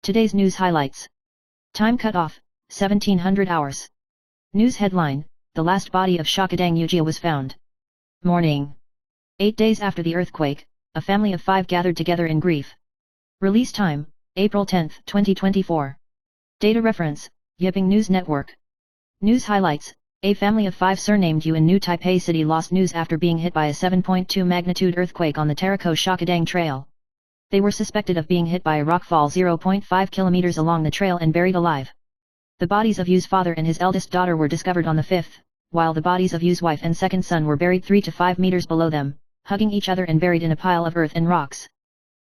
Today's news highlights. Time cutoff, 1700 hours. News headline, the last body of Shakadang Yujia was found. Morning. 8 days after the earthquake, a family of 5 gathered together in grief. Release time, April 10, 2024. Data reference, Yiping News Network. News highlights, a family of 5 surnamed Yu in New Taipei City lost news after being hit by a 7.2 magnitude earthquake on the Tarakou Shakadang Trail. They were suspected of being hit by a rockfall 0.5 kilometers along the trail and buried alive. The bodies of Yu's father and his eldest daughter were discovered on the 5th, while the bodies of Yu's wife and second son were buried 3 to 5 meters below them, hugging each other and buried in a pile of earth and rocks.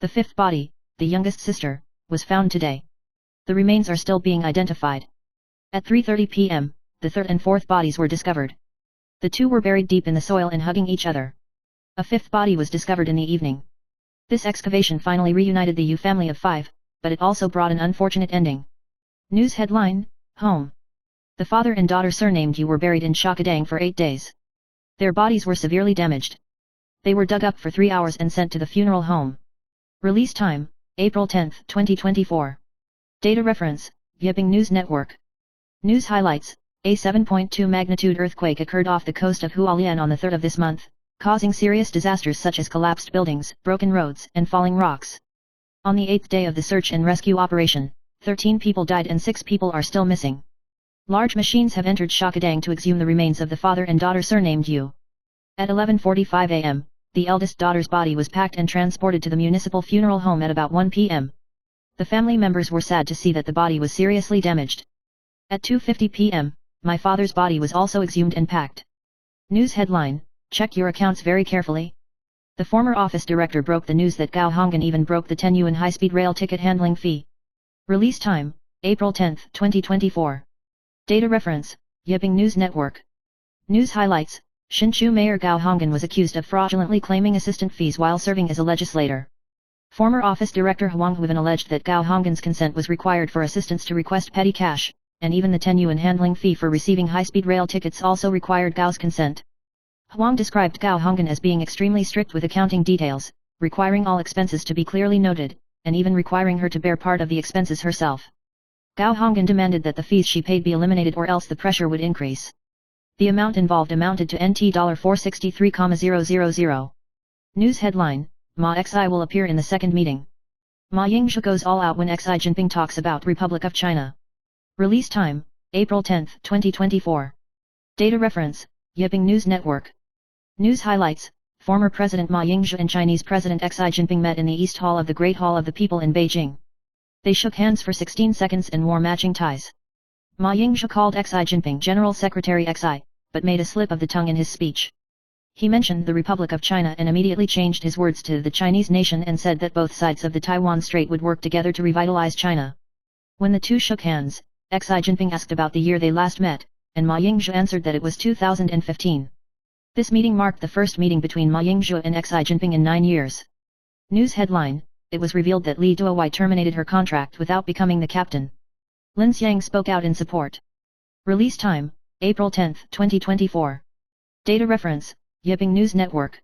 The 5th body, the youngest sister, was found today. The remains are still being identified. At 3:30 p.m., the 3rd and 4th bodies were discovered. The 2 were buried deep in the soil and hugging each other. A 5th body was discovered in the evening. This excavation finally reunited the Yu family of 5, but it also brought an unfortunate ending. News headline, Home. The father and daughter surnamed Yu were buried in Shakadang for 8 days. Their bodies were severely damaged. They were dug up for 3 hours and sent to the funeral home. Release time, April 10, 2024. Data reference, Yiping News Network. News highlights, a 7.2 magnitude earthquake occurred off the coast of Hualien on the 3rd of this month, causing serious disasters such as collapsed buildings, broken roads, and falling rocks. On the 8th day of the search and rescue operation, 13 people died and 6 people are still missing. Large machines have entered Shakadang to exhume the remains of the father and daughter surnamed Yu. At 11:45 a.m., the eldest daughter's body was packed and transported to the municipal funeral home at about 1 p.m. The family members were sad to see that the body was seriously damaged. At 2:50 p.m., my father's body was also exhumed and packed. News headline, check your accounts very carefully. The former office director broke the news that Gao Honggan even broke the 10 yuan high-speed rail ticket handling fee. Release time, April 10, 2024. Data reference, Yiping News Network. News highlights, Hsinchu Mayor Gao Honggan was accused of fraudulently claiming assistant fees while serving as a legislator. Former office director Huang Huivan alleged that Gao Honggan's consent was required for assistants to request petty cash, and even the 10 yuan handling fee for receiving high-speed rail tickets also required Gao's consent. Huang described Gao Honggan as being extremely strict with accounting details, requiring all expenses to be clearly noted, and even requiring her to bear part of the expenses herself. Gao Honggan demanded that the fees she paid be eliminated or else the pressure would increase. The amount involved amounted to NT $463,000. News headline, Ma Xi will appear in the second meeting. Ma Yingzhu goes all out when Xi Jinping talks about Republic of China. Release time, April 10, 2024. Data reference, Yiping News Network. News highlights, former President Ma Yingzhu and Chinese President Xi Jinping met in the East Hall of the Great Hall of the People in Beijing. They shook hands for 16 seconds and wore matching ties. Ma Yingzhu called Xi Jinping General Secretary Xi, but made a slip of the tongue in his speech. He mentioned the Republic of China and immediately changed his words to the Chinese nation and said that both sides of the Taiwan Strait would work together to revitalize China. When the two shook hands, Xi Jinping asked about the year they last met, and Ma Yingzhu answered that it was 2015. This meeting marked the first meeting between Ma Yingzhu and Xi Jinping in 9 years. News headline, it was revealed that Li Duowei terminated her contract without becoming the captain. Lin Xiang spoke out in support. Release time, April 10, 2024. Data reference, Yiping News Network.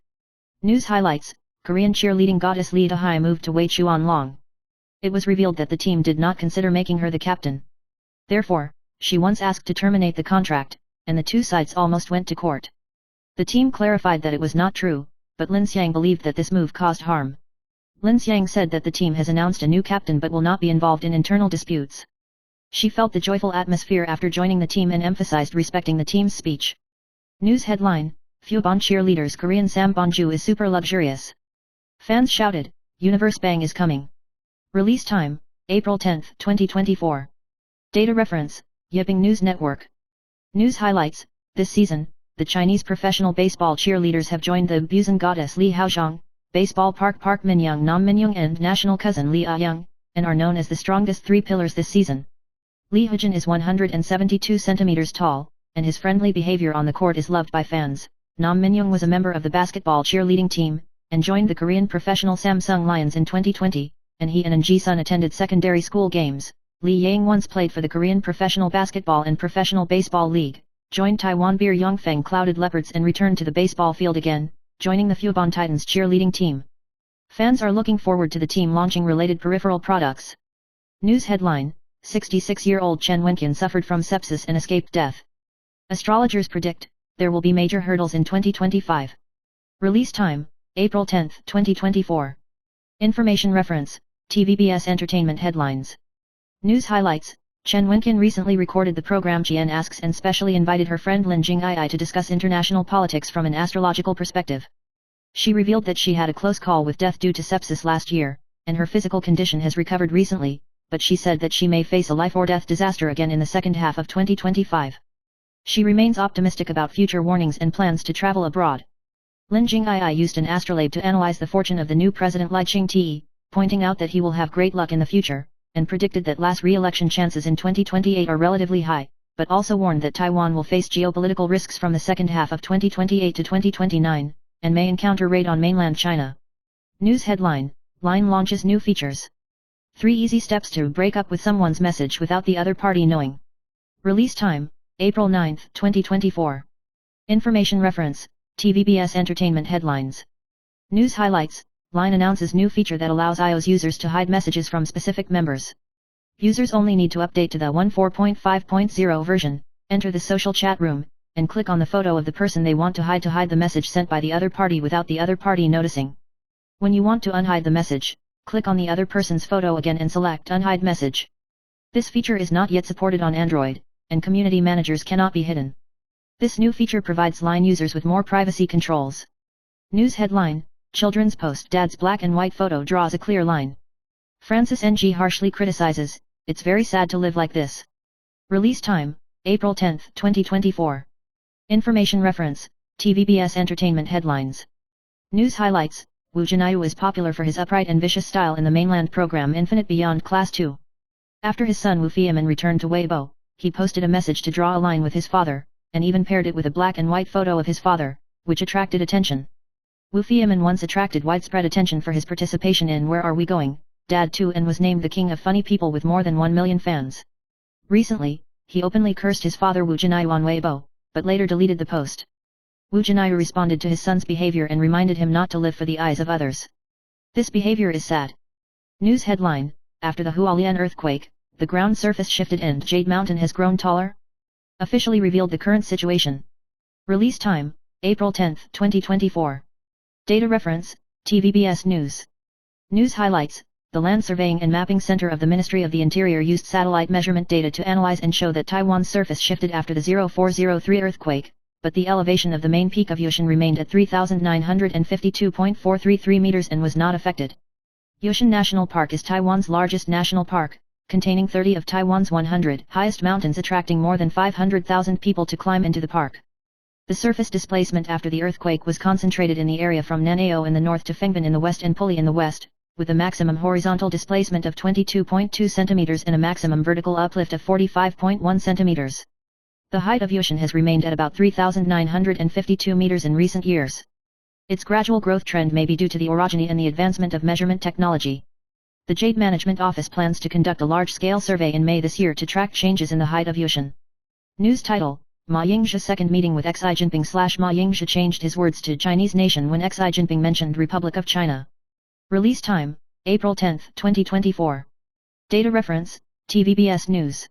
News highlights, Korean cheerleading goddess Lee Da-hai moved to Wei Chuan-long. It was revealed that the team did not consider making her the captain. Therefore, she once asked to terminate the contract, and the two sides almost went to court. The team clarified that it was not true, but Lin Xiang believed that this move caused harm. Lin Xiang said that the team has announced a new captain but will not be involved in internal disputes. She felt the joyful atmosphere after joining the team and emphasized respecting the team's speech. News headline, Fubon cheerleaders Korean Sambonju is super luxurious. Fans shouted, Universe Bang is coming. Release time, April 10, 2024. Data reference, Yiping News Network. News highlights, this season, the Chinese professional baseball cheerleaders have joined the Busan goddess Li Haozhong, Baseball Park Minyoung Nam Minyoung and national cousin Li Ah-young, and are known as the strongest 3 pillars this season. Li Hujin is 172 centimeters tall, and his friendly behavior on the court is loved by fans. Nam Minyoung was a member of the basketball cheerleading team, and joined the Korean professional Samsung Lions in 2020, and he and Ji-sun attended secondary school games. Li Yang once played for the Korean Professional Basketball and Professional Baseball League, joined Taiwan Bir Yongfeng Clouded Leopards and returned to the baseball field again, joining the Fubon Titans cheerleading team. Fans are looking forward to the team launching related peripheral products. News headline: 66-year-old Chen Wenqian suffered from sepsis and escaped death. Astrologers predict there will be major hurdles in 2025. Release time: April 10, 2024. Information reference: TVBS Entertainment Headlines. News highlights: Chen Wenqian recently recorded the program Jian Asks and specially invited her friend Lin Jing'ai to discuss international politics from an astrological perspective. She revealed that she had a close call with death due to sepsis last year, and her physical condition has recovered recently, but she said that she may face a life-or-death disaster again in the second half of 2025. She remains optimistic about future warnings and plans to travel abroad. Lin Jing'ai used an astrolabe to analyze the fortune of the new president Lai Ching-te, pointing out that he will have great luck in the future, and predicted that Lai's re-election chances in 2028 are relatively high, but also warned that Taiwan will face geopolitical risks from the second half of 2028 to 2029, and may encounter raid on mainland China. News headline: Line launches new features. 3 easy steps to break up with someone's message without the other party knowing. Release time: April 9, 2024. Information reference: TVBS Entertainment Headlines. News highlights: Line announces new feature that allows iOS users to hide messages from specific members. Users only need to update to the 14.5.0 version, enter the social chat room, and click on the photo of the person they want to hide the message sent by the other party without the other party noticing. When you want to unhide the message, click on the other person's photo again and select Unhide Message. This feature is not yet supported on Android, and community managers cannot be hidden. This new feature provides Line users with more privacy controls. News headline: Children's post Dad's black and white photo draws a clear line. Francis Ng harshly criticizes, "It's very sad to live like this." Release time: April 10, 2024. Information reference: TVBS Entertainment Headlines. News highlights: Wu Jinayu is popular for his upright and vicious style in the mainland program Infinite Beyond Class 2. After his son Wu Fiamen returned to Weibo, he posted a message to draw a line with his father, and even paired it with a black and white photo of his father, which attracted attention. Wu Fiamen once attracted widespread attention for his participation in Where Are We Going, Dad 2 and was named the king of funny people with more than 1 million fans. Recently, he openly cursed his father Wu Jinayu on Weibo, but later deleted the post. Wu Jinayu responded to his son's behavior and reminded him not to live for the eyes of others. This behavior is sad. News headline: After the Hualien earthquake, the ground surface shifted and Jade Mountain has grown taller? Officially revealed the current situation. Release time: April 10, 2024. Data reference: TVBS News. News highlights: The Land Surveying and Mapping Center of the Ministry of the Interior used satellite measurement data to analyze and show that Taiwan's surface shifted after the 0403 earthquake, but the elevation of the main peak of Yushan remained at 3,952.433 meters and was not affected. Yushan National Park is Taiwan's largest national park, containing 30 of Taiwan's 100 highest mountains, attracting more than 500,000 people to climb into the park. The surface displacement after the earthquake was concentrated in the area from Nanao in the north to Fengbin in the west and Puli in the west, with a maximum horizontal displacement of 22.2 centimeters and a maximum vertical uplift of 45.1 centimeters. The height of Yushan has remained at about 3,952 meters in recent years. Its gradual growth trend may be due to the orogeny and the advancement of measurement technology. The Jade Management Office plans to conduct a large-scale survey in May this year to track changes in the height of Yushan. News title: Ma Ying-je's second meeting with Xi Jinping / Ma Ying-je changed his words to Chinese nation when Xi Jinping mentioned Republic of China. Release time: April 10, 2024. Data reference: TVBS News.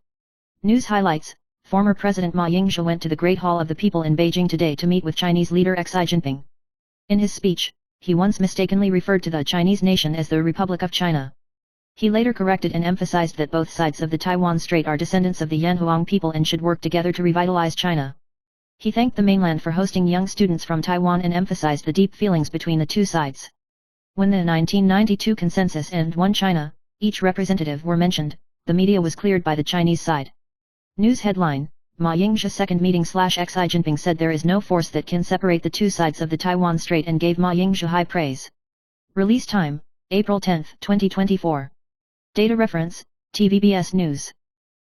News highlights: Former President Ma Ying-je went to the Great Hall of the People in Beijing today to meet with Chinese leader Xi Jinping. In his speech, he once mistakenly referred to the Chinese nation as the Republic of China. He later corrected and emphasized that both sides of the Taiwan Strait are descendants of the Yanhuang people and should work together to revitalize China. He thanked the mainland for hosting young students from Taiwan and emphasized the deep feelings between the two sides. When the 1992 Consensus and One China, each representative were mentioned, the media was cleared by the Chinese side. News headline: Ma Ying-je's second meeting / Xi Jinping said there is no force that can separate the two sides of the Taiwan Strait and gave Ma Ying-je high praise. Release time: April 10, 2024. Data reference: TVBS News.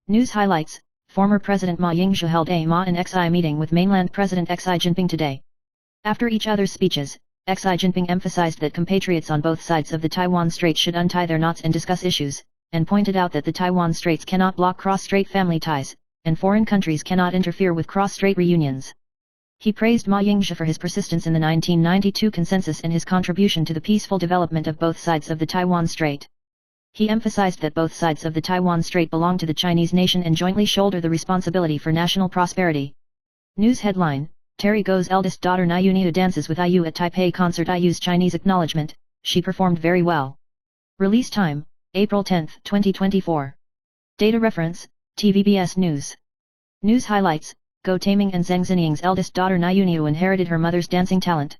News highlights: Former President Ma Ying-je held a Ma and Xi meeting with mainland President Xi Jinping today. After each other's speeches, Xi Jinping emphasized that compatriots on both sides of the Taiwan Strait should untie their knots and discuss issues, and pointed out that the Taiwan Straits cannot block cross-strait family ties, and foreign countries cannot interfere with cross-strait reunions. He praised Ma Ying-je for his persistence in the 1992 Consensus and his contribution to the peaceful development of both sides of the Taiwan Strait. He emphasized that both sides of the Taiwan Strait belong to the Chinese nation and jointly shoulder the responsibility for national prosperity. News headline: Terry Go's eldest daughter Niu dances with IU at Taipei concert. IU's Chinese acknowledgement, she performed very well. Release time, April 10, 2024. Data reference, TVBS News. News highlights: Go Taming and Zheng Xinying's eldest daughter Niu inherited her mother's dancing talent.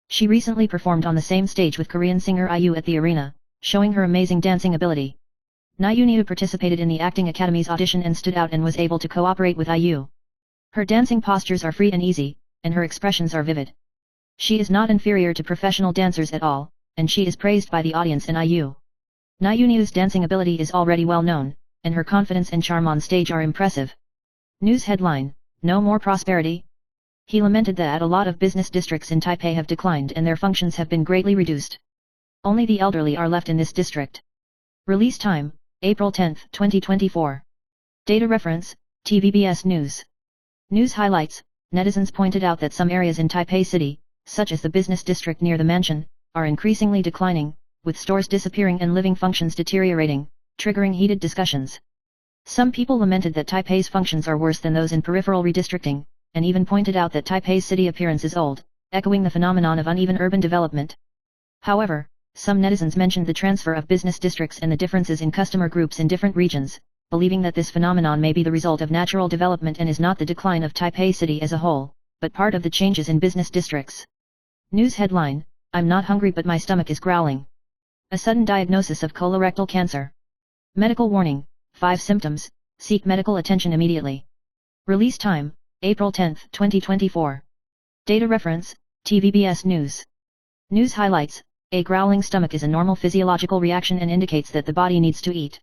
She recently performed on the same stage with Korean singer IU at the arena, showing her amazing dancing ability. Niu participated in the Acting Academy's audition and stood out and was able to cooperate with IU. Her dancing postures are free and easy, and her expressions are vivid. She is not inferior to professional dancers at all, and she is praised by the audience and IU. Niu's dancing ability is already well known, and her confidence and charm on stage are impressive. News headline: No more prosperity? He lamented that a lot of business districts in Taipei have declined and their functions have been greatly reduced. Only the elderly are left in this district. Release time, April 10, 2024. Data reference, TVBS News. News highlights: Netizens pointed out that some areas in Taipei City, such as the business district near the mansion, are increasingly declining, with stores disappearing and living functions deteriorating, triggering heated discussions. Some people lamented that Taipei's functions are worse than those in peripheral redistricting, and even pointed out that Taipei's city appearance is old, echoing the phenomenon of uneven urban development. However, some netizens mentioned the transfer of business districts and the differences in customer groups in different regions, believing that this phenomenon may be the result of natural development and is not the decline of Taipei City as a whole, but part of the changes in business districts. News headline: I'm not hungry but my stomach is growling. A sudden diagnosis of colorectal cancer. Medical warning: 5 symptoms, seek medical attention immediately. Release time, April 10, 2024. Data reference, TVBS News. News highlights: A growling stomach is a normal physiological reaction and indicates that the body needs to eat.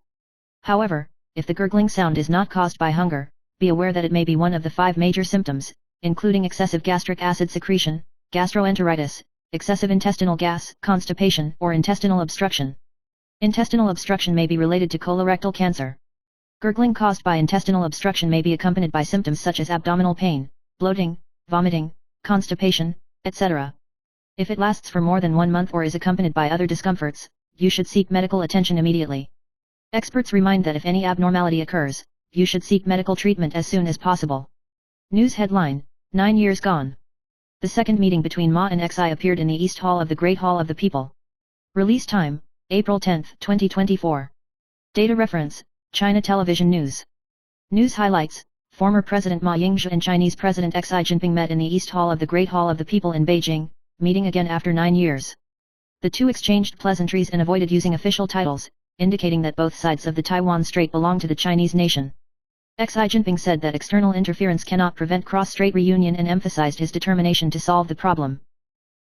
However, if the gurgling sound is not caused by hunger, be aware that it may be one of the 5 major symptoms, including excessive gastric acid secretion, gastroenteritis, excessive intestinal gas, constipation, or intestinal obstruction. Intestinal obstruction may be related to colorectal cancer. Gurgling caused by intestinal obstruction may be accompanied by symptoms such as abdominal pain, bloating, vomiting, constipation, etc. If it lasts for more than 1 month or is accompanied by other discomforts, you should seek medical attention immediately. Experts remind that if any abnormality occurs, you should seek medical treatment as soon as possible. News headline: 9 years gone. The second meeting between Ma and Xi appeared in the East Hall of the Great Hall of the People. Release time, April 10, 2024. Data reference, China Television News. News highlights: Former President Ma Ying-jeou and Chinese President Xi Jinping met in the East Hall of the Great Hall of the People in Beijing, meeting again after 9 years. The two exchanged pleasantries and avoided using official titles, indicating that both sides of the Taiwan Strait belong to the Chinese nation. Xi Jinping said that external interference cannot prevent cross-strait reunion and emphasized his determination to solve the problem.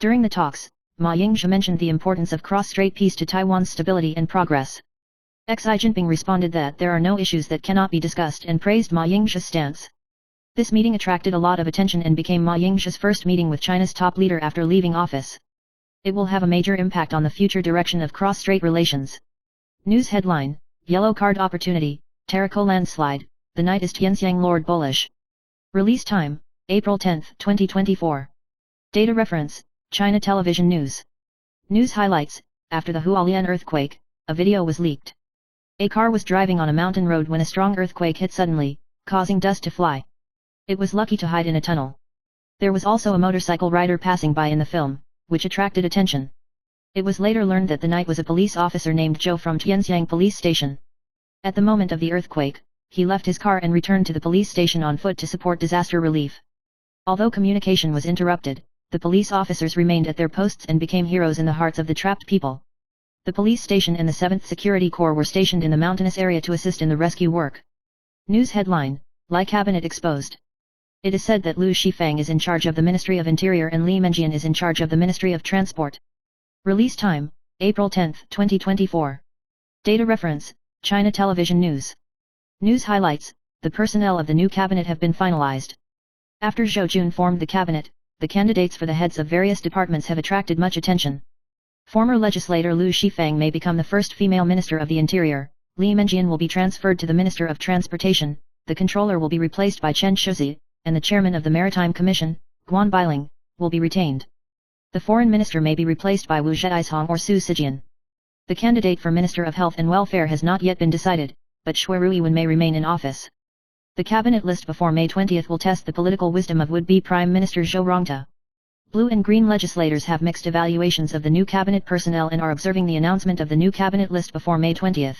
During the talks, Ma Ying-jeou mentioned the importance of cross-strait peace to Taiwan's stability and progress. Xi Jinping responded that there are no issues that cannot be discussed and praised Ma Ying-jeou's stance. This meeting attracted a lot of attention and became Ma Ying-jeou's first meeting with China's top leader after leaving office. It will have a major impact on the future direction of cross-strait relations. News headline: Yellow card opportunity, Taraco landslide, the night is Tianxiang Lord bullish. Release time, April 10, 2024. Data reference, China Television News. News highlights: After the Hualien earthquake, a video was leaked. A car was driving on a mountain road when a strong earthquake hit suddenly, causing dust to fly. It was lucky to hide in a tunnel. There was also a motorcycle rider passing by in the film, which attracted attention. It was later learned that the knight was a police officer named Zhou from Tianxiang Police Station. At the moment of the earthquake, he left his car and returned to the police station on foot to support disaster relief. Although communication was interrupted, the police officers remained at their posts and became heroes in the hearts of the trapped people. The police station and the 7th Security Corps were stationed in the mountainous area to assist in the rescue work. News headline: Lai Cabinet exposed. It is said that Liu Shifang is in charge of the Ministry of Interior and Li Mengjian is in charge of the Ministry of Transport. Release time, April 10, 2024. Data reference, China Television News. News highlights: The personnel of the new cabinet have been finalized. After Zhou Jun formed the cabinet, the candidates for the heads of various departments have attracted much attention. Former legislator Liu Shifang may become the first female Minister of the Interior, Li Mengjian will be transferred to the Minister of Transportation, the Controller will be replaced by Chen Shuzi, and the Chairman of the Maritime Commission, Guan Bailing, will be retained. The Foreign Minister may be replaced by Wu Zheizhong or Su Sijian. The candidate for Minister of Health and Welfare has not yet been decided, but Xue Ruiwen may remain in office. The cabinet list before May 20 will test the political wisdom of would-be Prime Minister Zhou Rongta. Blue and green legislators have mixed evaluations of the new cabinet personnel and are observing the announcement of the new cabinet list before May 20.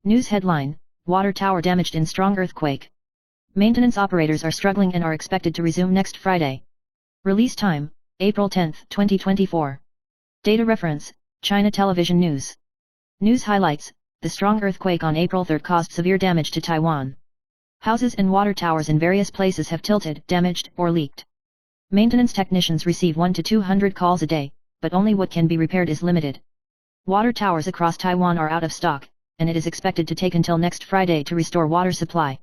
News headline: Water tower damaged in strong earthquake. Maintenance operators are struggling and are expected to resume next Friday. Release time: April 10, 2024. Data reference: China Television News. News highlights: the strong earthquake on April 3 caused severe damage to Taiwan. Houses and water towers in various places have tilted, damaged, or leaked. Maintenance technicians receive 1 to 200 calls a day, but only what can be repaired is limited. Water towers across Taiwan are out of stock, and it is expected to take until next Friday to restore water supply.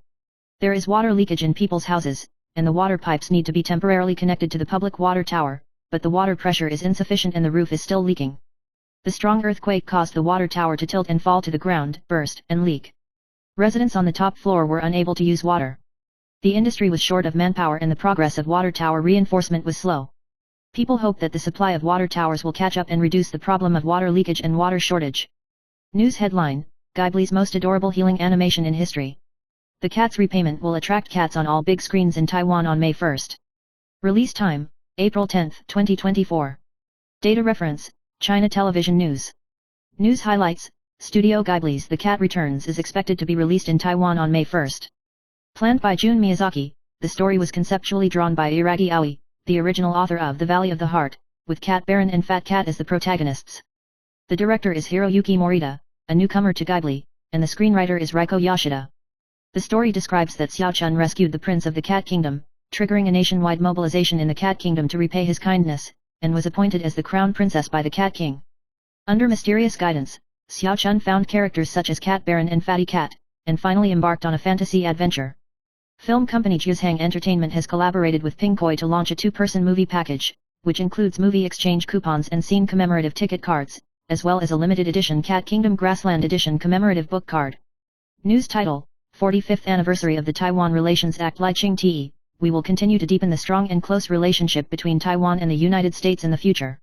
There is water leakage in people's houses, and the water pipes need to be temporarily connected to the public water tower, but the water pressure is insufficient and the roof is still leaking. The strong earthquake caused the water tower to tilt and fall to the ground, burst, and leak. Residents on the top floor were unable to use water. The industry was short of manpower and the progress of water tower reinforcement was slow. People hope that the supply of water towers will catch up and reduce the problem of water leakage and water shortage. News headline: Ghibli's most adorable healing animation in history. The cat's repayment will attract cats on all big screens in Taiwan on May 1. Release time: April 10, 2024. Data reference: China Television News. News highlights: Studio Ghibli's The Cat Returns is expected to be released in Taiwan on May 1. Planned by Jun Miyazaki, the story was conceptually drawn by Iragi Aoi, the original author of The Valley of the Heart, with Cat Baron and Fat Cat as the protagonists. The director is Hiroyuki Morita, a newcomer to Ghibli, and the screenwriter is Reiko Yashida. The story describes that Xiao Chun rescued the prince of the Cat Kingdom, triggering a nationwide mobilization in the Cat Kingdom to repay his kindness, and was appointed as the crown princess by the Cat King. Under mysterious guidance, Xiao Chun found characters such as Cat Baron and Fatty Cat, and finally embarked on a fantasy adventure. Film company Juzhang Entertainment has collaborated with Pinkoi to launch a two-person movie package, which includes movie exchange coupons and scene commemorative ticket cards, as well as a limited edition Cat Kingdom Grassland Edition commemorative book card. News title: 45th Anniversary of the Taiwan Relations Act Lai Ching-te. We will continue to deepen the strong and close relationship between Taiwan and the United States in the future.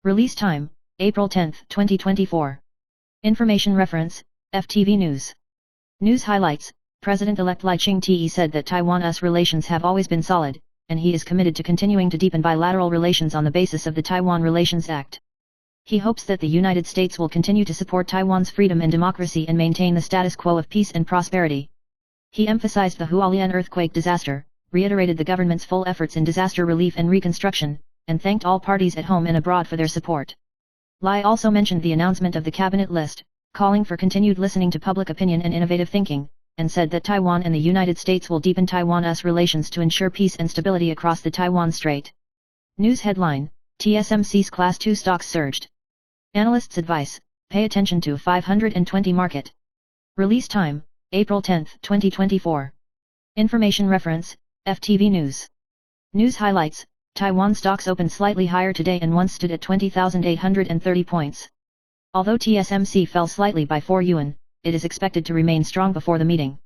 Release time: April 10, 2024. Information reference: FTV News. News highlights: President-elect Lai Ching-te said that Taiwan-US relations have always been solid, and he is committed to continuing to deepen bilateral relations on the basis of the Taiwan Relations Act. He hopes that the United States will continue to support Taiwan's freedom and democracy and maintain the status quo of peace and prosperity. He emphasized the Hualien earthquake disaster, reiterated the government's full efforts in disaster relief and reconstruction, and thanked all parties at home and abroad for their support. Lai also mentioned the announcement of the cabinet list, calling for continued listening to public opinion and innovative thinking, and said that Taiwan and the United States will deepen Taiwan-US relations to ensure peace and stability across the Taiwan Strait. News headline: TSMC's Class 2 stocks surged. Analysts' advice: pay attention to 520 market. Release time: April 10, 2024. Information reference: FTV News. News highlights: Taiwan stocks opened slightly higher today and once stood at 20,830 points. Although TSMC fell slightly by 4 yuan, it is expected to remain strong before the meeting.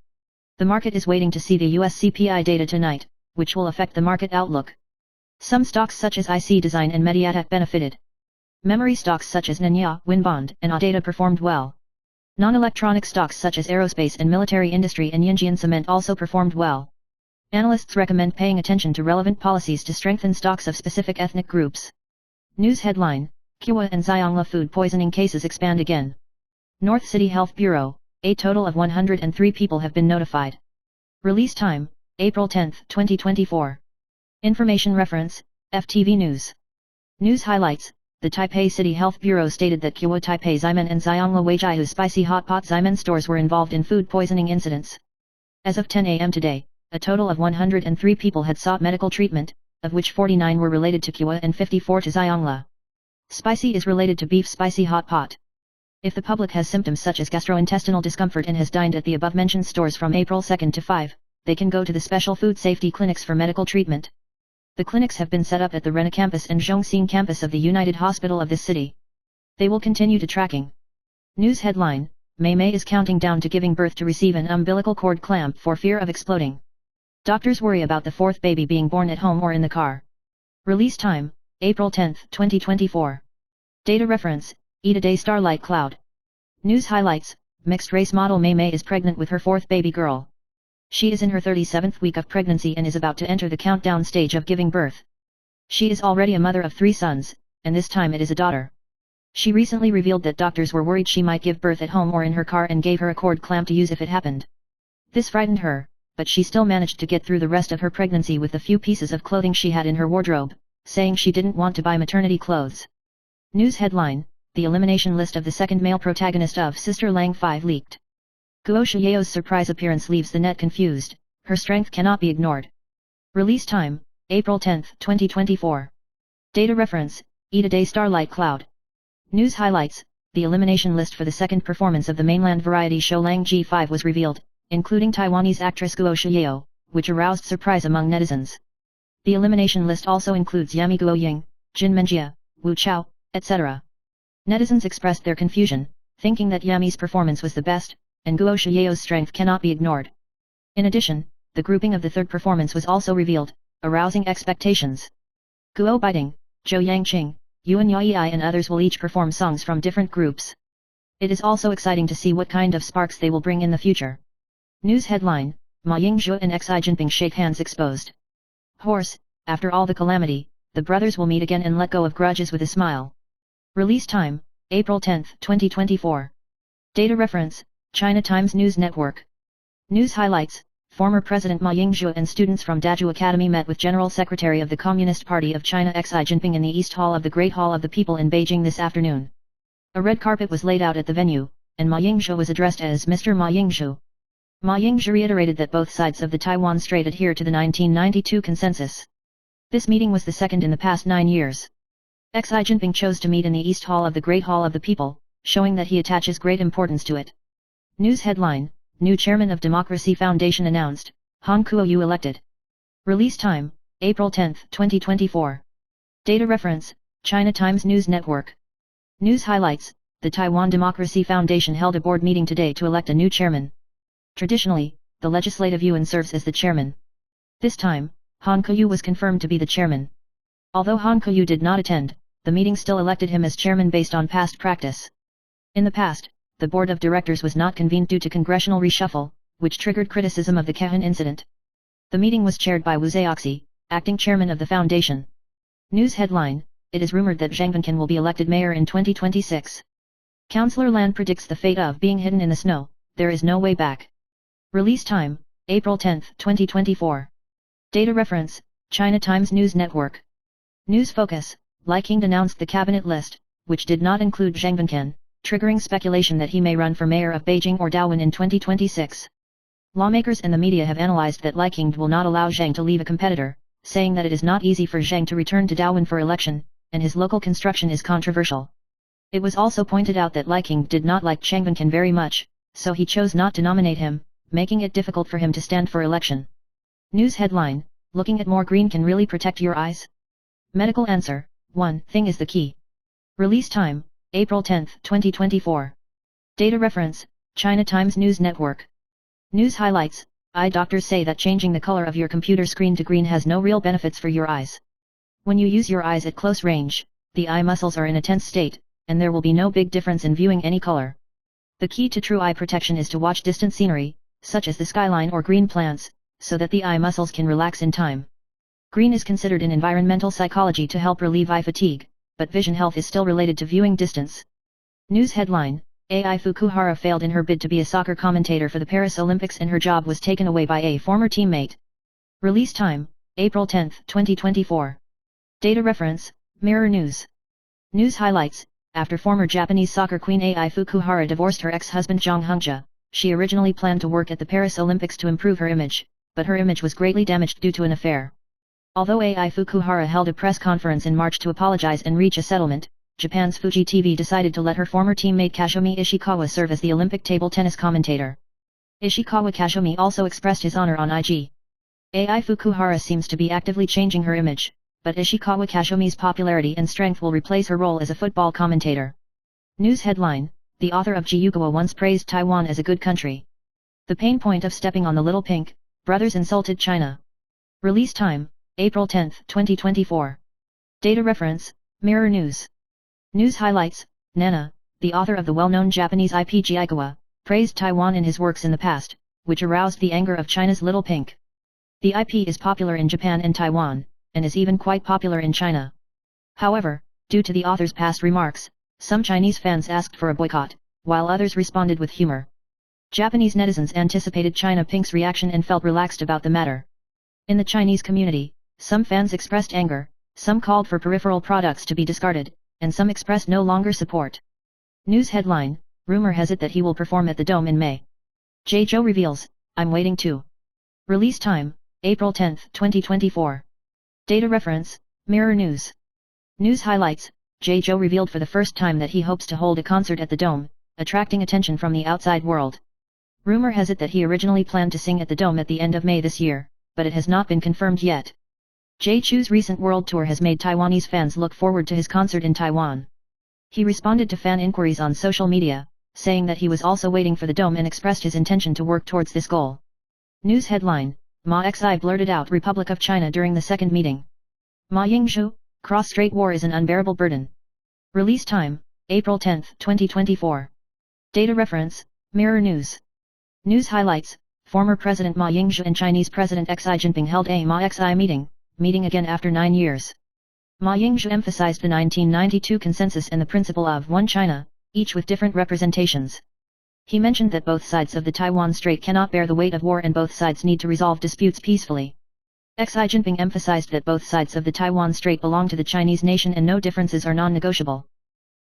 The market is waiting to see the US CPI data tonight, which will affect the market outlook. Some stocks such as IC Design and Mediatek benefited. Memory stocks such as Nanya, Winbond, and ADATA performed well. Non-electronic stocks such as aerospace and military industry and Yinjian Cement also performed well. Analysts recommend paying attention to relevant policies to strengthen stocks of specific ethnic groups. News headline: Kua and Xiangla food poisoning cases expand again. North City Health Bureau: a total of 103 people have been notified. Release time: April 10, 2024. Information reference: FTV News. News highlights: the Taipei City Health Bureau stated that Kua Taipei Ximen and Xiangla Weijiahu spicy hot pot Ximen stores were involved in food poisoning incidents. As of 10 a.m. today, a total of 103 people had sought medical treatment, of which 49 were related to Kua and 54 to Xiangla. Spicy is related to beef spicy hot pot. If the public has symptoms such as gastrointestinal discomfort and has dined at the above-mentioned stores from April 2 to 5, they can go to the special food safety clinics for medical treatment. The clinics have been set up at the Rena campus and Zhongxing campus of the United Hospital of this city. They will continue to tracking. News headline: Mei is counting down to giving birth to receive an umbilical cord clamp for fear of exploding. Doctors worry about the fourth baby being born at home or in the car. Release time: April 10, 2024. Data reference: Ida Day Starlight Cloud, News highlights, mixed-race model Mei Mei is pregnant with her fourth baby girl. She is in her 37th week of pregnancy and is about to enter the countdown stage of giving birth. She is already a mother of 3 sons, and this time it is a daughter. She recently revealed that doctors were worried she might give birth at home or in her car and gave her a cord clamp to use if it happened. This frightened her, but she still managed to get through the rest of her pregnancy with the few pieces of clothing she had in her wardrobe, saying she didn't want to buy maternity clothes. News headline, the elimination list of the second male protagonist of Sister Lang 5 leaked. Guo Shiyao's surprise appearance leaves the net confused, her strength cannot be ignored. Release time, April 10, 2024. Data reference, Ida Day Starlight Cloud. News highlights, the elimination list for the second performance of the mainland variety show Lang G5 was revealed, including Taiwanese actress Guo Shiyao, which aroused surprise among netizens. The elimination list also includes Yami Guoying, Jin Menjia, Wu Chao, etc. Netizens expressed their confusion, thinking that Yami's performance was the best, and Guo Shiyao's strength cannot be ignored. In addition, the grouping of the third performance was also revealed, arousing expectations. Guo Biding, Zhou Yangqing, Yuan Yai and others will each perform songs from different groups. It is also exciting to see what kind of sparks they will bring in the future. News headline, Ma Yingzhu and Xi Jinping shake hands exposed. Horse, after all the calamity, the brothers will meet again and let go of grudges with a smile. Release time, April 10, 2024. Data reference, China Times News Network. News highlights, former President Ma Yingzhu and students from Daju Academy met with General Secretary of the Communist Party of China Xi Jinping in the East Hall of the Great Hall of the People in Beijing this afternoon. A red carpet was laid out at the venue, and Ma Yingzhu was addressed as Mr. Ma Yingzhu. Ma Yingzhu reiterated that both sides of the Taiwan Strait adhere to the 1992 consensus. This meeting was the second in the past 9 years. Xi Jinping chose to meet in the East Hall of the Great Hall of the People, showing that he attaches great importance to it. News headline, new chairman of Democracy Foundation announced, Han Kuo-yu elected. Release time, April 10, 2024. Data reference, China Times News Network. News highlights, the Taiwan Democracy Foundation held a board meeting today to elect a new chairman. Traditionally, the Legislative Yuan serves as the chairman. This time, Han Kuo-yu was confirmed to be the chairman. Although Han Kuo-yu did not attend, the meeting still elected him as chairman based on past practice. In the past, the board of directors was not convened due to congressional reshuffle, which triggered criticism of the Kahan incident. The meeting was chaired by Wu Zhaoxi, acting chairman of the foundation. News headline, it is rumored that Zhang Wenquan will be elected mayor in 2026. Councillor Lan predicts the fate of being hidden in the snow, there is no way back. Release time, April 10, 2024. Data reference, China Times News Network. News focus, Li Qiang announced the cabinet list, which did not include Zhang Wenquan, triggering speculation that he may run for mayor of Beijing or Dawin in 2026. Lawmakers and the media have analyzed that Li Qiang will not allow Zhang to leave a competitor, saying that it is not easy for Zhang to return to Dawin for election, and his local construction is controversial. It was also pointed out that Li Qiang did not like Zhang Wenquan very much, so he chose not to nominate him, making it difficult for him to stand for election. News headline, looking at more green can really protect your eyes? Medical answer, one thing is the key. Release time, April 10, 2024. Data reference, China Times News Network. News highlights, eye doctors say that changing the color of your computer screen to green has no real benefits for your eyes. When you use your eyes at close range, the eye muscles are in a tense state, and there will be no big difference in viewing any color. The key to true eye protection is to watch distant scenery, such as the skyline or green plants, so that the eye muscles can relax in time. Green is considered in environmental psychology to help relieve eye fatigue, but vision health is still related to viewing distance. News headline, Ai Fukuhara failed in her bid to be a soccer commentator for the Paris Olympics and her job was taken away by a former teammate. Release time, April 10, 2024. Data reference, Mirror News. News highlights, after former Japanese soccer queen Ai Fukuhara divorced her ex-husband Jang Hongja, she originally planned to work at the Paris Olympics to improve her image, but her image was greatly damaged due to an affair. Although Ai Fukuhara held a press conference in March to apologize and reach a settlement, Japan's Fuji TV decided to let her former teammate Kazumi Ishikawa serve as the Olympic table tennis commentator. Ishikawa Kazumi also expressed his honor on IG. Ai Fukuhara seems to be actively changing her image, but Ishikawa Kazumi's popularity and strength will replace her role as a football commentator. News headline, the author of Gyugawa once praised Taiwan as a good country. The pain point of stepping on the little pink brothers insulted China. Release time, April 10, 2024. Data reference, Mirror News. News highlights, Nana, the author of the well-known Japanese IP Jigawa, praised Taiwan in his works in the past, which aroused the anger of China's Little Pink. The IP is popular in Japan and Taiwan, and is even quite popular in China. However, due to the author's past remarks, some Chinese fans asked for a boycott, while others responded with humor. Japanese netizens anticipated China Pink's reaction and felt relaxed about the matter. In the Chinese community, some fans expressed anger, some called for peripheral products to be discarded, and some expressed no longer support. News headline: Rumor has it that he will perform at the Dome in May. J-Jo reveals, "I'm waiting too." Release time: April 10, 2024. Data reference: Mirror News. News highlights: J-Jo revealed for the first time that he hopes to hold a concert at the Dome, attracting attention from the outside world. Rumor has it that he originally planned to sing at the Dome at the end of May this year, but it has not been confirmed yet. J-Cho's recent world tour has made Taiwanese fans look forward to his concert in Taiwan. He responded to fan inquiries on social media, saying that he was also waiting for the Dome and expressed his intention to work towards this goal. News headline: Ma Xi blurted out Republic of China during the second meeting. Ma Yingzhu, cross-strait war is an unbearable burden. Release time: April 10, 2024. Data reference: Mirror News. News highlights: Former President Ma Yingzhu and Chinese President Xi Jinping held a Ma Xi meeting again after 9 years. Ma Yingzhu emphasized the 1992 consensus and the principle of One China, each with different representations. He mentioned that both sides of the Taiwan Strait cannot bear the weight of war and both sides need to resolve disputes peacefully. Xi Jinping emphasized that both sides of the Taiwan Strait belong to the Chinese nation and no differences are non-negotiable.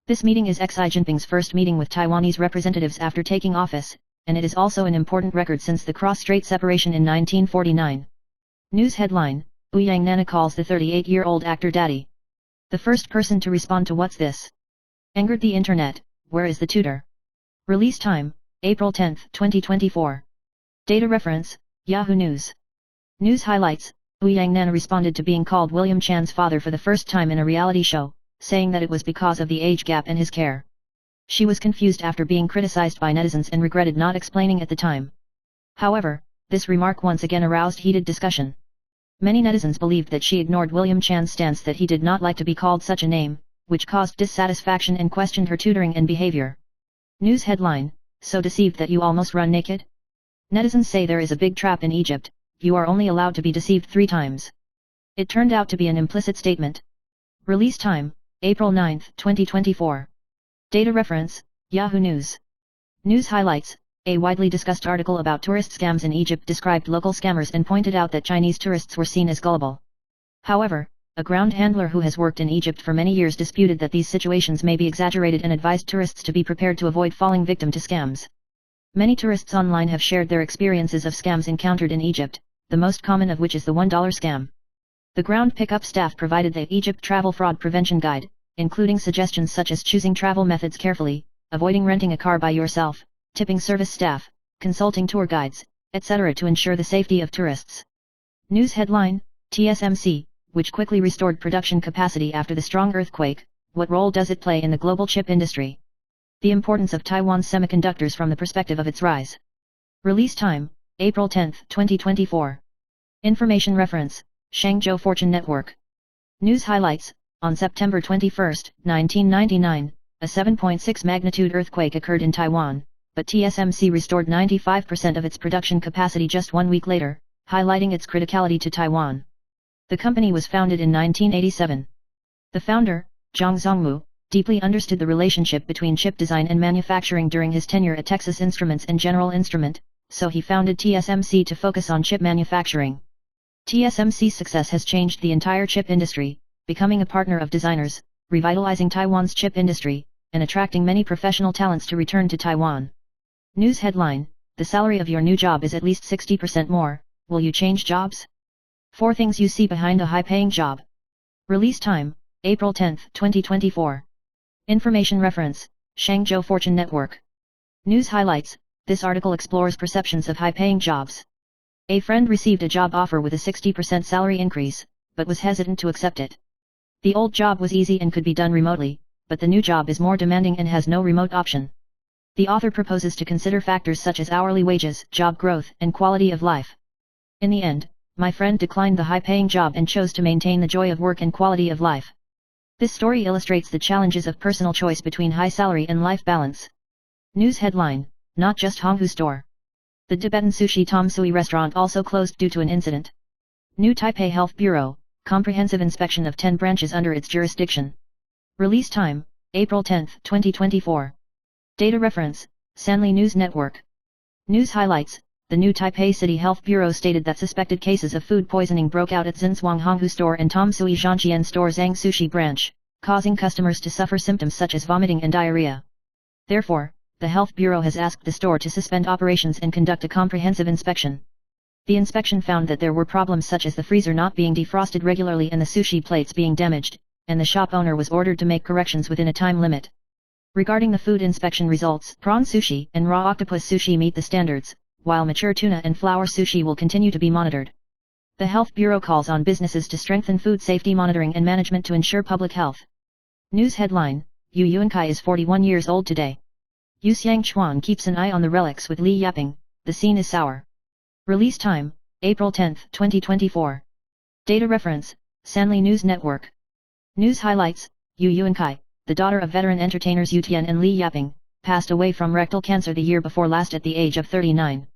This meeting is Xi Jinping's first meeting with Taiwanese representatives after taking office, and it is also an important record since the cross-strait separation in 1949. News headline: Ouyang Nana calls the 38-year-old actor daddy. The first person to respond to "What's this?" angered the internet. Where is the tutor? Release time: April 10, 2024. Data reference: Yahoo News. News highlights: Ouyang Nana responded to being called William Chan's father for the first time in a reality show, saying that it was because of the age gap and his care. She was confused after being criticized by netizens and regretted not explaining at the time. However, this remark once again aroused heated discussion. Many netizens believed that she ignored William Chan's stance that he did not like to be called such a name, which caused dissatisfaction and questioned her tutoring and behavior. News headline: So deceived that you almost run naked? Netizens say there is a big trap in Egypt, you are only allowed to be deceived 3 times. It turned out to be an implicit statement. Release time: April 9, 2024. Data reference: Yahoo News. News highlights: A widely discussed article about tourist scams in Egypt described local scammers and pointed out that Chinese tourists were seen as gullible. However, a ground handler who has worked in Egypt for many years disputed that these situations may be exaggerated and advised tourists to be prepared to avoid falling victim to scams. Many tourists online have shared their experiences of scams encountered in Egypt, the most common of which is the $1 scam. The ground pickup staff provided the Egypt Travel Fraud Prevention Guide, including suggestions such as choosing travel methods carefully, avoiding renting a car by yourself, tipping service staff, consulting tour guides, etc. to ensure the safety of tourists. News headline: TSMC, which quickly restored production capacity after the strong earthquake, what role does it play in the global chip industry? The importance of Taiwan's semiconductors from the perspective of its rise. Release time: April 10, 2024. Information reference: Shangzhou Fortune Network. News highlights: On September 21, 1999, a 7.6 magnitude earthquake occurred in Taiwan, but TSMC restored 95% of its production capacity just 1 week later, highlighting its criticality to Taiwan. The company was founded in 1987. The founder, Zhang Zhongmu, deeply understood the relationship between chip design and manufacturing during his tenure at Texas Instruments and General Instrument, so he founded TSMC to focus on chip manufacturing. TSMC's success has changed the entire chip industry, becoming a partner of designers, revitalizing Taiwan's chip industry, and attracting many professional talents to return to Taiwan. News headline: The salary of your new job is at least 60% more, will you change jobs? 4 things you see behind a high-paying job. Release time: April 10, 2024. Information reference: Shangzhou Fortune Network. News highlights: This article explores perceptions of high-paying jobs. A friend received a job offer with a 60% salary increase, but was hesitant to accept it. The old job was easy and could be done remotely, but the new job is more demanding and has no remote option. The author proposes to consider factors such as hourly wages, job growth, and quality of life. In the end, my friend declined the high-paying job and chose to maintain the joy of work and quality of life. This story illustrates the challenges of personal choice between high salary and life balance. News headline: Not just Honghu store. The Tibetan sushi Tom Sui restaurant also closed due to an incident. New Taipei Health Bureau, comprehensive inspection of 10 branches under its jurisdiction. Release time: April 10, 2024. Data reference: Sanli News Network. News highlights: The New Taipei City Health Bureau stated that suspected cases of food poisoning broke out at Zinswang Honghu store and Tom Sui Zhangjian store Zhang Sushi branch, causing customers to suffer symptoms such as vomiting and diarrhea. Therefore, the Health Bureau has asked the store to suspend operations and conduct a comprehensive inspection. The inspection found that there were problems such as the freezer not being defrosted regularly and the sushi plates being damaged, and the shop owner was ordered to make corrections within a time limit. Regarding the food inspection results, prawn sushi and raw octopus sushi meet the standards, while mature tuna and flour sushi will continue to be monitored. The Health Bureau calls on businesses to strengthen food safety monitoring and management to ensure public health. News headline: Yu Yuankai is 41 years old today. Yu Xiangchuan keeps an eye on the relics with Li yapping, the scene is sour. Release time: April 10, 2024. Data reference: Sanli News Network. News highlights: Yu Yuankai, the daughter of veteran entertainers Yu Tian and Li Yaping, passed away from rectal cancer the year before last at the age of 39.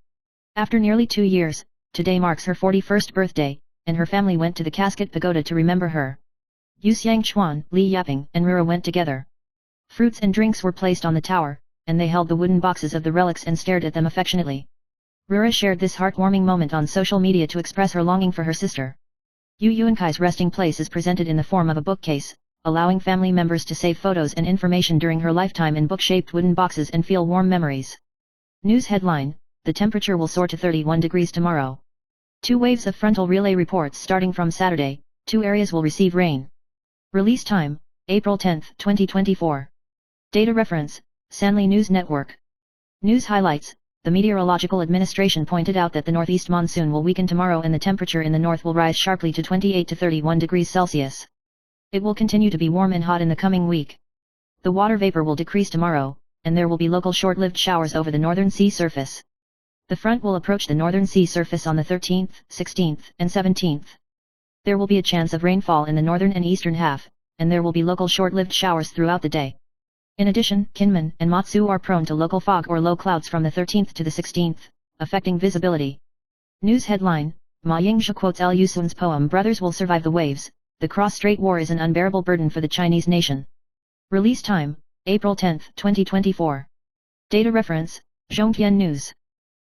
After nearly 2 years, today marks her 41st birthday, and her family went to the casket pagoda to remember her. Yu Xiangchuan, Li Yaping, and Rura went together. Fruits and drinks were placed on the tower, and they held the wooden boxes of the relics and stared at them affectionately. Rura shared this heartwarming moment on social media to express her longing for her sister. Yu Yuankai's resting place is presented in the form of a bookcase, allowing family members to save photos and information during her lifetime in book-shaped wooden boxes and feel warm memories. News headline: The temperature will soar to 31 degrees tomorrow. 2 waves of frontal relay reports starting from Saturday, 2 areas will receive rain. Release time: April 10, 2024. Data reference: Sanli News Network. News highlights: The Meteorological Administration pointed out that the northeast monsoon will weaken tomorrow and the temperature in the north will rise sharply to 28 to 31 degrees Celsius. It will continue to be warm and hot in the coming week. The water vapor will decrease tomorrow, and there will be local short-lived showers over the northern sea surface. The front will approach the northern sea surface on the 13th, 16th, and 17th. There will be a chance of rainfall in the northern and eastern half, and there will be local short-lived showers throughout the day. In addition, Kinmen and Matsu are prone to local fog or low clouds from the 13th to the 16th, affecting visibility. News headline: Ma Yingzhi quotes Liu Sun's poem Brothers Will Survive the Waves. The cross-strait war is an unbearable burden for the Chinese nation. Release time: April 10, 2024. Data reference: Zhongtian News.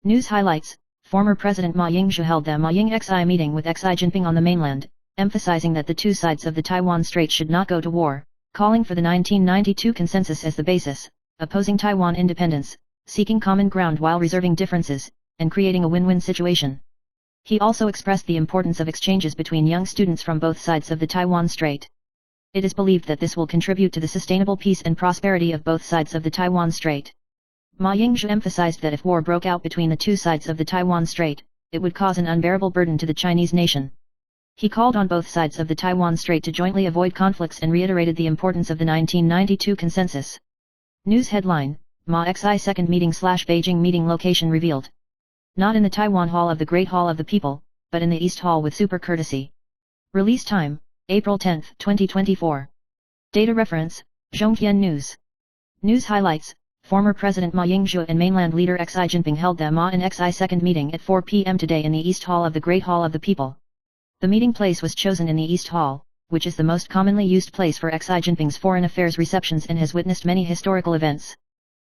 News highlights: Former President Ma Yingzhi held the Ma Ying-Xi meeting with Xi Jinping on the mainland, emphasizing that the two sides of the Taiwan Strait should not go to war, calling for the 1992 consensus as the basis, opposing Taiwan independence, seeking common ground while reserving differences, and creating a win-win situation. He also expressed the importance of exchanges between young students from both sides of the Taiwan Strait. It is believed that this will contribute to the sustainable peace and prosperity of both sides of the Taiwan Strait. Ma Yingzhi emphasized that if war broke out between the two sides of the Taiwan Strait, it would cause an unbearable burden to the Chinese nation. He called on both sides of the Taiwan Strait to jointly avoid conflicts and reiterated the importance of the 1992 consensus. News headline: Ma Xi second meeting / Beijing meeting location revealed. Not in the Taiwan Hall of the Great Hall of the People, but in the East Hall with super courtesy. Release time: April 10, 2024. Data reference: Zhongtian News. News highlights: Former President Ma Yingzhi and mainland leader Xi Jinping held the Ma and Xi second meeting at 4 p.m. today in the East Hall of the Great Hall of the People. The meeting place was chosen in the East Hall, which is the most commonly used place for Xi Jinping's foreign affairs receptions and has witnessed many historical events.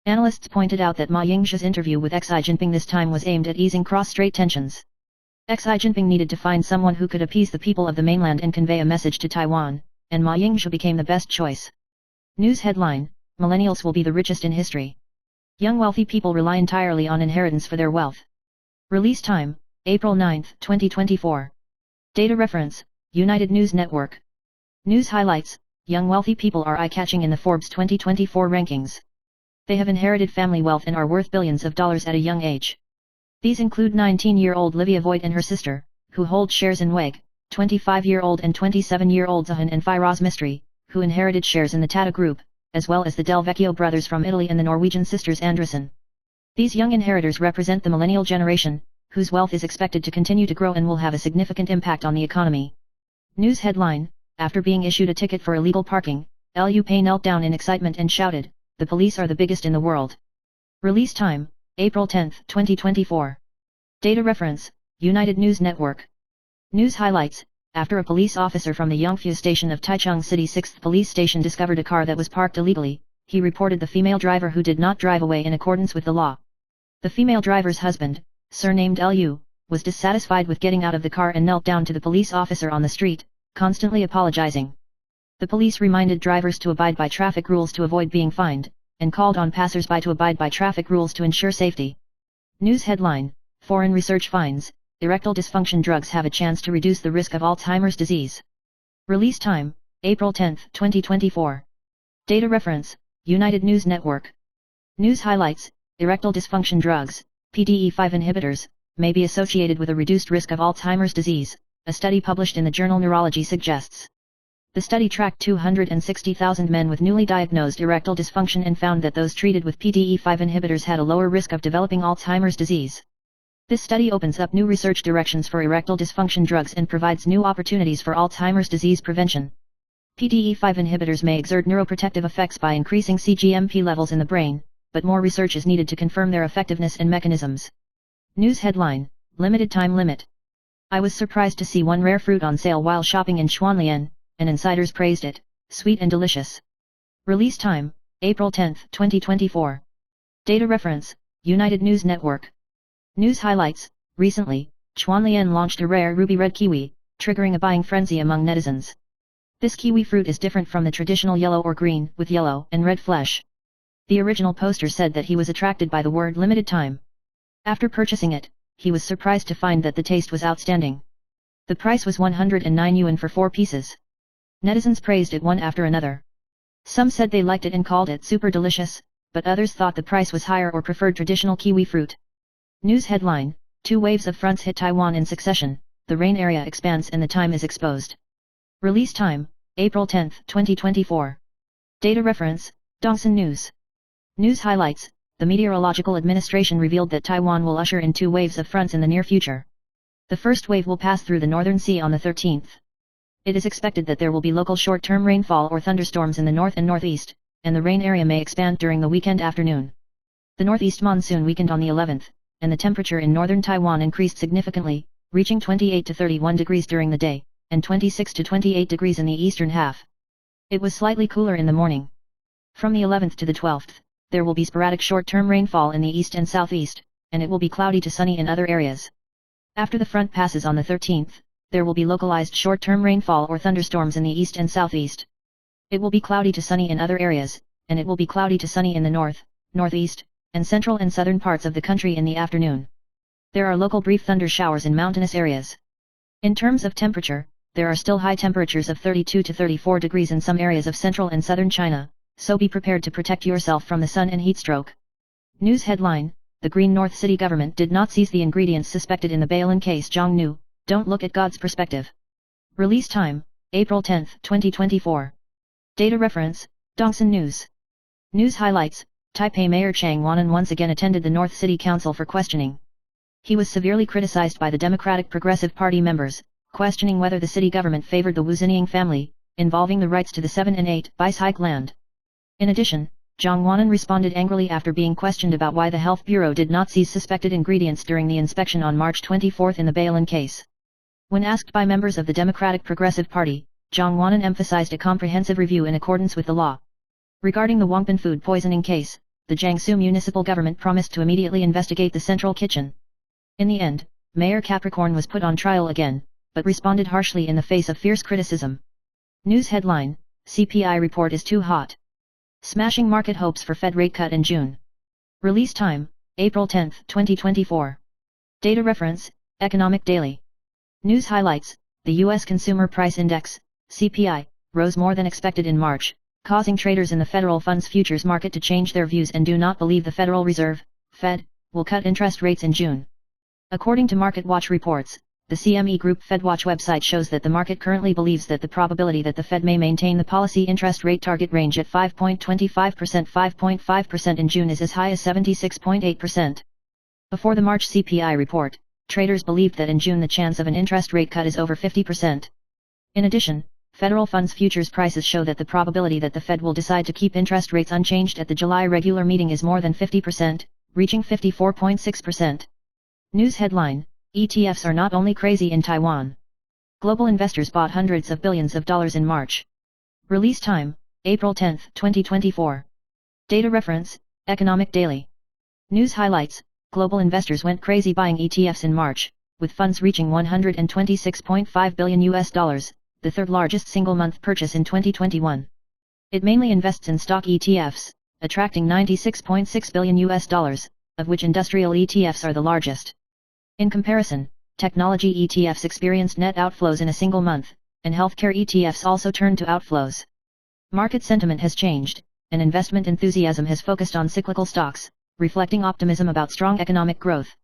Analysts pointed out that Ma Yingzhi's interview with Xi Jinping this time was aimed at easing cross-strait tensions. Xi Jinping needed to find someone who could appease the people of the mainland and convey a message to Taiwan, and Ma Yingzhi became the best choice. News headline: Millennials will be the richest in history. Young wealthy people rely entirely on inheritance for their wealth. Release time: April 9, 2024. Data reference: United News Network. News highlights: Young wealthy people are eye-catching in the Forbes 2024 rankings. They have inherited family wealth and are worth billions of dollars at a young age. These include 19-year-old Livia Voigt and her sister, who hold shares in WEG, 25-year-old and 27-year-old Zahan and Firoz Mistry, who inherited shares in the Tata Group, as well as the Del Vecchio brothers from Italy and the Norwegian sisters Andresen. These young inheritors represent the millennial generation, whose wealth is expected to continue to grow and will have a significant impact on the economy. News headline: after being issued a ticket for illegal parking, Liu Pei knelt down in excitement and shouted, "The police are the biggest in the world." Release time, April 10, 2024. Data reference, United News Network. News highlights: after a police officer from the Yongfu station of Taichung City 6th Police Station discovered a car that was parked illegally, he reported the female driver who did not drive away in accordance with the law. The female driver's husband, surnamed Liu, was dissatisfied with getting out of the car and knelt down to the police officer on the street, constantly apologizing. The police reminded drivers to abide by traffic rules to avoid being fined, and called on passers-by to abide by traffic rules to ensure safety. News headline: Foreign research finds, erectile dysfunction drugs have a chance to reduce the risk of Alzheimer's disease. Release time, April 10, 2024. Data reference, United News Network. News highlights: erectile dysfunction drugs, PDE5 inhibitors, may be associated with a reduced risk of Alzheimer's disease, a study published in the journal Neurology suggests. The study tracked 260,000 men with newly diagnosed erectile dysfunction and found that those treated with PDE5 inhibitors had a lower risk of developing Alzheimer's disease. This study opens up new research directions for erectile dysfunction drugs and provides new opportunities for Alzheimer's disease prevention. PDE5 inhibitors may exert neuroprotective effects by increasing cGMP levels in the brain, but more research is needed to confirm their effectiveness and mechanisms. News headline: Limited time limit. I was surprised to see one rare fruit on sale while shopping in Xuanlian, and insiders praised it, sweet and delicious. Release time, April 10, 2024. Data reference, United News Network. News highlights: recently, Xuanlian launched a rare ruby red kiwi, triggering a buying frenzy among netizens. This kiwi fruit is different from the traditional yellow or green, with yellow and red flesh. The original poster said that he was attracted by the word limited time. After purchasing it, he was surprised to find that the taste was outstanding. The price was 109 yuan for 4 pieces. Netizens praised it one after another. Some said they liked it and called it super delicious, but others thought the price was higher or preferred traditional kiwi fruit. News headline: 2 waves of fronts hit Taiwan in succession, the rain area expands and the time is exposed. Release time, April 10, 2024. Data reference, Dongsan News. News highlights: the Meteorological Administration revealed that Taiwan will usher in 2 waves of fronts in the near future. The first wave will pass through the Northern Sea on the 13th. It is expected that there will be local short-term rainfall or thunderstorms in the north and northeast, and the rain area may expand during the weekend afternoon. The northeast monsoon weakened on the 11th, and the temperature in northern Taiwan increased significantly, reaching 28 to 31 degrees during the day, and 26 to 28 degrees in the eastern half. It was slightly cooler in the morning. From the 11th to the 12th, there will be sporadic short-term rainfall in the east and southeast, and it will be cloudy to sunny in other areas. After the front passes on the 13th, there will be localized short-term rainfall or thunderstorms in the east and southeast. It will be cloudy to sunny in other areas, and it will be cloudy to sunny in the north, northeast, and central and southern parts of the country in the afternoon. There are local brief thunder showers in mountainous areas. In terms of temperature, there are still high temperatures of 32 to 34 degrees in some areas of central and southern China, so be prepared to protect yourself from the sun and heat stroke. News headline: the Green North City government did not seize the ingredients suspected in the Bailin case. Zhongnu, don't look at God's perspective. Release time, April 10, 2024. Data reference, Dongsan News. News highlights: Taipei Mayor Chang Wanan once again attended the North City Council for questioning. He was severely criticized by the Democratic Progressive Party members, questioning whether the city government favored the Wu Ziniang family, involving the rights to the 7 and 8 Bais Hike land. In addition, Zhang Wanan responded angrily after being questioned about why the Health Bureau did not seize suspected ingredients during the inspection on March 24 in the Bailin case. When asked by members of the Democratic Progressive Party, Zhang Wanan emphasized a comprehensive review in accordance with the law. Regarding the Wangpan food poisoning case, the Jiangsu municipal government promised to immediately investigate the central kitchen. In the end, Mayor Capricorn was put on trial again, but responded harshly in the face of fierce criticism. News headline: CPI report is too hot. Smashing market hopes for Fed rate cut in June. Release time, April 10, 2024. Data reference, Economic Daily. News highlights: the U.S. Consumer Price Index, CPI, rose more than expected in March, causing traders in the federal funds futures market to change their views and do not believe the Federal Reserve, Fed, will cut interest rates in June. According to MarketWatch reports, the CME Group FedWatch website shows that the market currently believes that the probability that the Fed may maintain the policy interest rate target range at 5.25%-5.5% in June is as high as 76.8%. Before the March CPI report, traders believed that in June the chance of an interest rate cut is over 50%. In addition, federal funds futures prices show that the probability that the Fed will decide to keep interest rates unchanged at the July regular meeting is more than 50%, reaching 54.6%. News headline: ETFs are not only crazy in Taiwan. Global investors bought hundreds of billions of dollars in March. Release time: April 10, 2024. Data reference: Economic Daily. News highlights: global investors went crazy buying ETFs in March, with funds reaching $126.5 billion, the third largest single-month purchase in 2021. It mainly invests in stock ETFs, attracting $96.6 billion, of which industrial ETFs are the largest. In comparison, technology ETFs experienced net outflows in a single month, and healthcare ETFs also turned to outflows. Market sentiment has changed, and investment enthusiasm has focused on cyclical stocks, reflecting optimism about strong economic growth.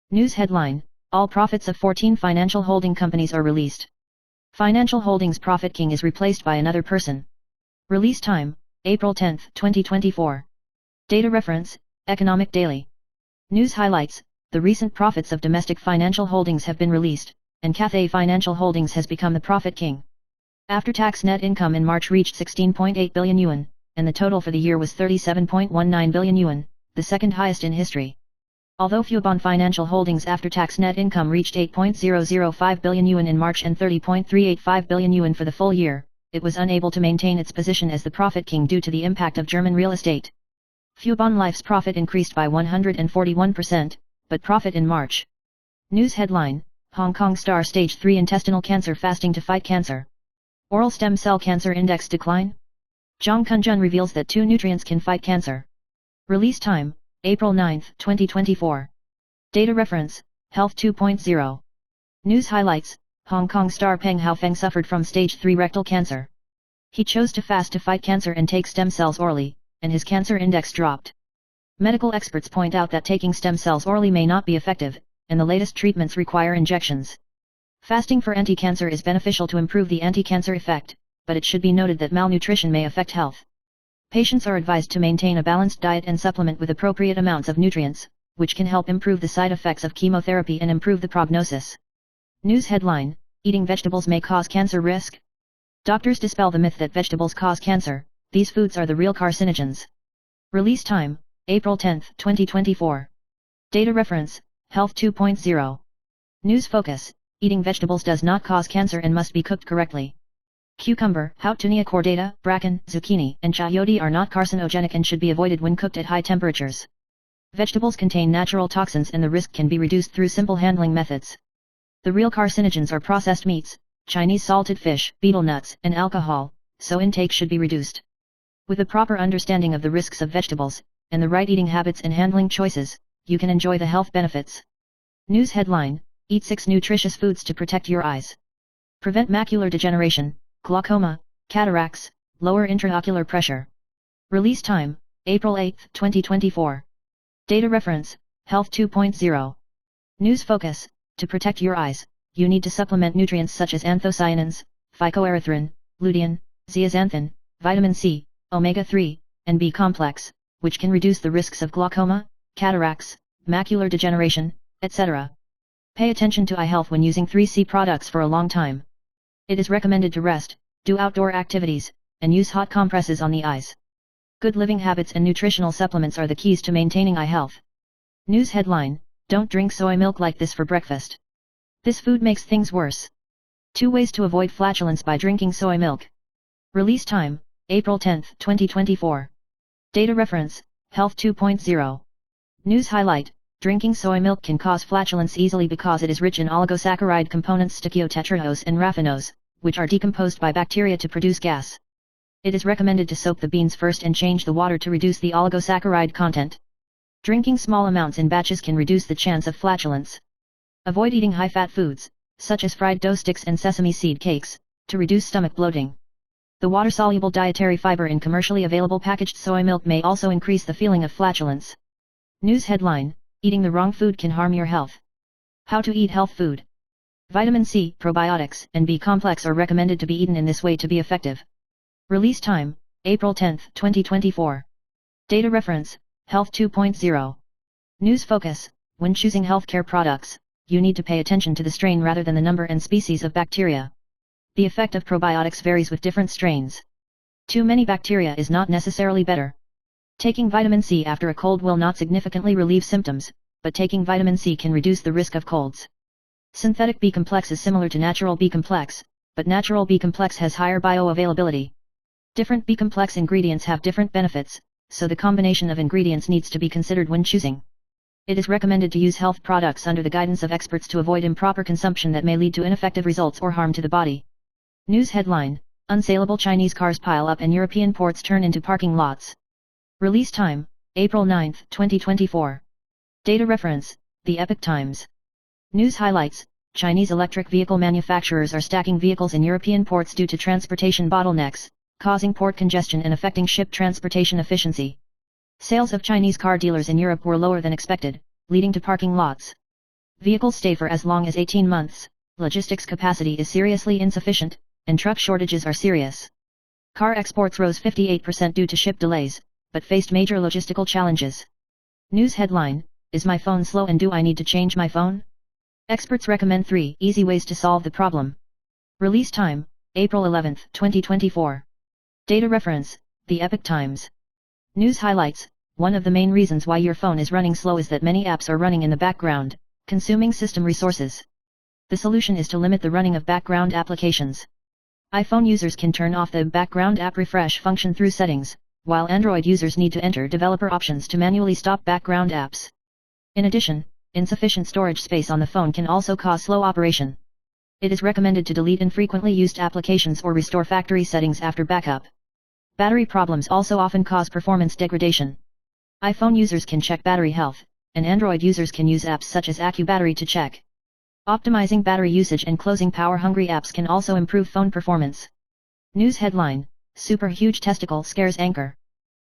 News headline: all profits of 14 financial holding companies are released. Financial Holdings Profit King is replaced by another person. Release time: April 10, 2024. Data reference: Economic Daily. News highlights: the recent profits of domestic financial holdings have been released, and Cathay Financial Holdings has become the profit king. After-tax net income in March reached 16.8 billion yuan, and the total for the year was 37.19 billion yuan, the second highest in history. Although Fubon Financial Holdings after-tax net income reached 8.005 billion yuan in March and 30.385 billion yuan for the full year, it was unable to maintain its position as the profit king due to the impact of German real estate. Fubon Life's profit increased by 141%, but profit in March. News headline: Hong Kong star stage 3 intestinal cancer fasting to fight cancer. Oral stem cell cancer index decline? Zhang Kunjun reveals that 2 nutrients can fight cancer. Release time: April 9, 2024. Data reference: Health 2.0. News highlights: Hong Kong star Peng Haofeng suffered from stage 3 rectal cancer. He chose to fast to fight cancer and take stem cells orally, and his cancer index dropped. Medical experts point out that taking stem cells orally may not be effective, and the latest treatments require injections. Fasting for anti-cancer is beneficial to improve the anti-cancer effect, but it should be noted that malnutrition may affect health. Patients are advised to maintain a balanced diet and supplement with appropriate amounts of nutrients, which can help improve the side effects of chemotherapy and improve the prognosis. News headline: eating vegetables may cause cancer risk? Doctors dispel the myth that vegetables cause cancer. These foods are the real carcinogens. Release time: April 10, 2024. Data reference: Health 2.0. News focus: eating vegetables does not cause cancer and must be cooked correctly. Cucumber, Houtunia cordata, bracken, zucchini, and chayote are not carcinogenic and should be avoided when cooked at high temperatures. Vegetables contain natural toxins and the risk can be reduced through simple handling methods. The real carcinogens are processed meats, Chinese salted fish, betel nuts, and alcohol, so intake should be reduced. With a proper understanding of the risks of vegetables, and the right eating habits and handling choices, you can enjoy the health benefits. News headline: eat 6 nutritious foods to protect your eyes. Prevent macular degeneration, glaucoma, cataracts, lower intraocular pressure. Release time: April 8, 2024. Data reference: Health 2.0. News focus: to protect your eyes, you need to supplement nutrients such as anthocyanins, phycoerythrin, lutein, zeaxanthin, vitamin C, omega-3, and B complex, which can reduce the risks of glaucoma, cataracts, macular degeneration, etc. Pay attention to eye health when using 3C products for a long time. It is recommended to rest, do outdoor activities, and use hot compresses on the eyes. Good living habits and nutritional supplements are the keys to maintaining eye health. News headline: don't drink soy milk like this for breakfast. This food makes things worse. 2 ways to avoid flatulence by drinking soy milk. Release time: April 10, 2024. Data reference: Health 2.0. News highlight: drinking soy milk can cause flatulence easily because it is rich in oligosaccharide components stachytotetraose and raffinose, which are decomposed by bacteria to produce gas. It is recommended to soak the beans first and change the water to reduce the oligosaccharide content. Drinking small amounts in batches can reduce the chance of flatulence. Avoid eating high-fat foods, such as fried dough sticks and sesame seed cakes, to reduce stomach bloating. The water-soluble dietary fiber in commercially available packaged soy milk may also increase the feeling of flatulence. News headline: eating the wrong food can harm your health. How to eat health food. Vitamin C, probiotics, and B complex are recommended to be eaten in this way to be effective. Release time: April 10, 2024. Data reference: Health 2.0. News focus: when choosing healthcare products, you need to pay attention to the strain rather than the number and species of bacteria. The effect of probiotics varies with different strains. Too many bacteria is not necessarily better. Taking vitamin C after a cold will not significantly relieve symptoms, but taking vitamin C can reduce the risk of colds. Synthetic B-complex is similar to natural B-complex, but natural B-complex has higher bioavailability. Different B-complex ingredients have different benefits, so the combination of ingredients needs to be considered when choosing. It is recommended to use health products under the guidance of experts to avoid improper consumption that may lead to ineffective results or harm to the body. News headline: Unsaleable Chinese cars pile up and European ports turn into parking lots. Release time: April 9, 2024. Data reference: The Epoch Times. News highlights: Chinese electric vehicle manufacturers are stacking vehicles in European ports due to transportation bottlenecks, causing port congestion and affecting ship transportation efficiency. Sales of Chinese car dealers in Europe were lower than expected, leading to parking lots. Vehicles stay for as long as 18 months, logistics capacity is seriously insufficient, and truck shortages are serious. Car exports rose 58% due to ship delays, but faced major logistical challenges. News headline: Is my phone slow and do I need to change my phone? Experts recommend 3 easy ways to solve the problem. Release time: April 11, 2024. Data reference: The Epoch Times. News highlights: One of the main reasons why your phone is running slow is that many apps are running in the background, consuming system resources. The solution is to limit the running of background applications. iPhone users can turn off the background app refresh function through settings, while Android users need to enter developer options to manually stop background apps. In addition, insufficient storage space on the phone can also cause slow operation. It is recommended to delete infrequently used applications or restore factory settings after backup. Battery problems also often cause performance degradation. iPhone users can check battery health, and Android users can use apps such as AccuBattery to check. Optimizing battery usage and closing power-hungry apps can also improve phone performance. News headline: Super huge testicle scares anchor.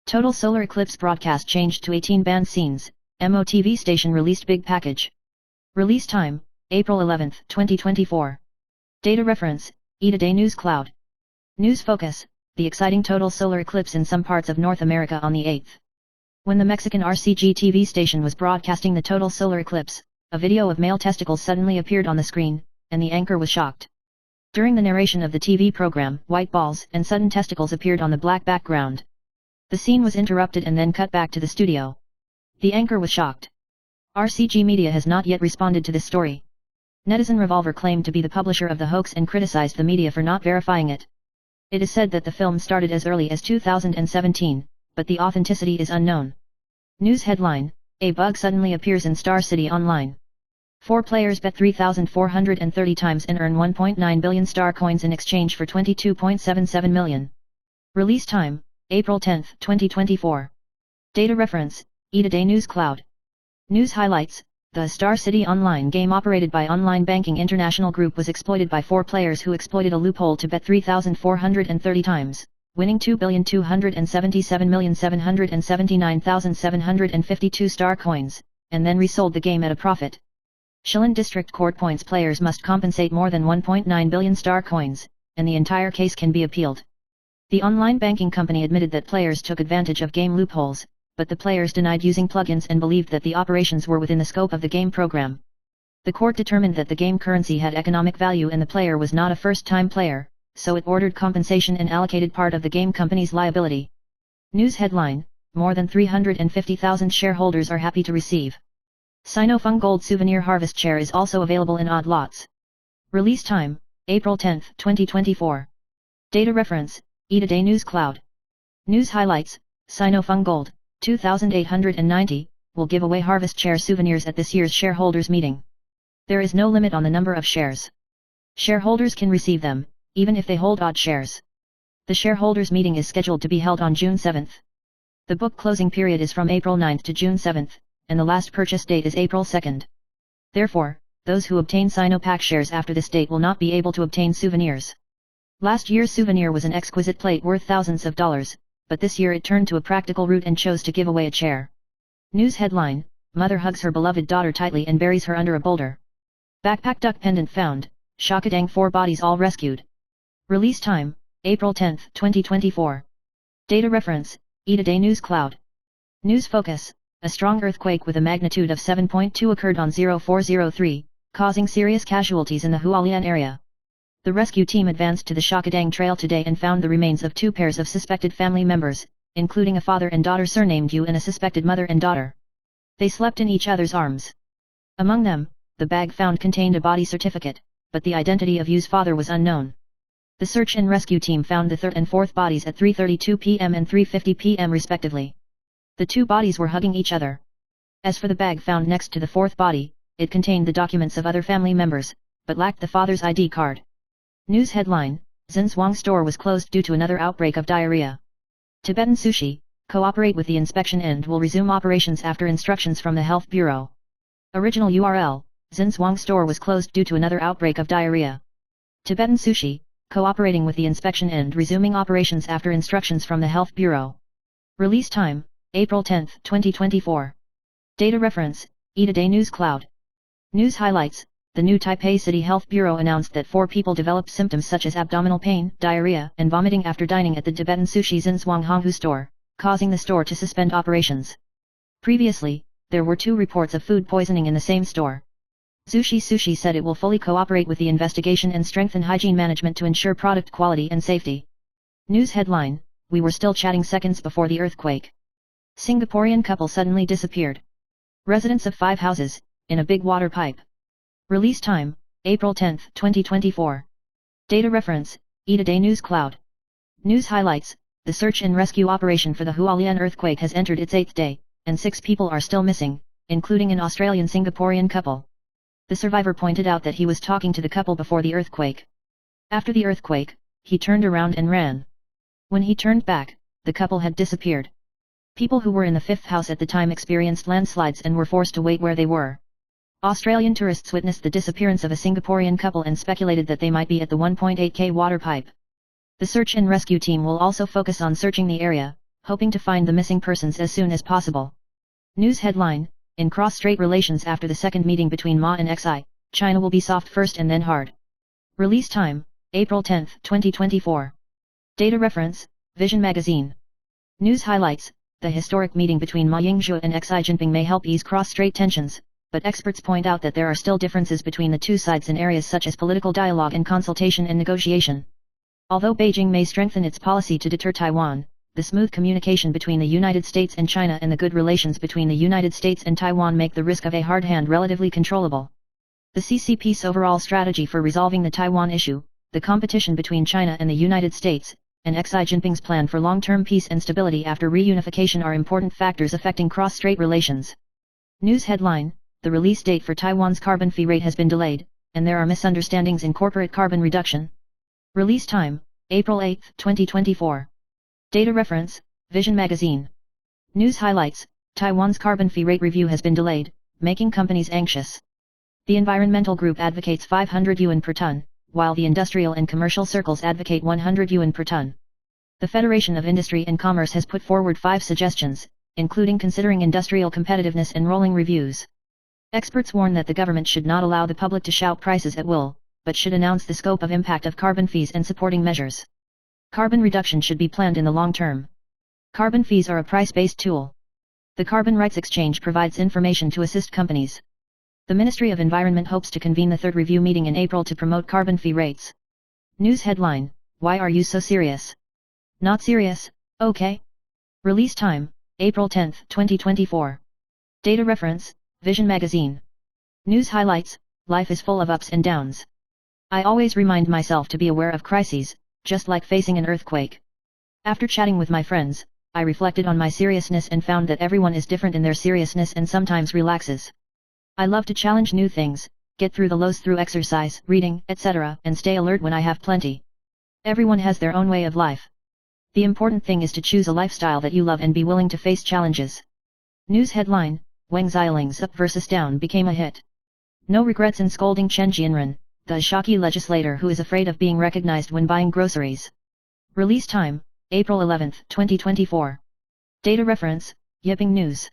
Total solar eclipse broadcast changed to 18 band scenes, MOTV station released big package. Release time: April 11, 2024. Data reference: Day News Cloud. News focus: The exciting total solar eclipse in some parts of North America on the 8th. When the Mexican RCG TV station was broadcasting the total solar eclipse, a video of male testicles suddenly appeared on the screen, and the anchor was shocked. During the narration of the TV program, white balls and sudden testicles appeared on the black background. The scene was interrupted and then cut back to the studio. The anchor was shocked. RCG Media has not yet responded to this story. Netizen Revolver claimed to be the publisher of the hoax and criticized the media for not verifying it. It is said that the film started as early as 2017, but the authenticity is unknown. News headline: A bug suddenly appears in Star City Online. 4 players bet 3,430 times and earn 1.9 billion star coins in exchange for 22.77 million. Release time: April 10, 2024. Data reference: Day News Cloud. News highlights: The Star City Online game operated by Online Banking International Group was exploited by 4 players who exploited a loophole to bet 3,430 times, winning 2,277,779,752 star coins, and then resold the game at a profit. Shillin District Court points players must compensate more than 1.9 billion star coins, and the entire case can be appealed. The online banking company admitted that players took advantage of game loopholes, but the players denied using plugins and believed that the operations were within the scope of the game program. The court determined that the game currency had economic value and the player was not a first-time player, so it ordered compensation and allocated part of the game company's liability. News headline: More than 350,000 shareholders are happy to receive. Sinofung Gold Souvenir Harvest Chair is also available in odd lots. Release time: April 10, 2024. Data reference: Day News Cloud. News highlights: Sinofung Gold, 2,890, will give away Harvest Chair souvenirs at this year's shareholders meeting. There is no limit on the number of shares. Shareholders can receive them, even if they hold odd shares. The shareholders meeting is scheduled to be held on June 7. The book closing period is from April 9 to June 7, and the last purchase date is April 2. Therefore, those who obtain Sinopack shares after this date will not be able to obtain souvenirs. Last year's souvenir was an exquisite plate worth thousands of dollars, but this year it turned to a practical route and chose to give away a chair. News headline: Mother hugs her beloved daughter tightly and buries her under a boulder. Backpack duck pendant found, Shockadang 4 bodies all rescued. Release time: April 10, 2024. Data reference: Day News Cloud. News focus: A strong earthquake with a magnitude of 7.2 occurred on 0403, causing serious casualties in the Hualien area. The The rescue team advanced to the Shakadang Trail today and found the remains of 2 pairs of suspected family members, including a father and daughter surnamed Yu and a suspected mother and daughter. They slept in each other's arms. Among them, the bag found contained a body certificate, but the identity of Yu's father was unknown. The search and rescue team found the 3rd and 4th bodies at 3:32 p.m. and 3:50 p.m. respectively. The 2 bodies were hugging each other. As for the bag found next to the 4th body, it contained the documents of other family members, but lacked the father's ID card. News headline: Xinzhuang store was closed due to another outbreak of diarrhea. Tibetan Sushi, cooperate with the inspection and will resume operations after instructions from the Health Bureau. Original URL: Xinzhuang store was closed due to another outbreak of diarrhea. Tibetan Sushi, cooperating with the inspection and resuming operations after instructions from the Health Bureau. Release time: April 10, 2024. Data reference: Eataday News Cloud. News highlights: the new Taipei City Health Bureau announced that 4 people developed symptoms such as abdominal pain, diarrhea, and vomiting after dining at the Tibetan Sushi Xinzhuang Honghu store, causing the store to suspend operations. Previously, there were 2 reports of food poisoning in the same store. Sushi said it will fully cooperate with the investigation and strengthen hygiene management to ensure product quality and safety. News headline: We were still chatting seconds before the earthquake. Singaporean couple suddenly disappeared. Residents of 5 houses, in a big water pipe. Release time: April 10, 2024. Data reference: Eataday News Cloud. News highlights: the search and rescue operation for the Hualien earthquake has entered its 8th day, and 6 people are still missing, including an Australian-Singaporean couple. The survivor pointed out that he was talking to the couple before the earthquake. After the earthquake, he turned around and ran. When he turned back, the couple had disappeared. People who were in the 5th house at the time experienced landslides and were forced to wait where they were. Australian tourists witnessed the disappearance of a Singaporean couple and speculated that they might be at the 1.8k water pipe. The search and rescue team will also focus on searching the area, hoping to find the missing persons as soon as possible. News headline: In cross-strait relations after the second meeting between Ma and Xi, China will be soft first and then hard. Release time: April 10, 2024. Data reference: Vision Magazine. News highlights: the historic meeting between Ma Ying-jeou and Xi Jinping may help ease cross-strait tensions, but experts point out that there are still differences between the 2 sides in areas such as political dialogue and consultation and negotiation. Although Beijing may strengthen its policy to deter Taiwan, the smooth communication between the United States and China and the good relations between the United States and Taiwan make the risk of a hard hand relatively controllable. The CCP's overall strategy for resolving the Taiwan issue, the competition between China and the United States, and Xi Jinping's plan for long-term peace and stability after reunification are important factors affecting cross-strait relations. News headline: The release date for Taiwan's carbon fee rate has been delayed, and there are misunderstandings in corporate carbon reduction. Release time: April 8, 2024. Data reference: Vision Magazine. News highlights: Taiwan's carbon fee rate review has been delayed, making companies anxious. The environmental group advocates 500 yuan per ton, while the industrial and commercial circles advocate 100 yuan per ton. The Federation of Industry and Commerce has put forward 5 suggestions, including considering industrial competitiveness and rolling reviews. Experts warn that the government should not allow the public to shout prices at will, but should announce the scope of impact of carbon fees and supporting measures. Carbon reduction should be planned in the long term. Carbon fees are a price-based tool. The Carbon Rights Exchange provides information to assist companies. The Ministry of Environment hopes to convene the 3rd review meeting in April to promote carbon fee rates. News headline: Why are you so serious? Not serious, okay? Release time: April 10, 2024. Data reference: Vision Magazine. News highlights: Life is full of ups and downs. I always remind myself to be aware of crises, just like facing an earthquake. After chatting with my friends, I reflected on my seriousness and found that everyone is different in their seriousness and sometimes relaxes. I love to challenge new things, get through the lows through exercise, reading, etc., and stay alert when I have plenty. Everyone has their own way of life. The important thing is to choose a lifestyle that you love and be willing to face challenges. News headline: Wang Xiaoling's Up vs Down became a hit. No regrets in scolding Chen Jianren, the Shaaqi legislator who is afraid of being recognized when buying groceries. Release time: April 11, 2024. Data reference: Yiping News.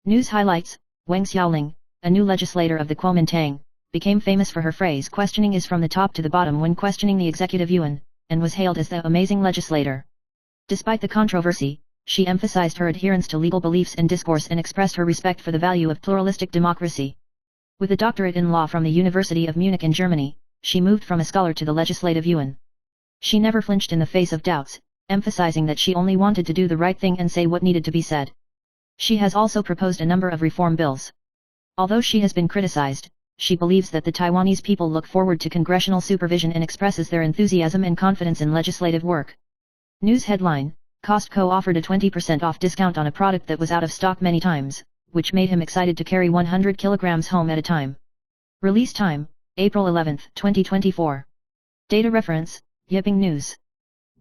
News highlights: Wang Xiaoling, a new legislator of the Kuomintang, became famous for her phrase "questioning is from the top to the bottom" when questioning the executive yuan, and was hailed as the amazing legislator. Despite the controversy, she emphasized her adherence to legal beliefs and discourse and expressed her respect for the value of pluralistic democracy. With a doctorate in law from the University of Munich in Germany, she moved from a scholar to the legislative yuan. She never flinched in the face of doubts, emphasizing that she only wanted to do the right thing and say what needed to be said. She has also proposed a number of reform bills. Although she has been criticized, she believes that the Taiwanese people look forward to congressional supervision and expresses their enthusiasm and confidence in legislative work. News headline: Costco offered a 20% off discount on a product that was out of stock many times, which made him excited to carry 100 kilograms home at a time. Release time: April 11, 2024. Data reference: Yipping News.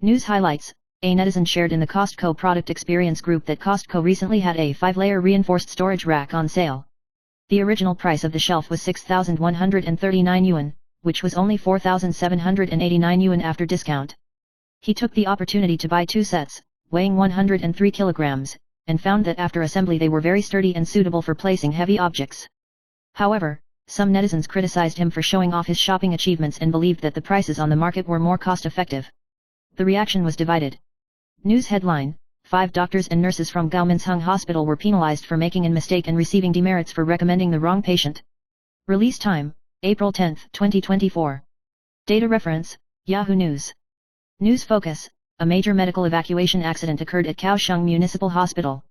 News highlights: a netizen shared in the Costco product experience group that Costco recently had a 5-layer reinforced storage rack on sale. The original price of the shelf was 6,139 yuan, which was only 4,789 yuan after discount. He took the opportunity to buy 2 sets, weighing 103 kilograms, and found that after assembly they were very sturdy and suitable for placing heavy objects. However, some netizens criticized him for showing off his shopping achievements and believed that the prices on the market were more cost-effective. The reaction was divided. News headline: 5 doctors and nurses from Gaominsheng Hospital were penalized for making a mistake and receiving demerits for recommending the wrong patient. Release time: April 10, 2024. Data reference: Yahoo News. News focus: a major medical evacuation accident occurred at Kaohsiung Municipal Hospital.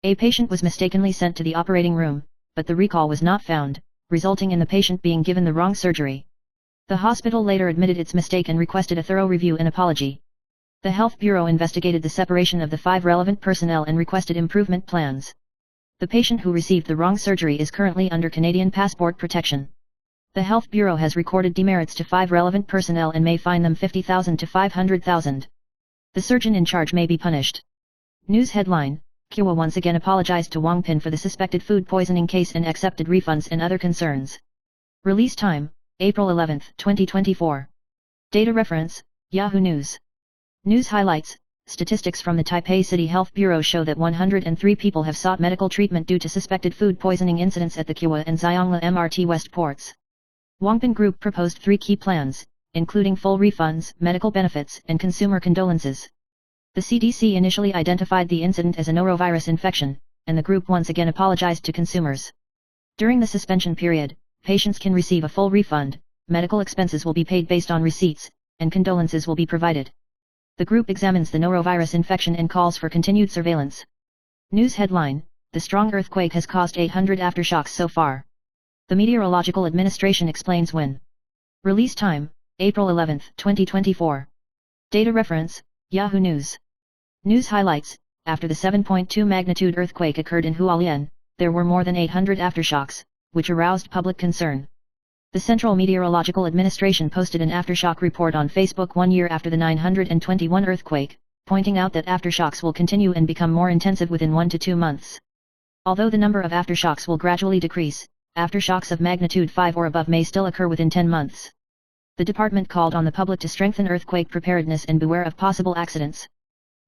A patient was mistakenly sent to the operating room, but the recall was not found, resulting in the patient being given the wrong surgery. The hospital later admitted its mistake and requested a thorough review and apology. The Health Bureau investigated the separation of the 5 relevant personnel and requested improvement plans. The patient who received the wrong surgery is currently under Canadian passport protection. The Health Bureau has recorded demerits to 5 relevant personnel and may fine them 50,000 to 500,000. The surgeon in charge may be punished. News headline: Kiwa once again apologized to Wang Pin for the suspected food poisoning case and accepted refunds and other concerns. Release time: April 11, 2024. Data reference: Yahoo News. News highlights: statistics from the Taipei City Health Bureau show that 103 people have sought medical treatment due to suspected food poisoning incidents at the Kiwa and Xiangla MRT West ports. Wangpin Group proposed 3 key plans, including full refunds, medical benefits, and consumer condolences. The CDC initially identified the incident as a norovirus infection, and the group once again apologized to consumers. During the suspension period, patients can receive a full refund, medical expenses will be paid based on receipts, and condolences will be provided. The group examines the norovirus infection and calls for continued surveillance. News headline: the strong earthquake has caused 800 aftershocks so far. The Meteorological Administration explains when. Release time: April 11, 2024. Data reference: Yahoo News. News highlights: after the 7.2 magnitude earthquake occurred in Hualien, there were more than 800 aftershocks, which aroused public concern. The Central Meteorological Administration posted an aftershock report on Facebook 1 year after the 921 earthquake, pointing out that aftershocks will continue and become more intensive within 1 to 2 months. Although the number of aftershocks will gradually decrease, aftershocks of magnitude 5 or above may still occur within 10 months. The department called on the public to strengthen earthquake preparedness and beware of possible accidents.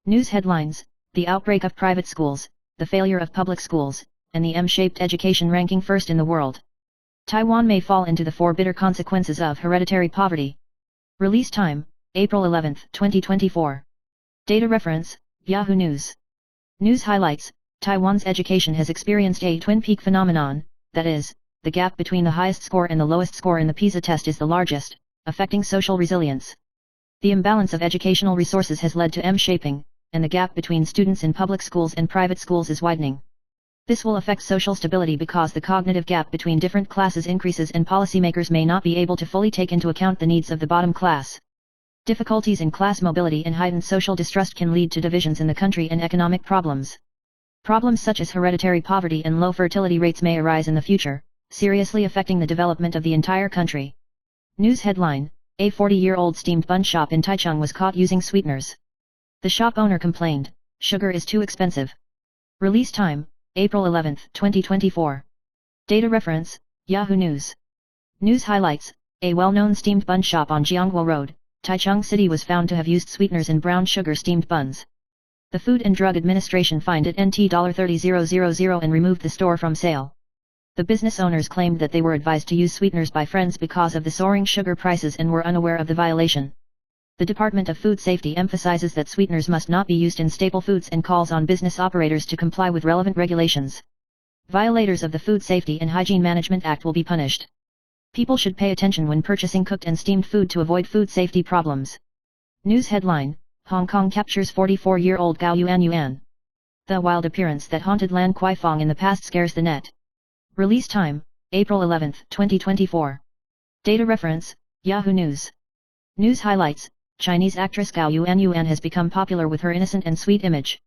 News headlines: the outbreak of private schools, the failure of public schools, and the M-shaped education ranking first in the world. Taiwan may fall into the 4 bitter consequences of hereditary poverty. Release time: April 11, 2024. Data reference: Yahoo News. News highlights: Taiwan's education has experienced a twin peak phenomenon, that is, the gap between the highest score and the lowest score in the PISA test is the largest, affecting social resilience. The imbalance of educational resources has led to M-shaping, and the gap between students in public schools and private schools is widening. This will affect social stability because the cognitive gap between different classes increases and policymakers may not be able to fully take into account the needs of the bottom class. Difficulties in class mobility and heightened social distrust can lead to divisions in the country and economic problems. Problems such as hereditary poverty and low fertility rates may arise in the future, seriously affecting the development of the entire country. News headline: a 40-year-old steamed bun shop in Taichung was caught using sweeteners. The shop owner complained, "Sugar is too expensive." Release time: April 11, 2024. Data reference: Yahoo News. News highlights: a well-known steamed bun shop on Jianguo Road, Taichung City was found to have used sweeteners in brown sugar steamed buns. The Food and Drug Administration fined it NT $30,000 and removed the store from sale. The business owners claimed that they were advised to use sweeteners by friends because of the soaring sugar prices and were unaware of the violation. The Department of Food Safety emphasizes that sweeteners must not be used in staple foods and calls on business operators to comply with relevant regulations. Violators of the Food Safety and Hygiene Management Act will be punished. People should pay attention when purchasing cooked and steamed food to avoid food safety problems. News headline, Hong Kong captures 44-year-old Gao Yuan. The wild appearance that haunted Lan Kuai-fong in the past scares the net. Release time, April 11, 2024. Data reference, Yahoo News. News highlights, Chinese actress Gao Yuan has become popular with her innocent and sweet image.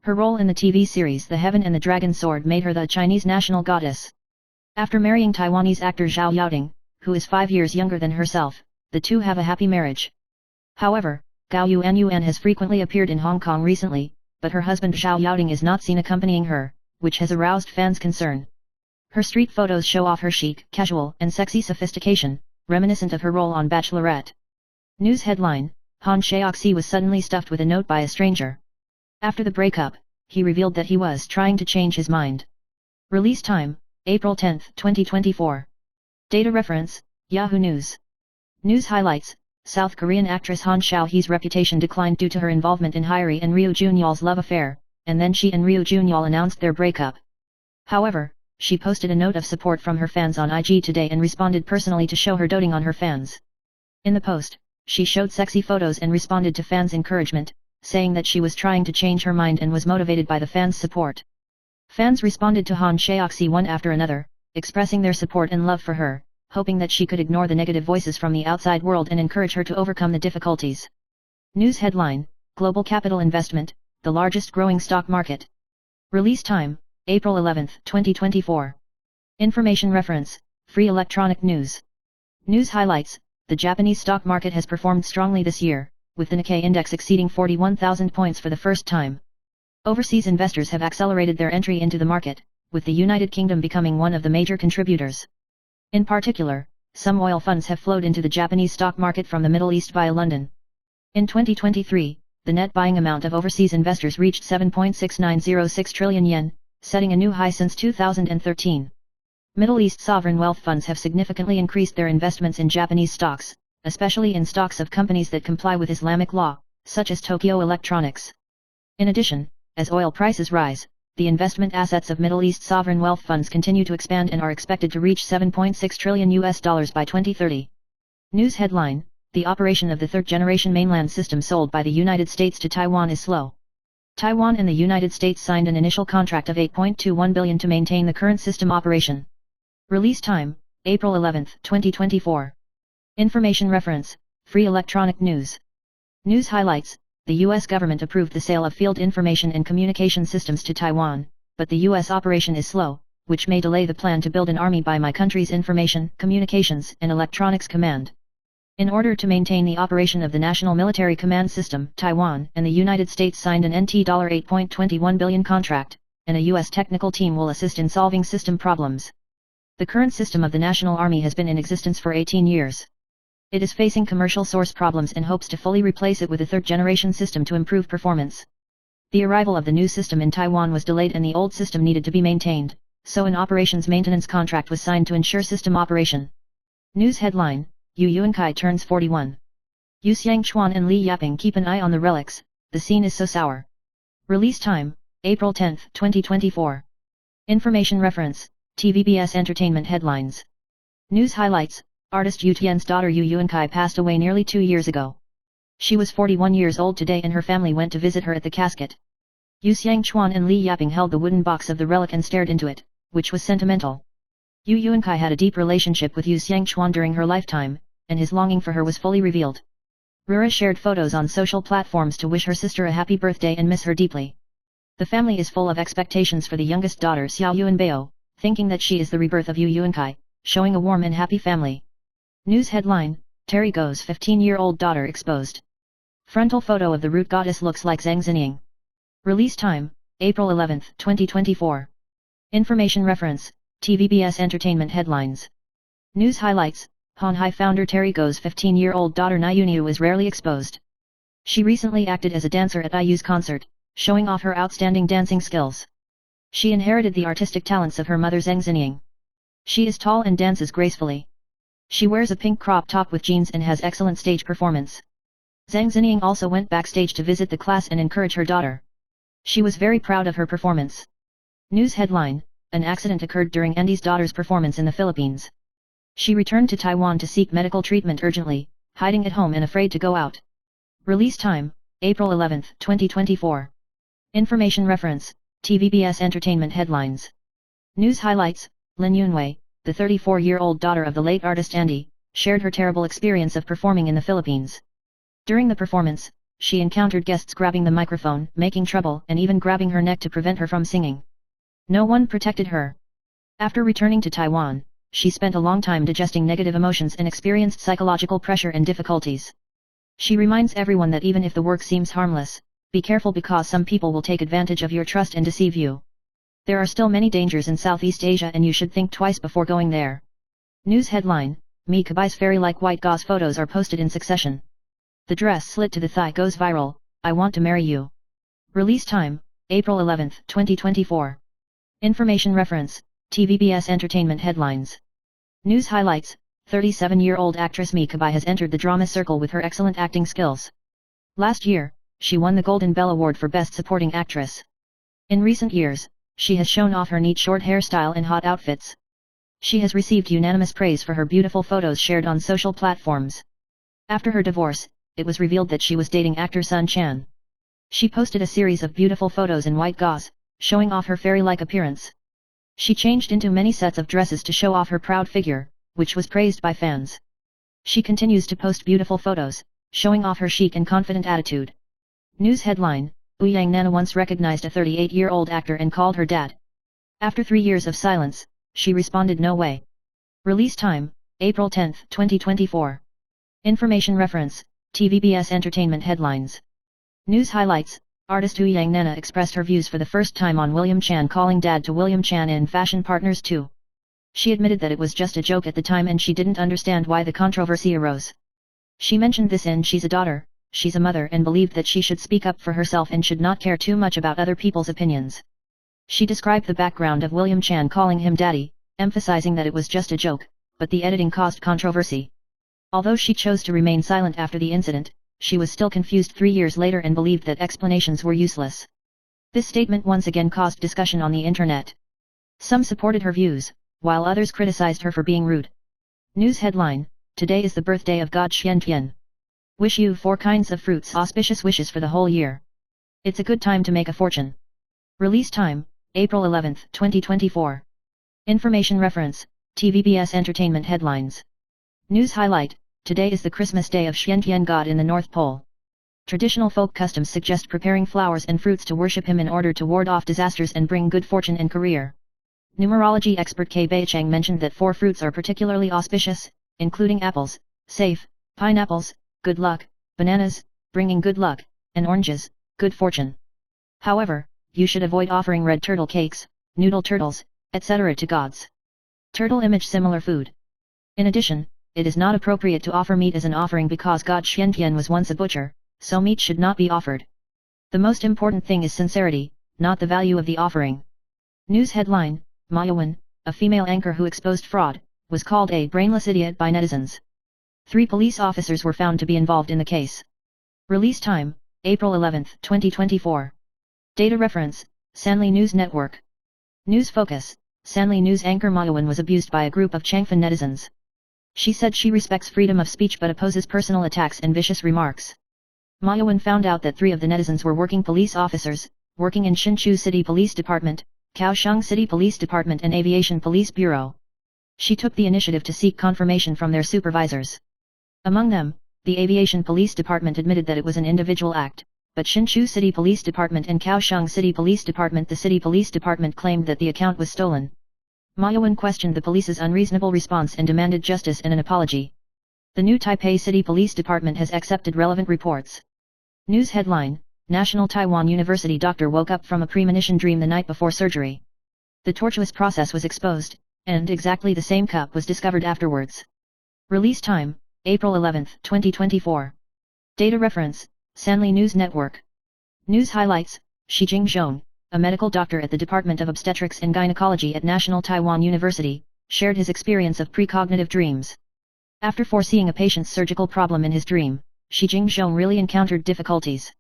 Her role in the TV series The Heaven and the Dragon Sword made her the Chinese national goddess. After marrying Taiwanese actor Zhao Yaoding, who is 5 years younger than herself, the two have a happy marriage. However, Gao Yuan has frequently appeared in Hong Kong recently, but her husband Zhao Yaoding is not seen accompanying her, which has aroused fans' concern. Her street photos show off her chic, casual, and sexy sophistication, reminiscent of her role on Bachelorette. News headline, Han Xiaoxi was suddenly stuffed with a note by a stranger. After the breakup, he revealed that he was trying to change his mind. Release time, April 10, 2024. Data reference, Yahoo News. News highlights, South Korean actress Han Xiaohe's reputation declined due to her involvement in Hyori and Ryu Junyal's love affair, and then she and Ryu Junyal announced their breakup. However, she posted a note of support from her fans on IG today and responded personally to show her doting on her fans. In the post, she showed sexy photos and responded to fans' encouragement, saying that she was trying to change her mind and was motivated by the fans' support. Fans responded to Han Xiaoxi one after another, expressing their support and love for her, hoping that she could ignore the negative voices from the outside world and encourage her to overcome the difficulties. News headline, Global Capital Investment, the largest growing stock market. Release time, April 11, 2024. Information reference, Free Electronic News. News highlights, the Japanese stock market has performed strongly this year, with the Nikkei index exceeding 41,000 points for the first time. Overseas investors have accelerated their entry into the market, with the United Kingdom becoming one of the major contributors. In particular, some oil funds have flowed into the Japanese stock market from the Middle East via London. In 2023, the net buying amount of overseas investors reached 7.6906 trillion yen, setting a new high since 2013. Middle East sovereign wealth funds have significantly increased their investments in Japanese stocks, especially in stocks of companies that comply with Islamic law, such as Tokyo Electronics. In addition, as oil prices rise, the investment assets of Middle East sovereign wealth funds continue to expand and are expected to reach $7.6 trillion by 2030. News headline, the operation of the third-generation mainland system sold by the United States to Taiwan is slow. Taiwan and the United States signed an initial contract of $8.21 billion to maintain the current system operation. Release time, April 11, 2024. Information reference, Free Electronic News. News highlights, the U.S. government approved the sale of field information and communication systems to Taiwan, but the U.S. operation is slow, which may delay the plan to build an army by my country's Information, Communications and Electronics Command. In order to maintain the operation of the National Military Command System, Taiwan and the United States signed an NT $8.21 billion contract, and a U.S. technical team will assist in solving system problems. The current system of the National Army has been in existence for 18 years. It is facing commercial source problems and hopes to fully replace it with a third-generation system to improve performance. The arrival of the new system in Taiwan was delayed and the old system needed to be maintained, so an operations maintenance contract was signed to ensure system operation. News headline, Yu Yuankai turns 41. Yu Xiangchuan and Li Yaping keep an eye on the relics, the scene is so sour. Release time, April 10, 2024. Information reference, TVBS Entertainment Headlines. News highlights, artist Yu Tian's daughter Yu Yuankai passed away nearly 2 years ago. She was 41 years old today and her family went to visit her at the casket. Yu Xiangchuan and Li Yaping held the wooden box of the relic and stared into it, which was sentimental. Yu Yuankai had a deep relationship with Yu Xiangchuan during her lifetime, and his longing for her was fully revealed. Rura shared photos on social platforms to wish her sister a happy birthday and miss her deeply. The family is full of expectations for the youngest daughter Xiao Yuanbao, thinking that she is the rebirth of Yu Yuankai, showing a warm and happy family. News headline, Terry Go's 15-year-old daughter exposed. Frontal photo of the root goddess looks like Zhang Xinying. Release time, April 11, 2024. Information reference, TVBS Entertainment Headlines. News highlights, Honhai founder Terry Go's 15-year-old daughter Nyuniu is rarely exposed. She recently acted as a dancer at IU's concert, showing off her outstanding dancing skills. She inherited the artistic talents of her mother Zhang Xinying. She is tall and dances gracefully. She wears a pink crop top with jeans and has excellent stage performance. Zhang Xinying also went backstage to visit the class and encourage her daughter. She was very proud of her performance. News headline, an accident occurred during Andy's daughter's performance in the Philippines. She returned to Taiwan to seek medical treatment urgently, hiding at home and afraid to go out. Release time, April 11, 2024. Information reference, TVBS Entertainment Headlines. News highlights, Lin Yunwei, the 34-year-old daughter of the late artist Andy, shared her terrible experience of performing in the Philippines. During the performance, she encountered guests grabbing the microphone, making trouble, and even grabbing her neck to prevent her from singing. No one protected her. After returning to Taiwan, she spent a long time digesting negative emotions and experienced psychological pressure and difficulties. She reminds everyone that even if the work seems harmless, be careful because some people will take advantage of your trust and deceive you. There are still many dangers in Southeast Asia and you should think twice before going there. News headline, Mi Kabai's fairy-like white gauze photos are posted in succession. The dress slit to the thigh goes viral, I want to marry you. Release time, April 11, 2024. Information reference, TVBS Entertainment Headlines. News highlights, 37-year-old actress Mi Kabai has entered the drama circle with her excellent acting skills. Last year, she won the Golden Bell Award for Best Supporting Actress. In recent years, she has shown off her neat short hairstyle and hot outfits. She has received unanimous praise for her beautiful photos shared on social platforms. After her divorce, it was revealed that she was dating actor Sun Chan. She posted a series of beautiful photos in white gauze, showing off her fairy-like appearance. She changed into many sets of dresses to show off her proud figure, which was praised by fans. She continues to post beautiful photos, showing off her chic and confident attitude. News headline, Yang Nana once recognized a 38-year-old actor and called her dad. After 3 years of silence, she responded no way. Release time, April 10, 2024. Information reference, TVBS Entertainment Headlines. News highlights, artist Yang Nana expressed her views for the first time on William Chan calling dad to William Chan in Fashion Partners 2. She admitted that it was just a joke at the time and she didn't understand why the controversy arose. She mentioned this in She's a Daughter, She's a Mother and believed that she should speak up for herself and should not care too much about other people's opinions. She described the background of William Chan calling him daddy, emphasizing that it was just a joke, but the editing caused controversy. Although she chose to remain silent after the incident, she was still confused 3 years later and believed that explanations were useless. This statement once again caused discussion on the internet. Some supported her views, while others criticized her for being rude. News headline, Today is the birthday of God Xiantian. Wish you 4 kinds of fruits auspicious wishes for the whole year. It's a good time to make a fortune. Release time, April 11, 2024. Information reference, TVBS Entertainment Headlines. News highlight, Today is the Christmas day of Xiantian God in the North Pole. Traditional folk customs suggest preparing flowers and fruits to worship him in order to ward off disasters and bring good fortune and career. Numerology expert K. Beicheng mentioned that 4 fruits are particularly auspicious, including apples, safe, pineapples, good luck, bananas, bringing good luck, and oranges, good fortune. However, you should avoid offering red turtle cakes, noodle turtles, etc. to gods. Turtle image similar food. In addition, it is not appropriate to offer meat as an offering because God Xiantian was once a butcher, so meat should not be offered. The most important thing is sincerity, not the value of the offering. News headline, Ma Yawen, a female anchor who exposed fraud, was called a brainless idiot by netizens. 3 police officers were found to be involved in the case. Release time, April 11, 2024. Data reference, Sanli News Network. News focus, Sanli News anchor Ma Yawen was abused by a group of Changfan netizens. She said she respects freedom of speech but opposes personal attacks and vicious remarks. Ma Yawen found out that 3 of the netizens were working police officers, working in Hsinchu City Police Department, Kaohsiung City Police Department and Aviation Police Bureau. She took the initiative to seek confirmation from their supervisors. Among them, the Aviation Police Department admitted that it was an individual act, but Hsinchu City Police Department and Kaohsiung City Police Department the City Police Department claimed that the account was stolen. Ma Yawen questioned the police's unreasonable response and demanded justice and an apology. The new Taipei City Police Department has accepted relevant reports. News headline, National Taiwan University doctor woke up from a premonition dream the night before surgery. The tortuous process was exposed, and exactly the same cup was discovered afterwards. Release time, April 11, 2024. Data reference, Sanli News Network. News highlights, Shi Jingzhong, a medical doctor at the Department of Obstetrics and Gynecology at National Taiwan University, shared his experience of precognitive dreams. After foreseeing a patient's surgical problem in his dream, Shi Jingzhong really encountered difficulties.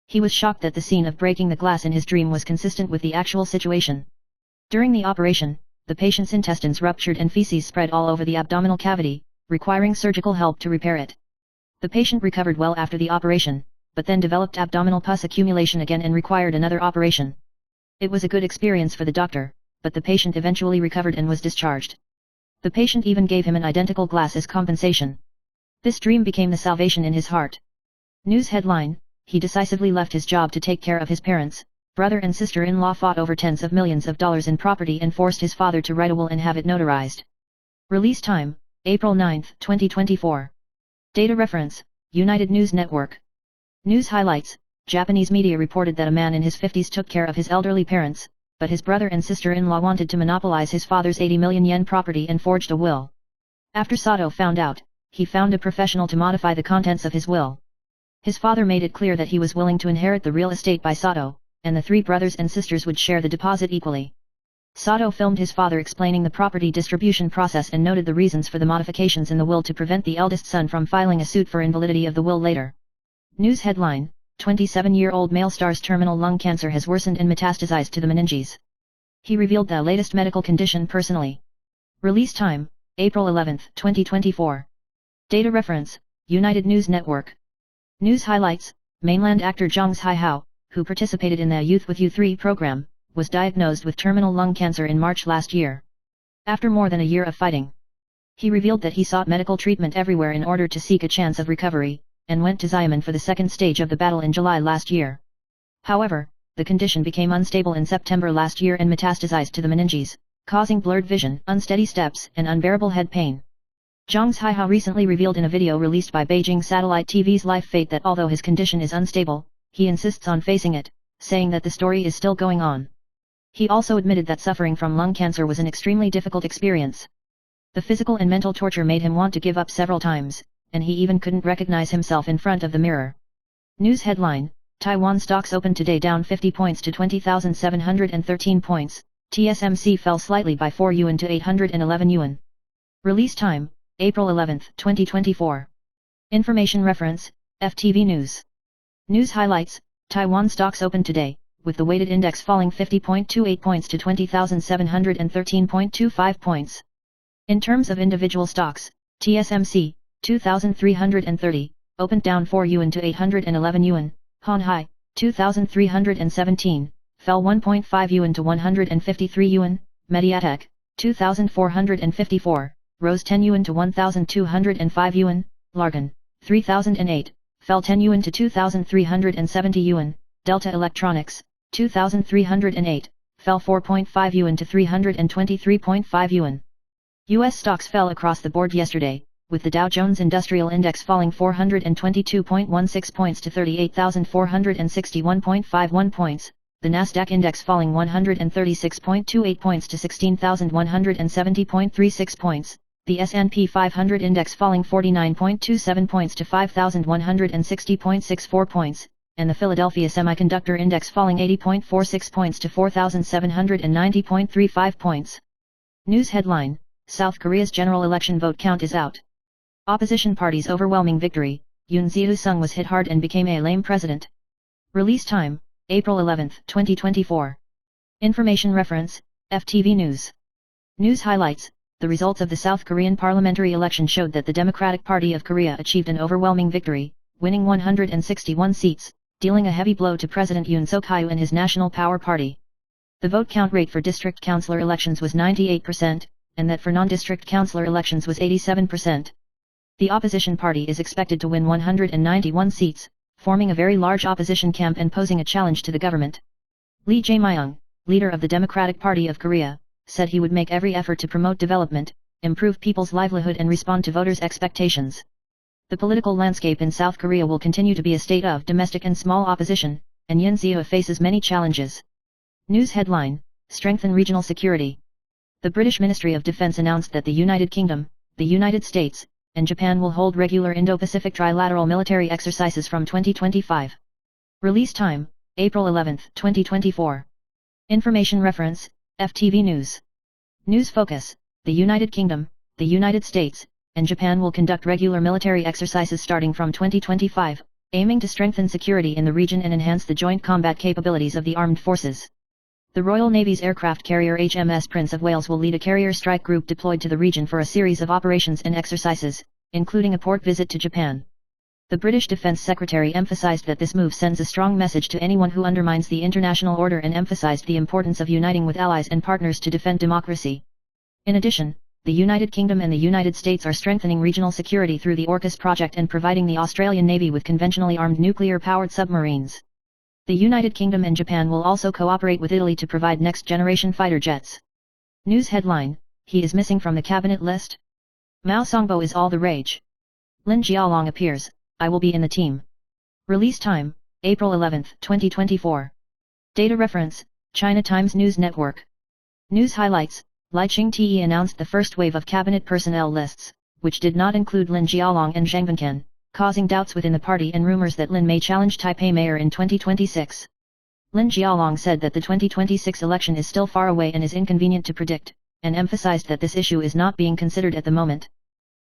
He was shocked that the scene of breaking the glass in his dream was consistent with the actual situation. During the operation, the patient's intestines ruptured and feces spread all over the abdominal cavity, requiring surgical help to repair it. The patient recovered well after the operation, but then developed abdominal pus accumulation again and required another operation. It was a good experience for the doctor, but the patient eventually recovered and was discharged. The patient even gave him an identical glass as compensation. This dream became the salvation in his heart. News headline: he decisively left his job to take care of his parents. Brother and sister-in-law fought over tens of millions of dollars in property and forced his father to write a will and have it notarized. Release time: April 9, 2024. Data reference: United News Network. News highlights: Japanese media reported that a man in his 50s took care of his elderly parents, but his brother and sister-in-law wanted to monopolize his father's 80 million yen property and forged a will. After Sato found out, he found a professional to modify the contents of his will. His father made it clear that he was willing to inherit the real estate by Sato, and the three brothers and sisters would share the deposit equally. Sato filmed his father explaining the property distribution process and noted the reasons for the modifications in the will to prevent the eldest son from filing a suit for invalidity of the will later. News headline: 27-year-old male star's terminal lung cancer has worsened and metastasized to the meninges. He revealed the latest medical condition personally. Release time: April 11, 2024. Data reference: United News Network. News highlights: mainland actor Zhang Haihao, who participated in the Youth with U3 program, was diagnosed with terminal lung cancer in March last year. After more than a year of fighting, he revealed that he sought medical treatment everywhere in order to seek a chance of recovery, and went to Xiamen for the second stage of the battle in July last year. However, the condition became unstable in September last year and metastasized to the meninges, causing blurred vision, unsteady steps, and unbearable head pain. Zhang Haihao recently revealed in a video released by Beijing Satellite TV's Life Fate that although his condition is unstable, he insists on facing it, saying that the story is still going on. He also admitted that suffering from lung cancer was an extremely difficult experience. The physical and mental torture made him want to give up several times, and he even couldn't recognize himself in front of the mirror. News headline: Taiwan stocks opened today down 50 points to 20,713 points, TSMC fell slightly by 4 yuan to 811 yuan. Release time: April 11, 2024. Information reference: FTV News. News highlights: Taiwan stocks opened today, with the weighted index falling 50.28 points to 20,713.25 points. In terms of individual stocks, TSMC, 2,330, opened down 4 yuan to 811 yuan, Honhai, 2,317, fell 1.5 yuan to 153 yuan, Mediatek, 2,454, rose 10 yuan to 1,205 yuan, Largan, 3,008, fell 10 yuan to 2,370 yuan, Delta Electronics, 2,308, fell 4.5 yuan to 323.5 yuan. US stocks fell across the board yesterday, with the Dow Jones Industrial Index falling 422.16 points to 38,461.51 points, the Nasdaq Index falling 136.28 points to 16,170.36 points, the S&P 500 Index falling 49.27 points to 5,160.64 points, and the Philadelphia Semiconductor Index falling 80.46 points to 4,790.35 points. News headline: South Korea's general election vote count is out. Opposition party's overwhelming victory, Yoon Jae-sung was hit hard and became a lame president. Release time: April 11, 2024. Information reference: FTV News. News highlights: the results of the South Korean parliamentary election showed that the Democratic Party of Korea achieved an overwhelming victory, winning 161 seats, dealing a heavy blow to President Yoon Suk-yeol and his National Power Party. The vote count rate for district councillor elections was 98%, and that for non-district councillor elections was 87%. The opposition party is expected to win 191 seats, forming a very large opposition camp and posing a challenge to the government. Lee Jae-myung, leader of the Democratic Party of Korea, said he would make every effort to promote development, improve people's livelihood and respond to voters' expectations. The political landscape in South Korea will continue to be a state of domestic and small opposition, and Yoon Suk-yeol faces many challenges. News headline: Strengthen regional security. The British Ministry of Defence announced that the United Kingdom, the United States, and Japan will hold regular Indo-Pacific trilateral military exercises from 2025. Release time: April 11, 2024. Information reference: FTV News. News focus: the United Kingdom, the United States, and Japan will conduct regular military exercises starting from 2025, aiming to strengthen security in the region and enhance the joint combat capabilities of the armed forces. The Royal Navy's aircraft carrier HMS Prince of Wales will lead a carrier strike group deployed to the region for a series of operations and exercises, including a port visit to Japan. The British Defence Secretary emphasised that this move sends a strong message to anyone who undermines the international order and emphasised the importance of uniting with allies and partners to defend democracy. In addition, the United Kingdom and the United States are strengthening regional security through the AUKUS project and providing the Australian Navy with conventionally armed nuclear-powered submarines. The United Kingdom and Japan will also cooperate with Italy to provide next-generation fighter jets. News headline: he is missing from the cabinet list? Mao Songbo is all the rage. Lin Jialong appears, I will be in the team. Release time, April 11, 2024. Data reference, China Times News Network. News highlights: Lai Ching-te announced the first wave of cabinet personnel lists, which did not include Lin Jialong and Zhang Wenquan, causing doubts within the party and rumors that Lin may challenge Taipei mayor in 2026. Lin Jialong said that the 2026 election is still far away and is inconvenient to predict, and emphasized that this issue is not being considered at the moment.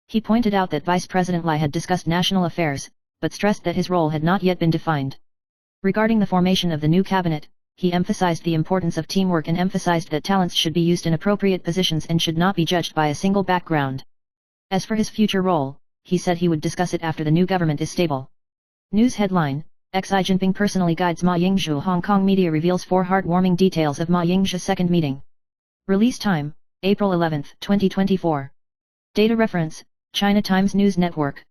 He pointed out that Vice President Lai had discussed national affairs, but stressed that his role had not yet been defined. Regarding the formation of the new cabinet, he emphasized the importance of teamwork and emphasized that talents should be used in appropriate positions and should not be judged by a single background. As for his future role, he said he would discuss it after the new government is stable. News headline: Xi Jinping personally guides Ma Ying-jeou. Hong Kong media reveals 4 heartwarming details of Ma Ying-jeou's second meeting. Release time, April 11, 2024. Data reference, China Times News Network.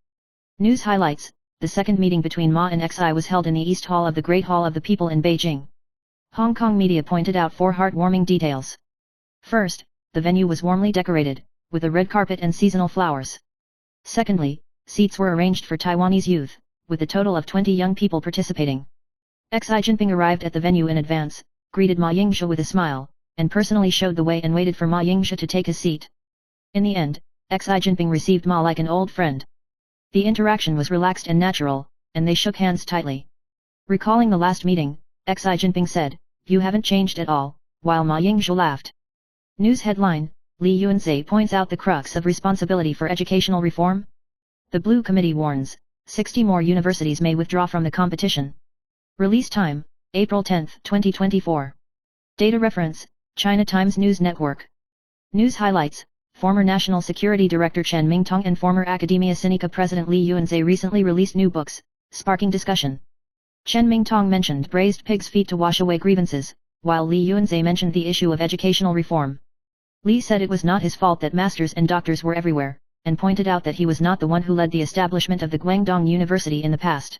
News highlights: the second meeting between Ma and Xi was held in the East Hall of the Great Hall of the People in Beijing. Hong Kong media pointed out 4 heartwarming details. First, the venue was warmly decorated, with a red carpet and seasonal flowers. Secondly, seats were arranged for Taiwanese youth, with a total of 20 young people participating. Xi Jinping arrived at the venue in advance, greeted Ma Ying-jeou with a smile, and personally showed the way and waited for Ma Ying-jeou to take his seat. In the end, Xi Jinping received Ma like an old friend. The interaction was relaxed and natural, and they shook hands tightly. Recalling the last meeting, Xi Jinping said, "You haven't changed at all," while Ma Ying-jeou laughed. News headline: Li Yuanzhe points out the crux of responsibility for educational reform. The Blue Committee warns, 60 more universities may withdraw from the competition. Release time, April 10, 2024. Data reference, China Times News Network. News highlights: former National Security Director Chen Mingtong and former Academia Sinica President Li Yuanzhe recently released new books, sparking discussion. Chen Mingtong mentioned braised pig's feet to wash away grievances, while Li Yuanzhe mentioned the issue of educational reform. Li said it was not his fault that masters and doctors were everywhere, and pointed out that he was not the one who led the establishment of the Guangdong University in the past.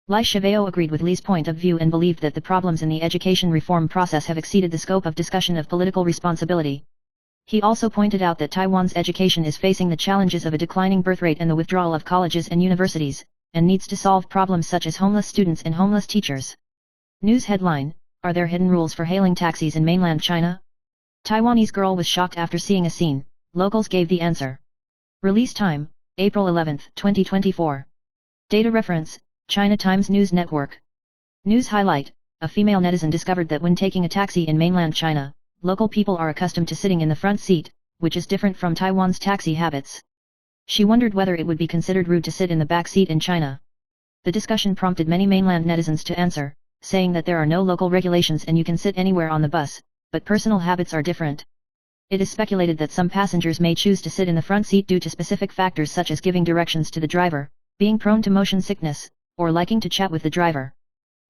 Lai Shiveo agreed with Li's point of view and believed that the problems in the education reform process have exceeded the scope of discussion of political responsibility. He also pointed out that Taiwan's education is facing the challenges of a declining birth rate and the withdrawal of colleges and universities, and needs to solve problems such as homeless students and homeless teachers. News headline: Are there hidden rules for hailing taxis in mainland China? Taiwanese girl was shocked after seeing a scene, locals gave the answer. Release time, April 11, 2024. Data reference, China Times News Network. News highlight: a female netizen discovered that when taking a taxi in mainland China, local people are accustomed to sitting in the front seat, which is different from Taiwan's taxi habits. She wondered whether it would be considered rude to sit in the back seat in China. The discussion prompted many mainland netizens to answer, saying that there are no local regulations and you can sit anywhere on the bus, but personal habits are different. It is speculated that some passengers may choose to sit in the front seat due to specific factors such as giving directions to the driver, being prone to motion sickness, or liking to chat with the driver.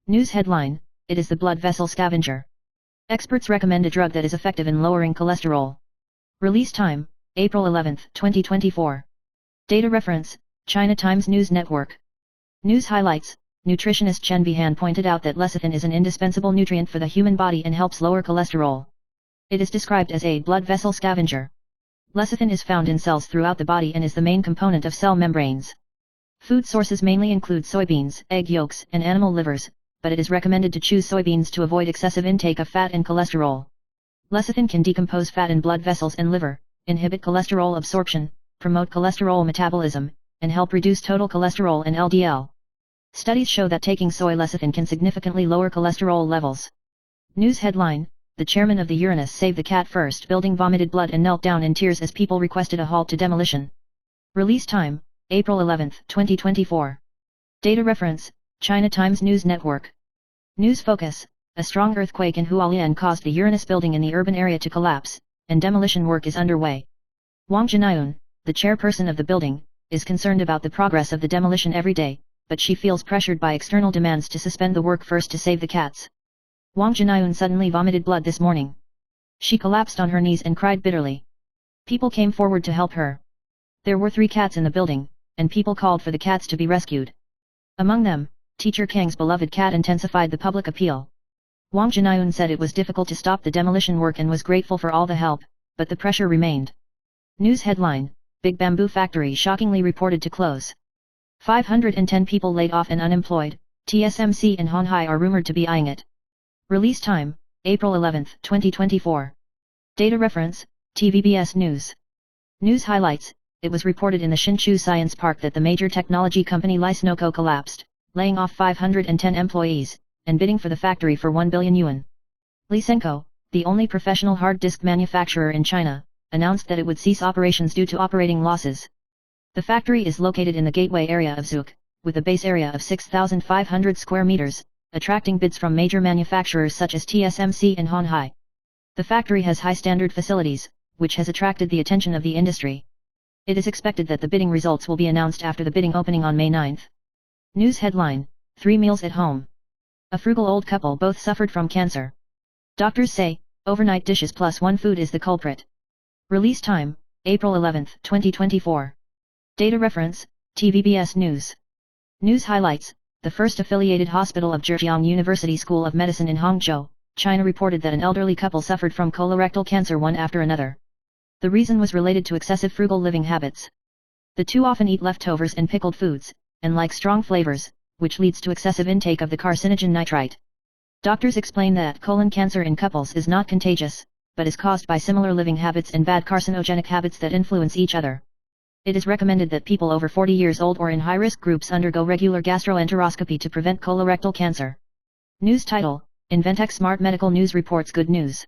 News headline: It is the blood vessel scavenger. Experts recommend a drug that is effective in lowering cholesterol. Release time, April 11, 2024. Data reference, China Times News Network. News highlights: nutritionist Chen Bihan pointed out that lecithin is an indispensable nutrient for the human body and helps lower cholesterol. It is described as a blood vessel scavenger. Lecithin is found in cells throughout the body and is the main component of cell membranes. Food sources mainly include soybeans, egg yolks, and animal livers, but it is recommended to choose soybeans to avoid excessive intake of fat and cholesterol. Lecithin can decompose fat in blood vessels and liver, inhibit cholesterol absorption, promote cholesterol metabolism, and help reduce total cholesterol and LDL. Studies show that taking soy lecithin can significantly lower cholesterol levels. News headline: The chairman of the Uranus Save the Cat First building vomited blood and knelt down in tears as people requested a halt to demolition. Release time, April 11, 2024. Data reference, China Times News Network. News focus: a strong earthquake in Hualien caused the Uranus building in the urban area to collapse, and demolition work is underway. Wang Jinyun, the chairperson of the building, is concerned about the progress of the demolition every day, but she feels pressured by external demands to suspend the work first to save the cats. Wang Jinyun suddenly vomited blood this morning. She collapsed on her knees and cried bitterly. People came forward to help her. There were 3 cats in the building, and people called for the cats to be rescued. Among them, Teacher Kang's beloved cat intensified the public appeal. Wang Jinyun said it was difficult to stop the demolition work and was grateful for all the help, but the pressure remained. News headline: Big Bamboo Factory shockingly reported to close. 510 people laid off and unemployed. TSMC and Honhai are rumored to be eyeing it. Release time: April 11, 2024. Data reference: TVBS News. News highlights: It was reported in the Hsinchu Science Park that the major technology company Lysenoko collapsed, laying off 510 employees, and bidding for the factory for 1 billion yuan. Lysenko, the only professional hard disk manufacturer in China, announced that it would cease operations due to operating losses. The factory is located in the gateway area of Zhuge, with a base area of 6,500 square meters, attracting bids from major manufacturers such as TSMC and Honhai. The factory has high-standard facilities, which has attracted the attention of the industry. It is expected that the bidding results will be announced after the bidding opening on May 9. News headline: 3 meals at home. A frugal old couple both suffered from cancer. Doctors say, overnight dishes plus one food is the culprit. Release time: April 11, 2024. Data reference: TVBS News. News highlights: The first affiliated hospital of Zhejiang University School of Medicine in Hangzhou, China reported that an elderly couple suffered from colorectal cancer one after another. The reason was related to excessive frugal living habits. The two often eat leftovers and pickled foods, and like strong flavors, which leads to excessive intake of the carcinogen nitrite. Doctors explain that colon cancer in couples is not contagious, but is caused by similar living habits and bad carcinogenic habits that influence each other. It is recommended that people over 40 years old or in high-risk groups undergo regular gastroenteroscopy to prevent colorectal cancer. News title: Inventec Smart Medical News reports good news.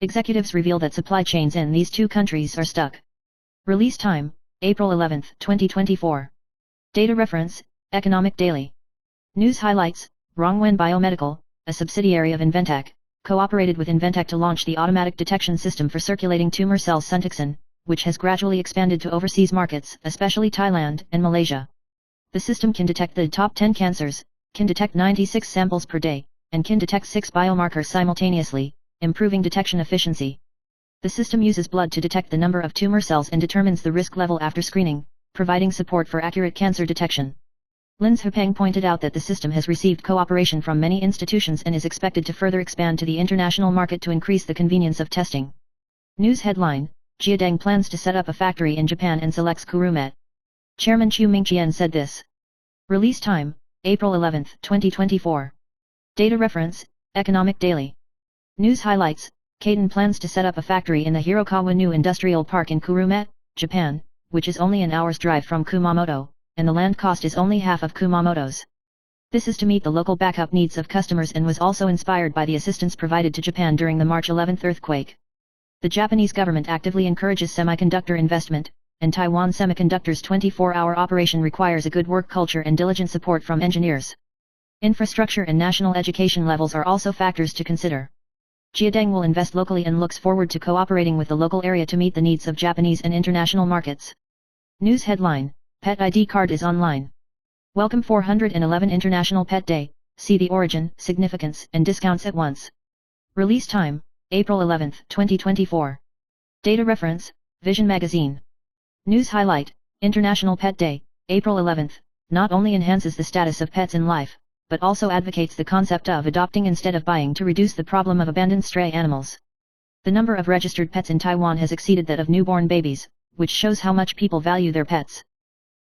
Executives reveal that supply chains in these 2 countries are stuck. Release time: April 11, 2024. Data reference: Economic Daily. News highlights: Rongwen Biomedical, a subsidiary of Inventec, cooperated with Inventec to launch the automatic detection system for circulating tumor cells Suntixin, which has gradually expanded to overseas markets, especially Thailand and Malaysia. The system can detect the top 10 cancers, can detect 96 samples per day, and can detect 6 biomarkers simultaneously, improving detection efficiency. The system uses blood to detect the number of tumor cells and determines the risk level after screening, providing support for accurate cancer detection. Lin Zhepeng pointed out that the system has received cooperation from many institutions and is expected to further expand to the international market to increase the convenience of testing. News headline: Jiadeng plans to set up a factory in Japan and selects Kurumet. Chairman Chu Mingqian said this. Release time: April 11, 2024. Data reference: Economic Daily. News highlights: Caden plans to set up a factory in the Hirokawa New Industrial Park in Kurumet, Japan, which is only an hour's drive from Kumamoto, and the land cost is only half of Kumamoto's. This is to meet the local backup needs of customers and was also inspired by the assistance provided to Japan during the March 11 earthquake. The Japanese government actively encourages semiconductor investment, and Taiwan Semiconductor's 24-hour operation requires a good work culture and diligent support from engineers. Infrastructure and national education levels are also factors to consider. Jiadeng will invest locally and looks forward to cooperating with the local area to meet the needs of Japanese and international markets. News headline: Pet ID card is online. Welcome 411 International Pet Day, see the origin, significance, and discounts at once. Release time: April 11, 2024. Data reference: Vision Magazine. News highlight: International Pet Day, April 11, not only enhances the status of pets in life, but also advocates the concept of adopting instead of buying to reduce the problem of abandoned stray animals. The number of registered pets in Taiwan has exceeded that of newborn babies, which shows how much people value their pets.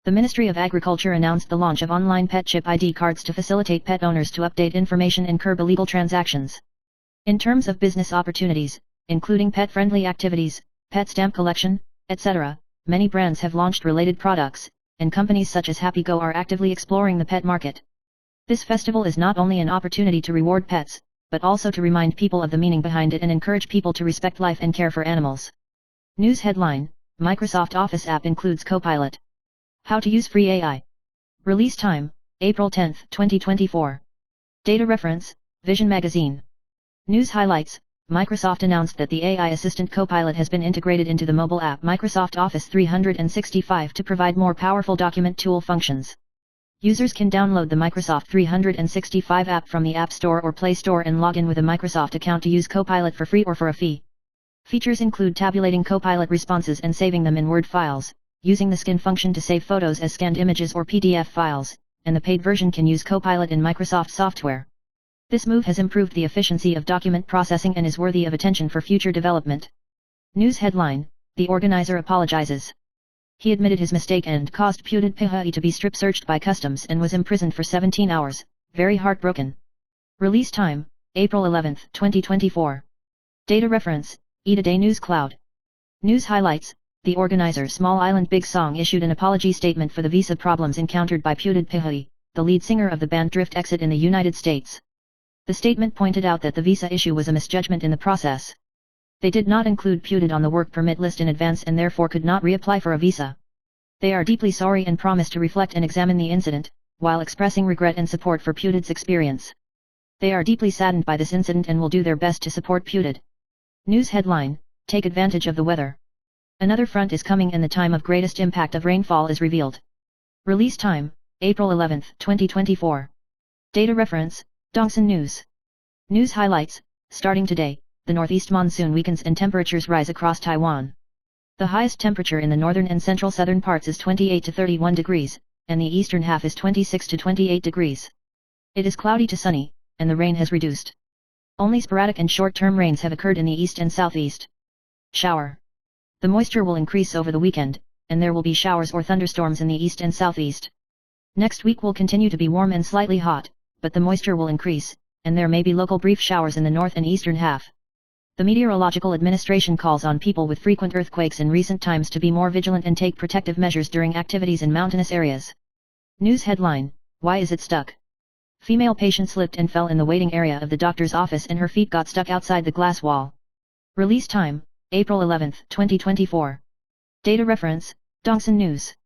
The Ministry of Agriculture announced the launch of online pet chip ID cards to facilitate pet owners to update information and curb illegal transactions. In terms of business opportunities, including pet-friendly activities, pet stamp collection, etc., many brands have launched related products, and companies such as HappyGo are actively exploring the pet market. This festival is not only an opportunity to reward pets, but also to remind people of the meaning behind it and encourage people to respect life and care for animals. News headline: Microsoft Office app includes Copilot. How to use free AI. Release time: April 10, 2024. Data reference: Vision Magazine. News highlights. Microsoft announced that the AI assistant Copilot has been integrated into the mobile app Microsoft Office 365 to provide more powerful document tool functions. Users can download the Microsoft 365 app from the App Store or Play Store and log in with a Microsoft account to use Copilot for free or for a fee. Features include tabulating Copilot responses and saving them in Word files, using the scan function to save photos as scanned images or PDF files, and the paid version can use Copilot in Microsoft software. This move has improved the efficiency of document processing and is worthy of attention for future development. News headline: The organizer apologizes. He admitted his mistake and caused Pudit Pihai to be strip-searched by customs and was imprisoned for 17 hours, very heartbroken. Release time: April 11, 2024. Data reference: Today News Cloud. News highlights. The organizer Small Island Big Song issued an apology statement for the visa problems encountered by Pudit Pihai, the lead singer of the band Drift Exit in the United States. The statement pointed out that the visa issue was a misjudgment in the process. They did not include Pudit on the work permit list in advance and therefore could not reapply for a visa. They are deeply sorry and promise to reflect and examine the incident, while expressing regret and support for Pudit's experience. They are deeply saddened by this incident and will do their best to support Pudit. News headline: Take advantage of the weather. Another front is coming and the time of greatest impact of rainfall is revealed. Release time: April 11, 2024. Data reference: Dongsan News. News highlights. Starting today, the northeast monsoon weakens and temperatures rise across Taiwan. The highest temperature in the northern and central southern parts is 28 to 31 degrees, and the eastern half is 26 to 28 degrees. It is cloudy to sunny, and the rain has reduced. Only sporadic and short-term rains have occurred in the east and southeast. Shower. The moisture will increase over the weekend, and there will be showers or thunderstorms in the east and southeast. Next week will continue to be warm and slightly hot, but the moisture will increase, and there may be local brief showers in the north and eastern half. The Meteorological Administration calls on people with frequent earthquakes in recent times to be more vigilant and take protective measures during activities in mountainous areas. News headline: Why is it stuck? Female patient slipped and fell in the waiting area of the doctor's office and her feet got stuck outside the glass wall. Release time: April 11, 2024. Data reference: Dongsan News.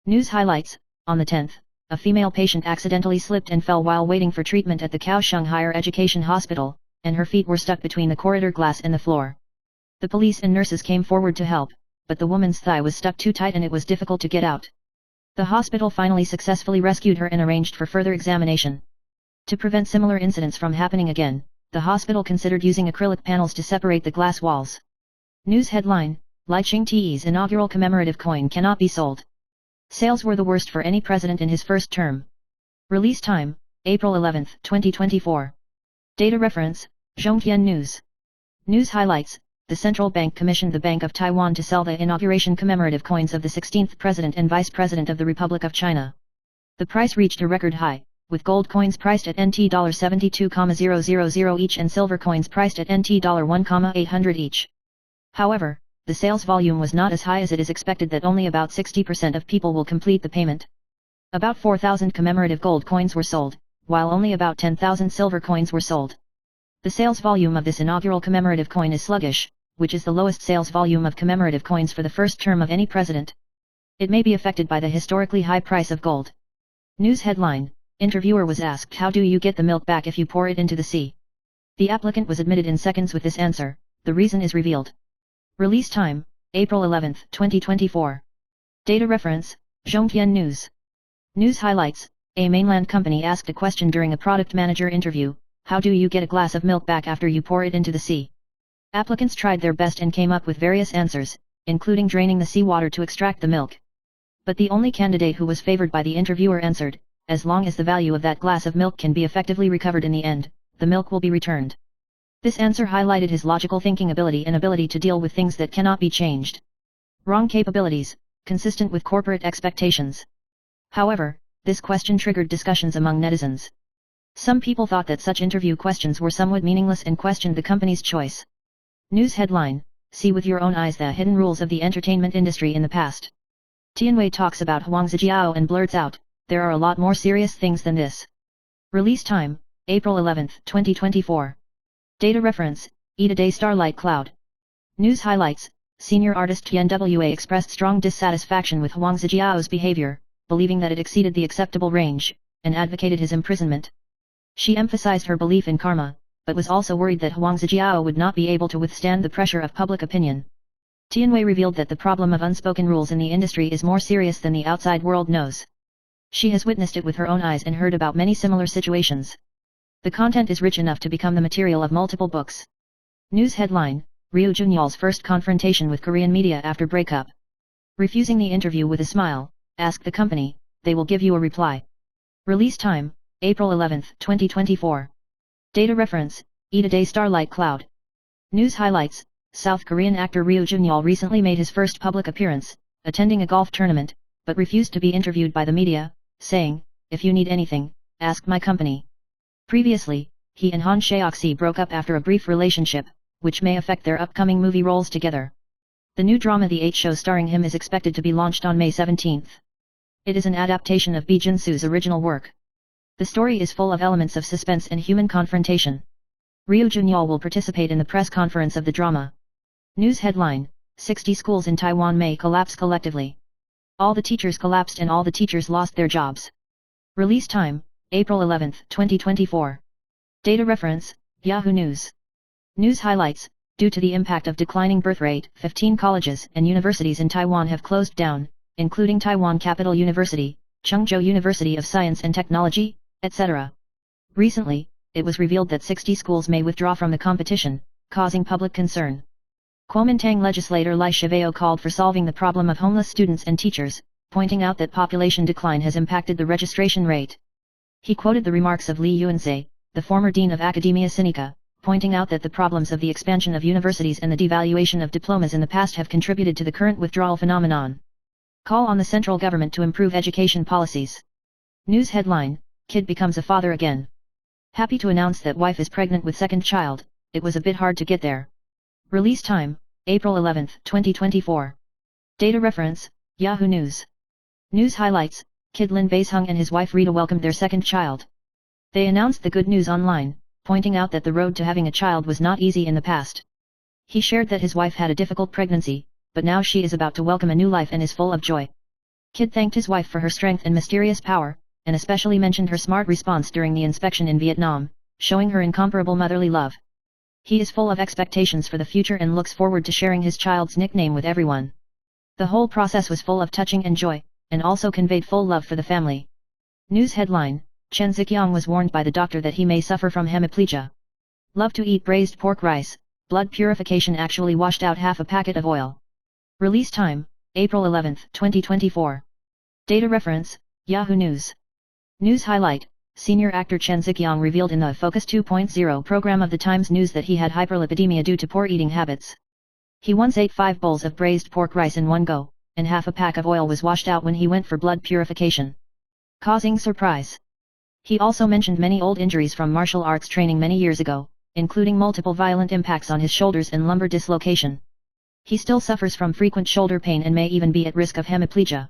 News highlights. On the 10th, a female patient accidentally slipped and fell while waiting for treatment at the Kaohsiung Higher Education Hospital, and her feet were stuck between the corridor glass and the floor. The police and nurses came forward to help, but the woman's thigh was stuck too tight and it was difficult to get out. The hospital finally successfully rescued her and arranged for further examination. To prevent similar incidents from happening again, the hospital considered using acrylic panels to separate the glass walls. News headline: Lai Ching-te's inaugural commemorative coin cannot be sold. Sales were the worst for any president in his first term. Release time: April 11, 2024. Data reference: Zhongtian News. News highlights. The central bank commissioned the Bank of Taiwan to sell the inauguration commemorative coins of the 16th President and Vice President of the Republic of China. The price reached a record high, with gold coins priced at NT $72,000 each and silver coins priced at NT $1,800 each. However, the sales volume was not as high as it is expected that only about 60% of people will complete the payment. About 4,000 commemorative gold coins were sold, while only about 10,000 silver coins were sold. The sales volume of this inaugural commemorative coin is sluggish, which is the lowest sales volume of commemorative coins for the first term of any president. It may be affected by the historically high price of gold. News headline: Interviewer was asked, how do you get the milk back if you pour it into the sea? The applicant was admitted in seconds with this answer. The reason is revealed. Release time: April 11, 2024. Data reference: Zhongtian News. News highlights. A mainland company asked a question during a product manager interview: how do you get a glass of milk back after you pour it into the sea? Applicants tried their best and came up with various answers, including draining the seawater to extract the milk. But the only candidate who was favored by the interviewer answered, as long as the value of that glass of milk can be effectively recovered in the end, the milk will be returned. This answer highlighted his logical thinking ability and ability to deal with things that cannot be changed. Wrong capabilities, consistent with corporate expectations. However, this question triggered discussions among netizens. Some people thought that such interview questions were somewhat meaningless and questioned the company's choice. News headline: See with your own eyes the hidden rules of the entertainment industry in the past. Tianwei talks about Huang Zijiao and blurts out, there are a lot more serious things than this. Release time: April 11, 2024. Data reference: Today Starlight Cloud. News highlights. Senior artist Tian Wa expressed strong dissatisfaction with Huang Zijiao's behavior, believing that it exceeded the acceptable range, and advocated his imprisonment. She emphasized her belief in karma, but was also worried that Huang Zijiao would not be able to withstand the pressure of public opinion. Tianwei revealed that the problem of unspoken rules in the industry is more serious than the outside world knows. She has witnessed it with her own eyes and heard about many similar situations. The content is rich enough to become the material of multiple books. News headline: Ryu Junyal's first confrontation with Korean media after breakup. Refusing the interview with a smile, ask the company, they will give you a reply. Release time: April 11, 2024. Data reference: Eat a Day Starlight Cloud. News highlights: South Korean actor Ryu Junyal recently made his first public appearance, attending a golf tournament, but refused to be interviewed by the media, saying, "If you need anything, ask my company." Previously, he and Han Shaoxi broke up after a brief relationship, which may affect their upcoming movie roles together. The new drama The 8 Show starring him is expected to be launched on May 17. It is an adaptation of Bi Jin-soo's original work. The story is full of elements of suspense and human confrontation. Ryu Junyal will participate in the press conference of the drama. News headline: 60 schools in Taiwan may collapse collectively. All the teachers collapsed and all the teachers lost their jobs. Release time: April 11, 2024. Data reference: Yahoo News. News highlights: due to the impact of declining birth rate, 15 colleges and universities in Taiwan have closed down, including Taiwan Capital University, Chungzhou University of Science and Technology, etc. Recently, it was revealed that 60 schools may withdraw from the competition, causing public concern. Kuomintang legislator Lai Shiveo called for solving the problem of homeless students and teachers, pointing out that population decline has impacted the registration rate. He quoted the remarks of Li Yuanzhe, the former dean of Academia Sinica, pointing out that the problems of the expansion of universities and the devaluation of diplomas in the past have contributed to the current withdrawal phenomenon. Call on the central government to improve education policies. News headline: Kid becomes a father again. Happy to announce that wife is pregnant with second child, it was a bit hard to get there. Release time: April 11, 2024. Data reference: Yahoo News. News highlights: Kid Lin Baisheng and his wife Rita welcomed their second child. They announced the good news online, pointing out that the road to having a child was not easy in the past. He shared that his wife had a difficult pregnancy, but now she is about to welcome a new life and is full of joy. Kid thanked his wife for her strength and mysterious power, and especially mentioned her smart response during the inspection in Vietnam, showing her incomparable motherly love. He is full of expectations for the future and looks forward to sharing his child's nickname with everyone. The whole process was full of touching and joy, and also conveyed full love for the family. News headline: Chen Ziqiang was warned by the doctor that he may suffer from hemiplegia. Love to eat braised pork rice, blood purification actually washed out half a packet of oil. Release time: April 11, 2024. Data reference: Yahoo News. News highlight: Senior actor Chen Ziqiang revealed in the Focus 2.0 program of the Times News that he had hyperlipidemia due to poor eating habits. He once ate 5 bowls of braised pork rice in one go, and half a pack of oil was washed out when he went for blood purification, causing surprise. He also mentioned many old injuries from martial arts training many years ago, including multiple violent impacts on his shoulders and lumbar dislocation. He still suffers from frequent shoulder pain and may even be at risk of hemiplegia.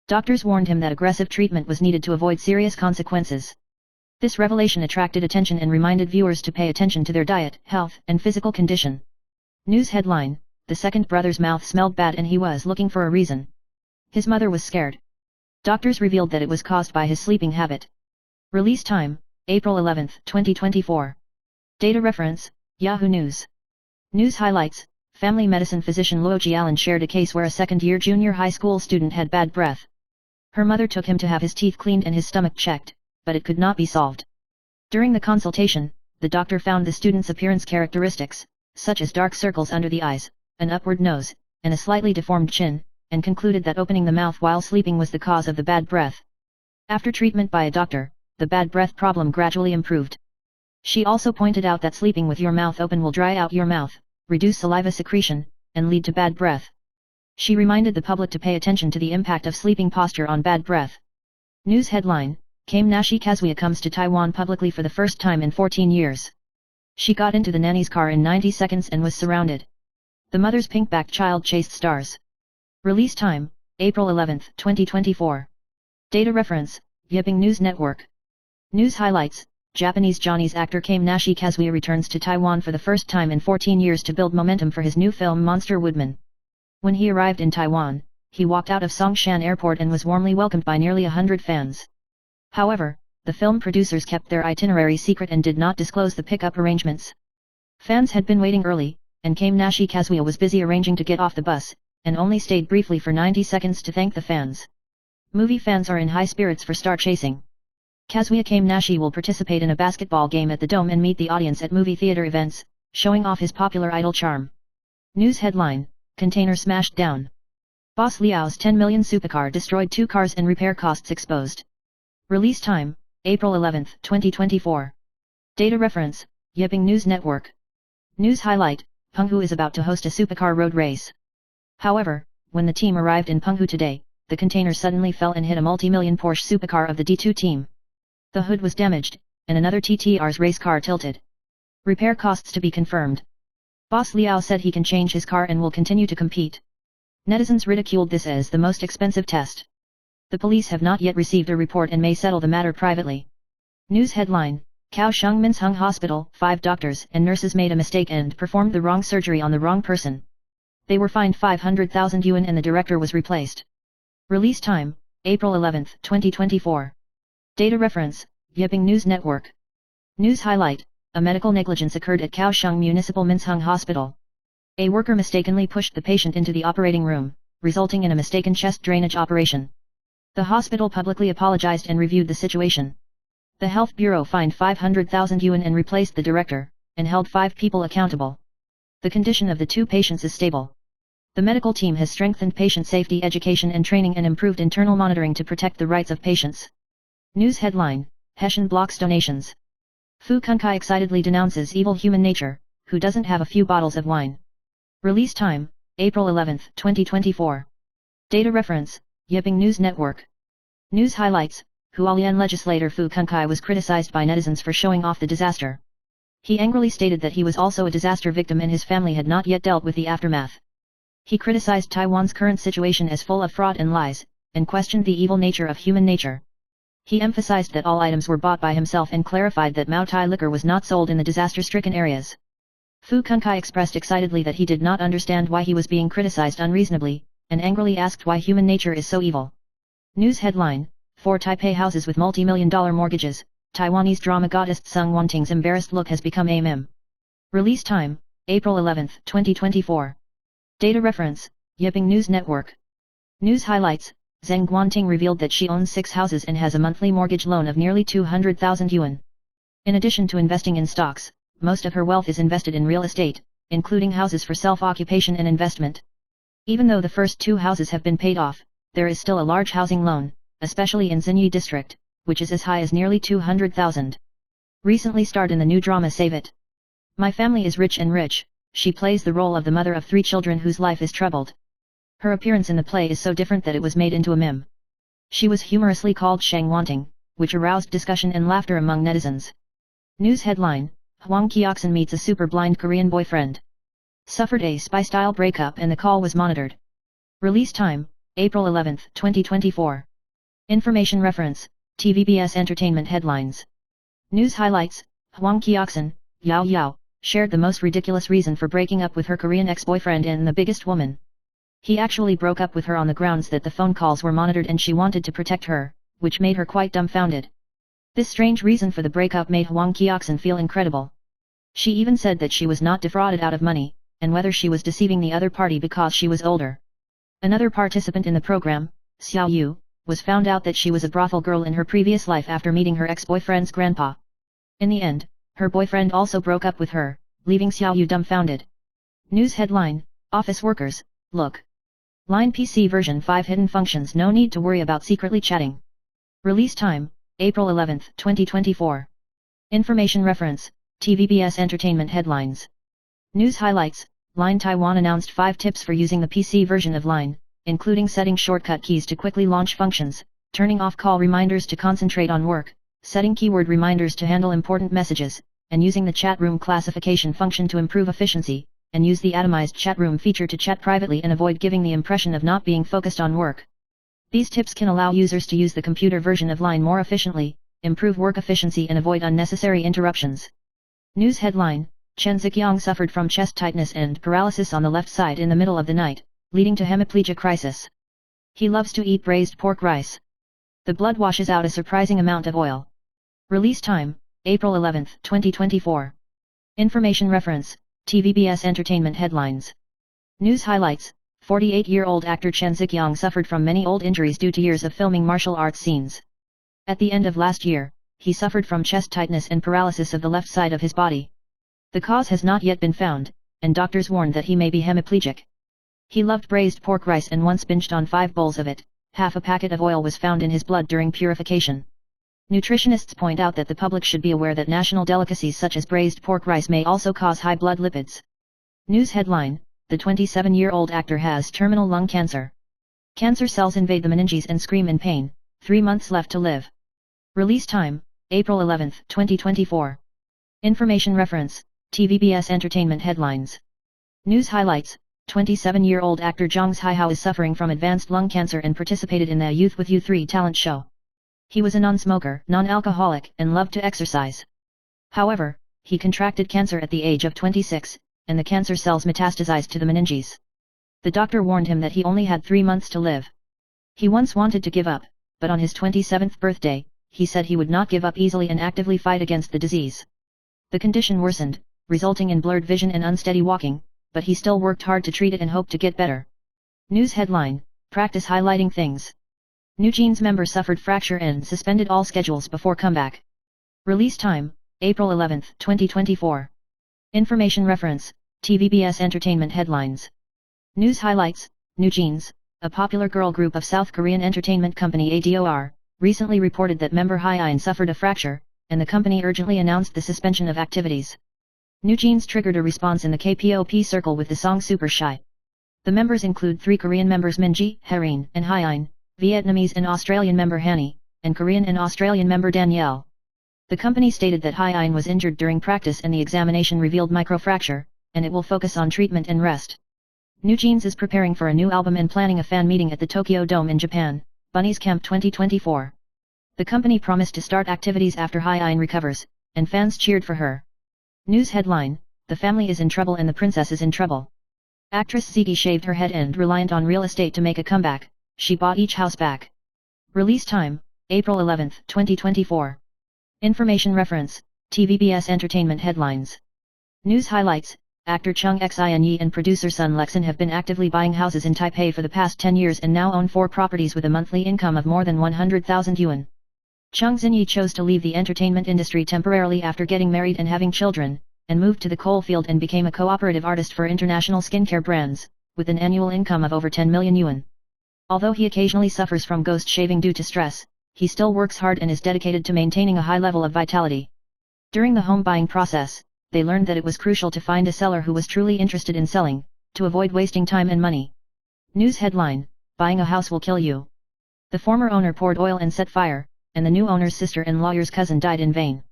Doctors warned him that aggressive treatment was needed to avoid serious consequences. This revelation attracted attention and reminded viewers to pay attention to their diet, health, and physical condition. News headline: The second brother's mouth smelled bad and he was looking for a reason. His mother was scared. Doctors revealed that it was caused by his sleeping habit. Release time: April 11, 2024. Data reference: Yahoo News. News highlights: Family medicine physician Luo Jialan shared a case where a second-year junior high school student had bad breath. Her mother took him to have his teeth cleaned and his stomach checked, but it could not be solved. During the consultation, the doctor found the student's appearance characteristics, such as dark circles under the eyes, an upward nose, and a slightly deformed chin, and concluded that opening the mouth while sleeping was the cause of the bad breath. After treatment by a doctor, the bad breath problem gradually improved. She also pointed out that sleeping with your mouth open will dry out your mouth, reduce saliva secretion, and lead to bad breath. She reminded the public to pay attention to the impact of sleeping posture on bad breath. News headline: Kame Nashi Kazuya comes to Taiwan publicly for the first time in 14 years. She got into the nanny's car in 90 seconds and was surrounded. The mother's pink-backed child chased stars. Release time: April 11, 2024. Data reference: Yipping News Network. News highlights: Japanese Johnny's actor Kame Nashi Kazuya returns to Taiwan for the first time in 14 years to build momentum for his new film Monster Woodman. When he arrived in Taiwan, he walked out of Songshan Airport and was warmly welcomed by nearly 100 fans. However, the film producers kept their itinerary secret and did not disclose the pickup arrangements. Fans had been waiting early, and Nashi Kazuya was busy arranging to get off the bus, and only stayed briefly for 90 seconds to thank the fans. Movie fans are in high spirits for star chasing. Kazuya Nashi will participate in a basketball game at the Dome and meet the audience at movie theater events, showing off his popular idol charm. News headline, container smashed down. Boss Liao's 10 million supercar destroyed 2 cars and repair costs exposed. Release time, April 11, 2024. Data reference, Yiping News Network. News highlight, Penghu is about to host a supercar road race. However, when the team arrived in Penghu today, the container suddenly fell and hit a multi-million Porsche supercar of the D2 team. The hood was damaged, and another TTR's race car tilted. Repair costs to be confirmed. Boss Liao said he can change his car and will continue to compete. Netizens ridiculed this as the most expensive test. The police have not yet received a report and may settle the matter privately. News headline, Kaohsiung Minsheng Hospital, 5 doctors and nurses made a mistake and performed the wrong surgery on the wrong person. They were fined 500,000 yuan and the director was replaced. Release time, April 11, 2024. Data reference, Yiping News Network. News highlight, a medical negligence occurred at Kaohsiung Municipal Minsheng Hospital. A worker mistakenly pushed the patient into the operating room, resulting in a mistaken chest drainage operation. The hospital publicly apologized and reviewed the situation. The Health Bureau fined 500,000 yuan and replaced the director, and held 5 people accountable. The condition of the 2 patients is stable. The medical team has strengthened patient safety education and training and improved internal monitoring to protect the rights of patients. News headline, Hessian blocks donations. Fu Kunkai excitedly denounces evil human nature, who doesn't have a few bottles of wine. Release time, April 11, 2024. Data reference, Yiping News Network. News highlights, Hualien legislator Fu Kunkai was criticized by netizens for showing off the disaster. He angrily stated that he was also a disaster victim and his family had not yet dealt with the aftermath. He criticized Taiwan's current situation as full of fraud and lies, and questioned the evil nature of human nature. He emphasized that all items were bought by himself and clarified that Mao Tai liquor was not sold in the disaster-stricken areas. Fu Kunkai expressed excitedly that he did not understand why he was being criticized unreasonably, and angrily asked why human nature is so evil. News headline, 4 Taipei houses with multi-million-dollar mortgages, Taiwanese drama goddess Sung Wanting's embarrassed look has become a meme. Release time, April 11, 2024. Data reference, Yiping News Network. News highlights, Zheng Guanting revealed that she owns 6 houses and has a monthly mortgage loan of nearly 200,000 yuan. In addition to investing in stocks, most of her wealth is invested in real estate, including houses for self-occupation and investment. Even though the first 2 houses have been paid off, there is still a large housing loan, especially in Xinyi district, which is as high as nearly 200,000. Recently starred in the new drama Save It. My Family is Rich and Rich, she plays the role of the mother of 3 children whose life is troubled. Her appearance in the play is so different that it was made into a meme. She was humorously called Shang Wanting, which aroused discussion and laughter among netizens. News headline, Hwang Kyoxin meets a super blind Korean boyfriend. Suffered a spy-style breakup and the call was monitored. Release time, April 11, 2024. Information reference, TVBS Entertainment headlines. News highlights, Hwang Kyoxin, Yao Yao, shared the most ridiculous reason for breaking up with her Korean ex-boyfriend in The Biggest Woman. He actually broke up with her on the grounds that the phone calls were monitored and she wanted to protect her, which made her quite dumbfounded. This strange reason for the breakup made Hwang Kyoxin feel incredible. She even said that she was not defrauded out of money, and whether she was deceiving the other party because she was older. Another participant in the program, Xiao Yu, was found out that she was a brothel girl in her previous life after meeting her ex-boyfriend's grandpa. In the end, her boyfriend also broke up with her, leaving Xiao Yu dumbfounded. News headline, Office workers, look. Line PC version 5 hidden functions, no need to worry about secretly chatting. Release time, April 11, 2024. Information reference, TVBS Entertainment headlines. News highlights, Line Taiwan announced 5 tips for using the PC version of Line, including setting shortcut keys to quickly launch functions, turning off call reminders to concentrate on work, setting keyword reminders to handle important messages, and using the chat room classification function to improve efficiency, and use the atomized chat room feature to chat privately and avoid giving the impression of not being focused on work. These tips can allow users to use the computer version of Line more efficiently, improve work efficiency and avoid unnecessary interruptions. News headline, Chen Ziqiang suffered from chest tightness and paralysis on the left side in the middle of the night, leading to hemiplegia crisis. He loves to eat braised pork rice. The blood washes out a surprising amount of oil. Release time, April 11, 2024. Information reference, TVBS Entertainment Headlines. News highlights, 48-year-old actor Chen Ziqiang suffered from many old injuries due to years of filming martial arts scenes. At the end of last year, he suffered from chest tightness and paralysis of the left side of his body. The cause has not yet been found, and doctors warned that he may be hemiplegic. He loved braised pork rice and once binged on 5 bowls of it. Half a packet of oil was found in his blood during purification. Nutritionists point out that the public should be aware that national delicacies such as braised pork rice may also cause high blood lipids. News headline, the 27-year-old actor has terminal lung cancer. Cancer cells invade the meninges and scream in pain, 3 months left to live. Release time, April 11, 2024. Information reference, TVBS Entertainment Headlines. News highlights, 27-year-old actor Zhang Haihao is suffering from advanced lung cancer and participated in the Youth with You3 talent show. He was a non-smoker, non-alcoholic, and loved to exercise. However, he contracted cancer at the age of 26, and the cancer cells metastasized to the meninges. The doctor warned him that he only had 3 months to live. He once wanted to give up, but on his 27th birthday, he said he would not give up easily and actively fight against the disease. The condition worsened, resulting in blurred vision and unsteady walking, but he still worked hard to treat it and hoped to get better. News headline, practice highlighting things. New Jeans member suffered fracture and suspended all schedules before comeback. Release time, April 11, 2024. Information reference, TVBS Entertainment Headlines. News highlights, New Jeans, a popular girl group of South Korean entertainment company ADOR, recently reported that member Hyein suffered a fracture, and the company urgently announced the suspension of activities. New Jeans triggered a response in the K-pop circle with the song Super Shy. The members include 3 Korean members Minji, Harin, and Hyein, Vietnamese and Australian member Hanny, and Korean and Australian member Danielle. The company stated that Hyein was injured during practice and the examination revealed microfracture, and it will focus on treatment and rest. New Jeans is preparing for a new album and planning a fan meeting at the Tokyo Dome in Japan, Bunny's Camp 2024. The company promised to start activities after Hyein recovers, and fans cheered for her. News headline, the family is in trouble and the princess is in trouble. Actress Ziggy shaved her head and reliant on real estate to make a comeback, she bought each house back. Release time, April 11, 2024. Information reference, TVBS Entertainment Headlines. News highlights, actor Chung Xin-yi and producer Sun Lexin have been actively buying houses in Taipei for the past 10 years and now own 4 properties with a monthly income of more than 100,000 yuan. Chung Xin-yi chose to leave the entertainment industry temporarily after getting married and having children, and moved to the coal field and became a cooperative artist for international skincare brands, with an annual income of over 10 million yuan. Although he occasionally suffers from ghost shaving due to stress, he still works hard and is dedicated to maintaining a high level of vitality. During the home buying process, they learned that it was crucial to find a seller who was truly interested in selling, to avoid wasting time and money. News headline, buying a house will kill you. The former owner poured oil and set fire, and the new owner's sister and lawyer's cousin died in vain.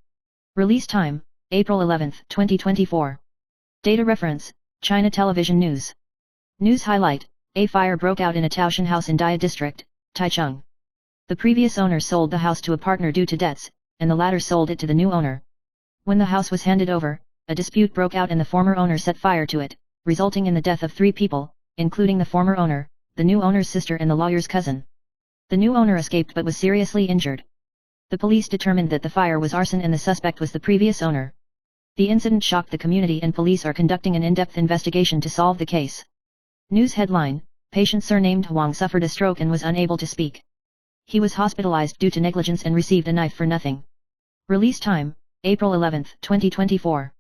Release time, April 11, 2024. Data reference, China Television News. News highlight, a fire broke out in a Taoshan house in Dia District, Taichung. The previous owner sold the house to a partner due to debts, and the latter sold it to the new owner. When the house was handed over, a dispute broke out and the former owner set fire to it, resulting in the death of 3 people, including the former owner, the new owner's sister and the lawyer's cousin. The new owner escaped but was seriously injured. The police determined that the fire was arson and the suspect was the previous owner. The incident shocked the community and police are conducting an in-depth investigation to solve the case. News headline, patient surnamed Huang suffered a stroke and was unable to speak. He was hospitalized due to negligence and received a knife for nothing. Release time, April 11, 2024.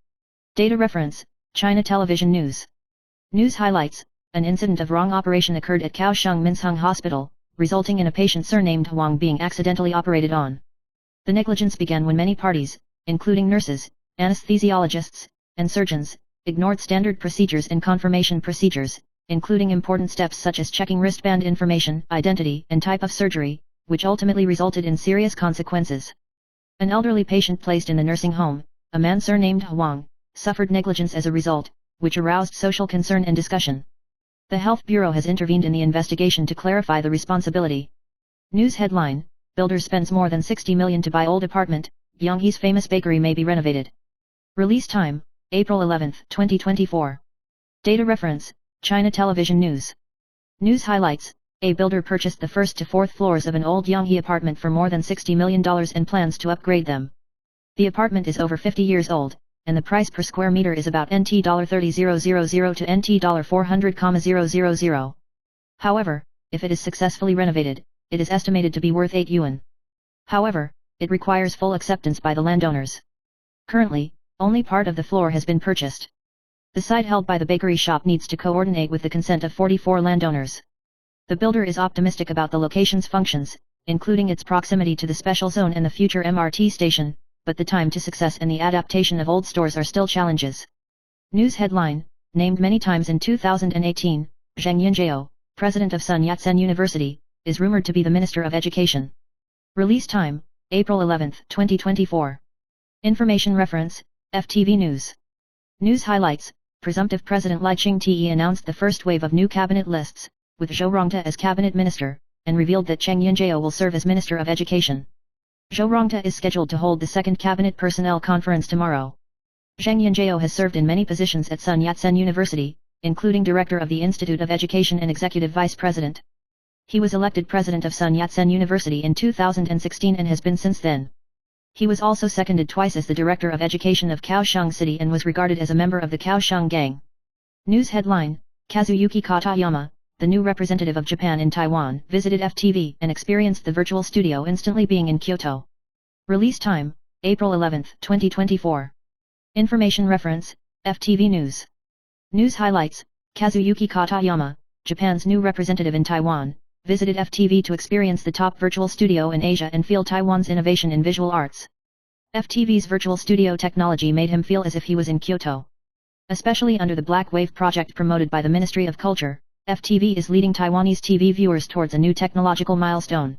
Data reference, China Television News. News highlights, an incident of wrong operation occurred at Kaohsiung Minsheng Hospital, resulting in a patient surnamed Huang being accidentally operated on. The negligence began when many parties, including nurses, anesthesiologists, and surgeons, ignored standard procedures and confirmation procedures, including important steps such as checking wristband information, identity, and type of surgery, which ultimately resulted in serious consequences. An elderly patient placed in the nursing home, a man surnamed Huang, suffered negligence as a result, which aroused social concern and discussion. The Health Bureau has intervened in the investigation to clarify the responsibility. News headline, builder spends more than 60 million to buy old apartment, Gyeonghi's famous bakery may be renovated. Release time, April 11, 2024. Data reference, China Television News. News highlights, a builder purchased the 1st to 4th floors of an old Gyeonghi apartment for more than $60 million and plans to upgrade them. The apartment is over 50 years old, and the price per square meter is about NT $30,000 to NT $400,000. However, if it is successfully renovated, it is estimated to be worth 8 yuan. However, it requires full acceptance by the landowners. Currently, only part of the floor has been purchased. The site held by the bakery shop needs to coordinate with the consent of 44 landowners. The builder is optimistic about the location's functions, including its proximity to the special zone and the future MRT station, but the time to success and the adaptation of old stores are still challenges. News headline, named many times in 2018, Zhang Yunjiao, president of Sun Yat-sen University, is rumored to be the Minister of Education. Release time, April 11, 2024. Information reference, FTV News. News highlights, presumptive President Lai Ching-te announced the first wave of new cabinet lists, with Zhou Rongta as cabinet minister, and revealed that Cheng Yunjiao will serve as Minister of Education. Zhou Rongta is scheduled to hold the second cabinet personnel conference tomorrow. Zhang Yunjiao has served in many positions at Sun Yat-sen University, including Director of the Institute of Education and Executive Vice President. He was elected President of Sun Yat-sen University in 2016 and has been since then. He was also seconded twice as the Director of Education of Kaohsiung City and was regarded as a member of the Kaohsiung Gang. News headline, Kazuyuki Katayama, the new representative of Japan in Taiwan, visited FTV and experienced the virtual studio instantly being in Kyoto. Release time, April 11, 2024. Information reference, FTV News. News highlights, Kazuyuki Katayama, Japan's new representative in Taiwan, visited FTV to experience the top virtual studio in Asia and feel Taiwan's innovation in visual arts. FTV's virtual studio technology made him feel as if he was in Kyoto. Especially under the Black Wave project promoted by the Ministry of Culture, FTV is leading Taiwanese TV viewers towards a new technological milestone.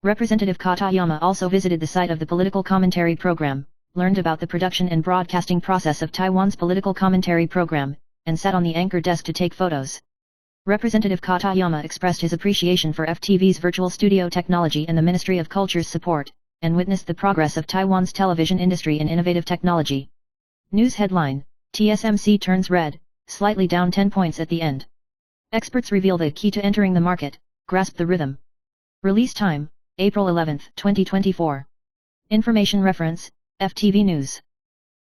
Representative Katayama also visited the site of the political commentary program, learned about the production and broadcasting process of Taiwan's political commentary program, and sat on the anchor desk to take photos. Representative Katayama expressed his appreciation for FTV's virtual studio technology and the Ministry of Culture's support, and witnessed the progress of Taiwan's television industry in innovative technology. News headline, TSMC turns red, slightly down 10 points at the end. Experts reveal the key to entering the market, grasp the rhythm. Release time, April 11, 2024. Information reference, FTV News.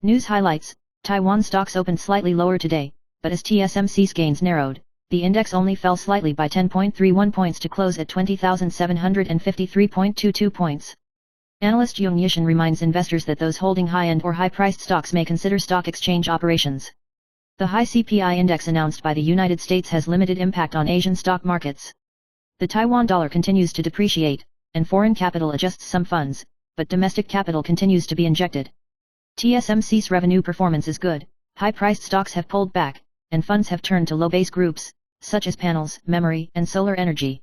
News highlights, Taiwan stocks opened slightly lower today, but as TSMC's gains narrowed, the index only fell slightly by 10.31 points to close at 20,753.22 points. Analyst Yung Yishan reminds investors that those holding high-end or high-priced stocks may consider stock exchange operations. The high CPI index announced by the United States has limited impact on Asian stock markets. The Taiwan dollar continues to depreciate, and foreign capital adjusts some funds, but domestic capital continues to be injected. TSMC's revenue performance is good, high-priced stocks have pulled back, and funds have turned to low-base groups, such as panels, memory, and solar energy.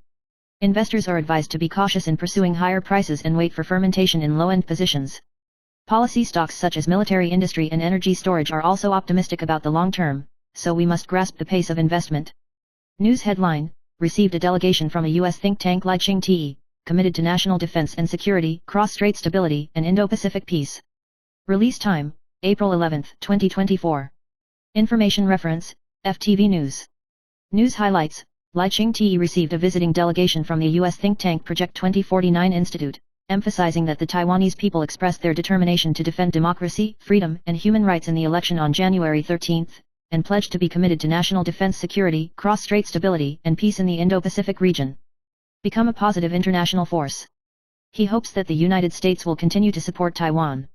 Investors are advised to be cautious in pursuing higher prices and wait for fermentation in low-end positions. Policy stocks such as military industry and energy storage are also optimistic about the long term, so we must grasp the pace of investment. News headline, received a delegation from a U.S. think tank Lai Ching-te, committed to national defense and security, cross-strait stability, and Indo-Pacific peace. Release time, April 11, 2024. Information reference, FTV News. News highlights, Lai Ching-te received a visiting delegation from the U.S. think tank Project 2049 Institute, emphasizing that the Taiwanese people expressed their determination to defend democracy, freedom, and human rights in the election on January 13, and pledged to be committed to national defense, security, cross-strait stability, and peace in the Indo-Pacific region. Become a positive international force. He hopes that the United States will continue to support Taiwan.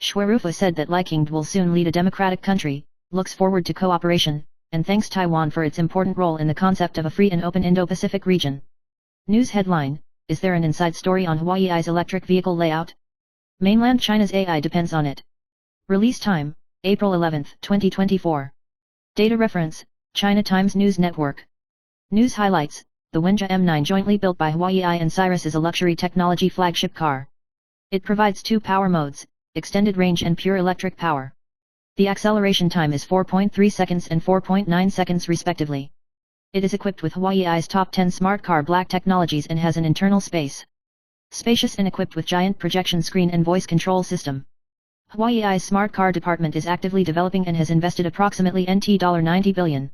Shwerufa said that Lai King will soon lead a democratic country, looks forward to cooperation, and thanks Taiwan for its important role in the concept of a free and open Indo-Pacific region. News headline, is there an inside story on Huawei's electric vehicle layout? Mainland China's AI depends on it. Release time, April 11, 2024. Data reference, China Times News Network. News highlights, the Wenjia M9 jointly built by Huawei and Cirrus is a luxury technology flagship car. It provides 2 power modes, extended range and pure electric power. The acceleration time is 4.3 seconds and 4.9 seconds respectively. It is equipped with Huawei's top 10 smart car black technologies and has an internal spacious and equipped with giant projection screen and voice control system. Huawei's smart car department is actively developing and has invested approximately NT $90 billion.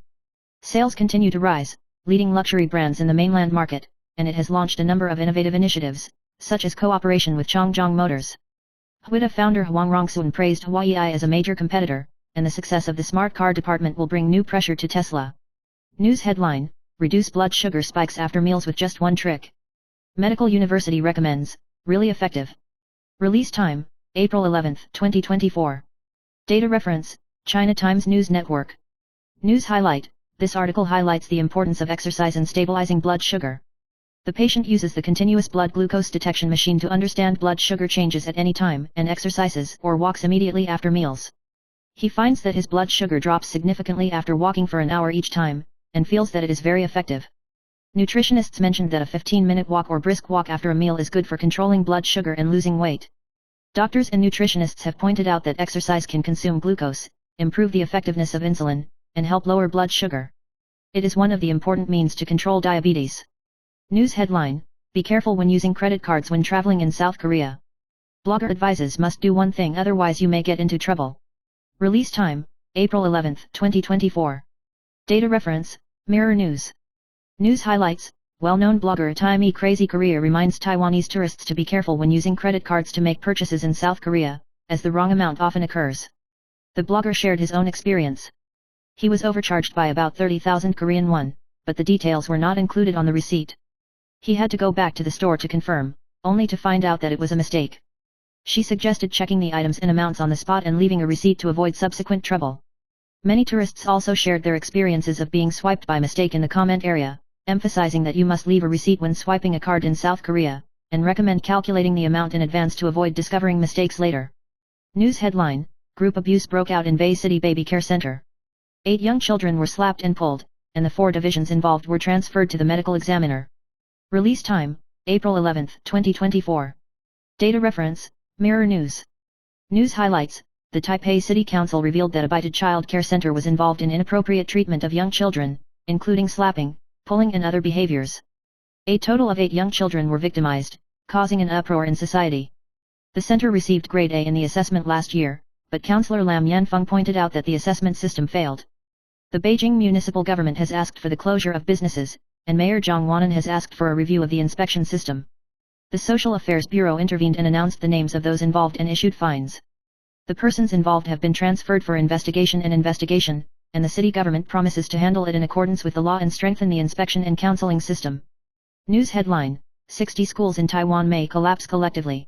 Sales continue to rise, leading luxury brands in the mainland market, and it has launched a number of innovative initiatives, such as cooperation with Chongqing Motors. Huida founder Huang Rongsun praised Huawei as a major competitor, and the success of the smart car department will bring new pressure to Tesla. News headline: Reduce blood sugar spikes after meals with just one trick. Medical University recommends, really effective. Release time: April 11, 2024. Data reference: China Times News Network. News highlight: This article highlights the importance of exercise in stabilizing blood sugar. The patient uses the continuous blood glucose detection machine to understand blood sugar changes at any time and exercises or walks immediately after meals. He finds that his blood sugar drops significantly after walking for an hour each time, and feels that it is very effective. Nutritionists mentioned that a 15-minute walk or brisk walk after a meal is good for controlling blood sugar and losing weight. Doctors and nutritionists have pointed out that exercise can consume glucose, improve the effectiveness of insulin, and help lower blood sugar. It is one of the important means to control diabetes. News headline: Be careful when using credit cards when traveling in South Korea. Blogger advises must do one thing, otherwise you may get into trouble. Release time: April 11, 2024. Data reference: Mirror News. News highlights: Well-known blogger Taimi Crazy Korea reminds Taiwanese tourists to be careful when using credit cards to make purchases in South Korea, as the wrong amount often occurs. The blogger shared his own experience. He was overcharged by about 30,000 Korean won, but the details were not included on the receipt. He had to go back to the store to confirm, only to find out that it was a mistake. She suggested checking the items and amounts on the spot and leaving a receipt to avoid subsequent trouble. Many tourists also shared their experiences of being swiped by mistake in the comment area, emphasizing that you must leave a receipt when swiping a card in South Korea, and recommend calculating the amount in advance to avoid discovering mistakes later. News headline: Group abuse broke out in Bay City Baby Care Center. 8 young children were slapped and pulled, and the 4 divisions involved were transferred to the medical examiner. Release time: April 11, 2024. Data reference: Mirror News. News highlights: The Taipei City Council revealed that a Baited Child Care Center was involved in inappropriate treatment of young children, including slapping, pulling and other behaviors. A total of 8 young children were victimized, causing an uproar in society. The center received grade A in the assessment last year, but Councillor Lam Yanfeng pointed out that the assessment system failed. The Beijing municipal government has asked for the closure of businesses, and Mayor Zhang Wanan has asked for a review of the inspection system. The Social Affairs Bureau intervened and announced the names of those involved and issued fines. The persons involved have been transferred for investigation, and the city government promises to handle it in accordance with the law and strengthen the inspection and counseling system. News headline: 60 schools in Taiwan may collapse collectively.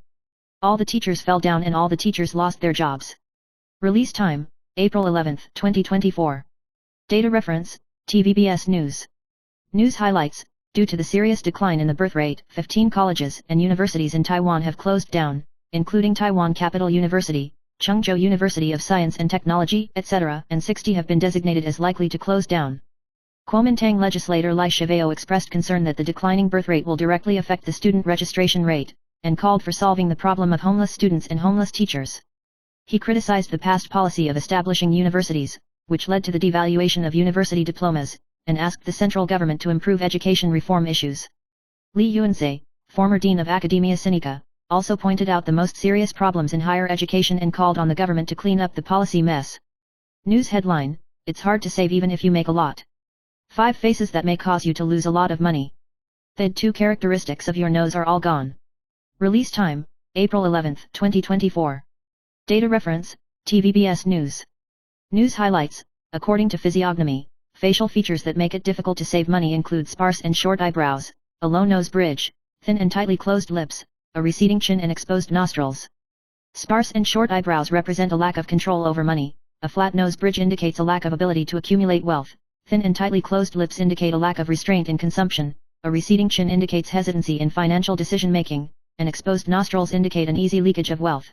All the teachers fell down and all the teachers lost their jobs. Release time: April 11, 2024. Data reference: TVBS News. News highlights: Due to the serious decline in the birth rate, 15 colleges and universities in Taiwan have closed down, including Taiwan Capital University, Chungzhou University of Science and Technology, etc., and 60 have been designated as likely to close down. Kuomintang legislator Lai Chiveo expressed concern that the declining birth rate will directly affect the student registration rate, and called for solving the problem of homeless students and homeless teachers. He criticized the past policy of establishing universities, which led to the devaluation of university diplomas, and asked the central government to improve education reform issues. Li Yuanzhe, former dean of Academia Sinica, also pointed out the most serious problems in higher education and called on the government to clean up the policy mess. News headline: It's hard to save even if you make a lot. 5 faces that may cause you to lose a lot of money. The 2 characteristics of your nose are all gone. Release time: April 11, 2024. Data reference: TVBS News. News highlights: According to physiognomy, facial features that make it difficult to save money include sparse and short eyebrows, a low nose bridge, thin and tightly closed lips, a receding chin and exposed nostrils. Sparse and short eyebrows represent a lack of control over money, a flat nose bridge indicates a lack of ability to accumulate wealth, thin and tightly closed lips indicate a lack of restraint in consumption, a receding chin indicates hesitancy in financial decision-making, and exposed nostrils indicate an easy leakage of wealth.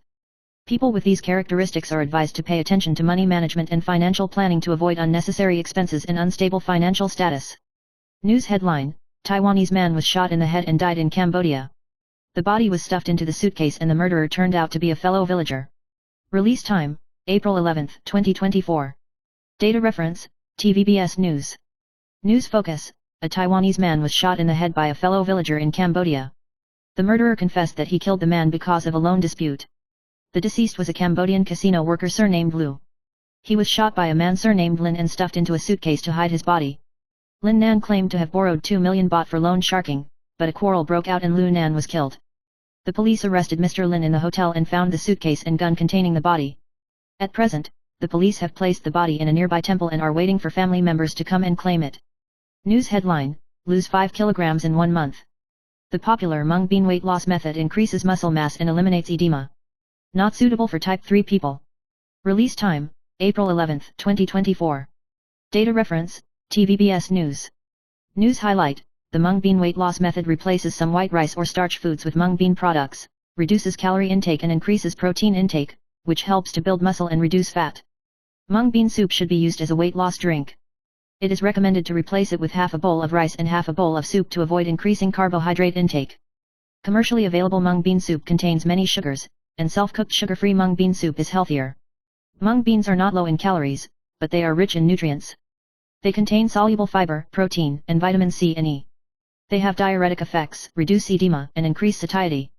People with these characteristics are advised to pay attention to money management and financial planning to avoid unnecessary expenses and unstable financial status. News headline: Taiwanese man was shot in the head and died in Cambodia. The body was stuffed into the suitcase and the murderer turned out to be a fellow villager. Release time: April 11, 2024. Data reference: TVBS News. News focus: A Taiwanese man was shot in the head by a fellow villager in Cambodia. The murderer confessed that he killed the man because of a loan dispute. The deceased was a Cambodian casino worker surnamed Lu. He was shot by a man surnamed Lin and stuffed into a suitcase to hide his body. Lin Nan claimed to have borrowed 2 million baht for loan sharking, but a quarrel broke out and Lu Nan was killed. The police arrested Mr. Lin in the hotel and found the suitcase and gun containing the body. At present, the police have placed the body in a nearby temple and are waiting for family members to come and claim it. News headline: Lose 5 kilograms in 1 month. The popular mung bean weight loss method increases muscle mass and eliminates edema. Not suitable for type 3 people. Release time: April 11, 2024. Data reference: TVBS News. News highlight: the mung bean weight loss method replaces some white rice or starch foods with mung bean products, reduces calorie intake and increases protein intake, which helps to build muscle and reduce fat. Mung bean soup should be used as a weight loss drink. It is recommended to replace it with half a bowl of rice and half a bowl of soup to avoid increasing carbohydrate intake. Commercially available mung bean soup contains many sugars, and self-cooked sugar-free mung bean soup is healthier. Mung beans are not low in calories, but they are rich in nutrients. They contain soluble fiber, protein, and vitamin C and E. They have diuretic effects, reduce edema, and increase satiety.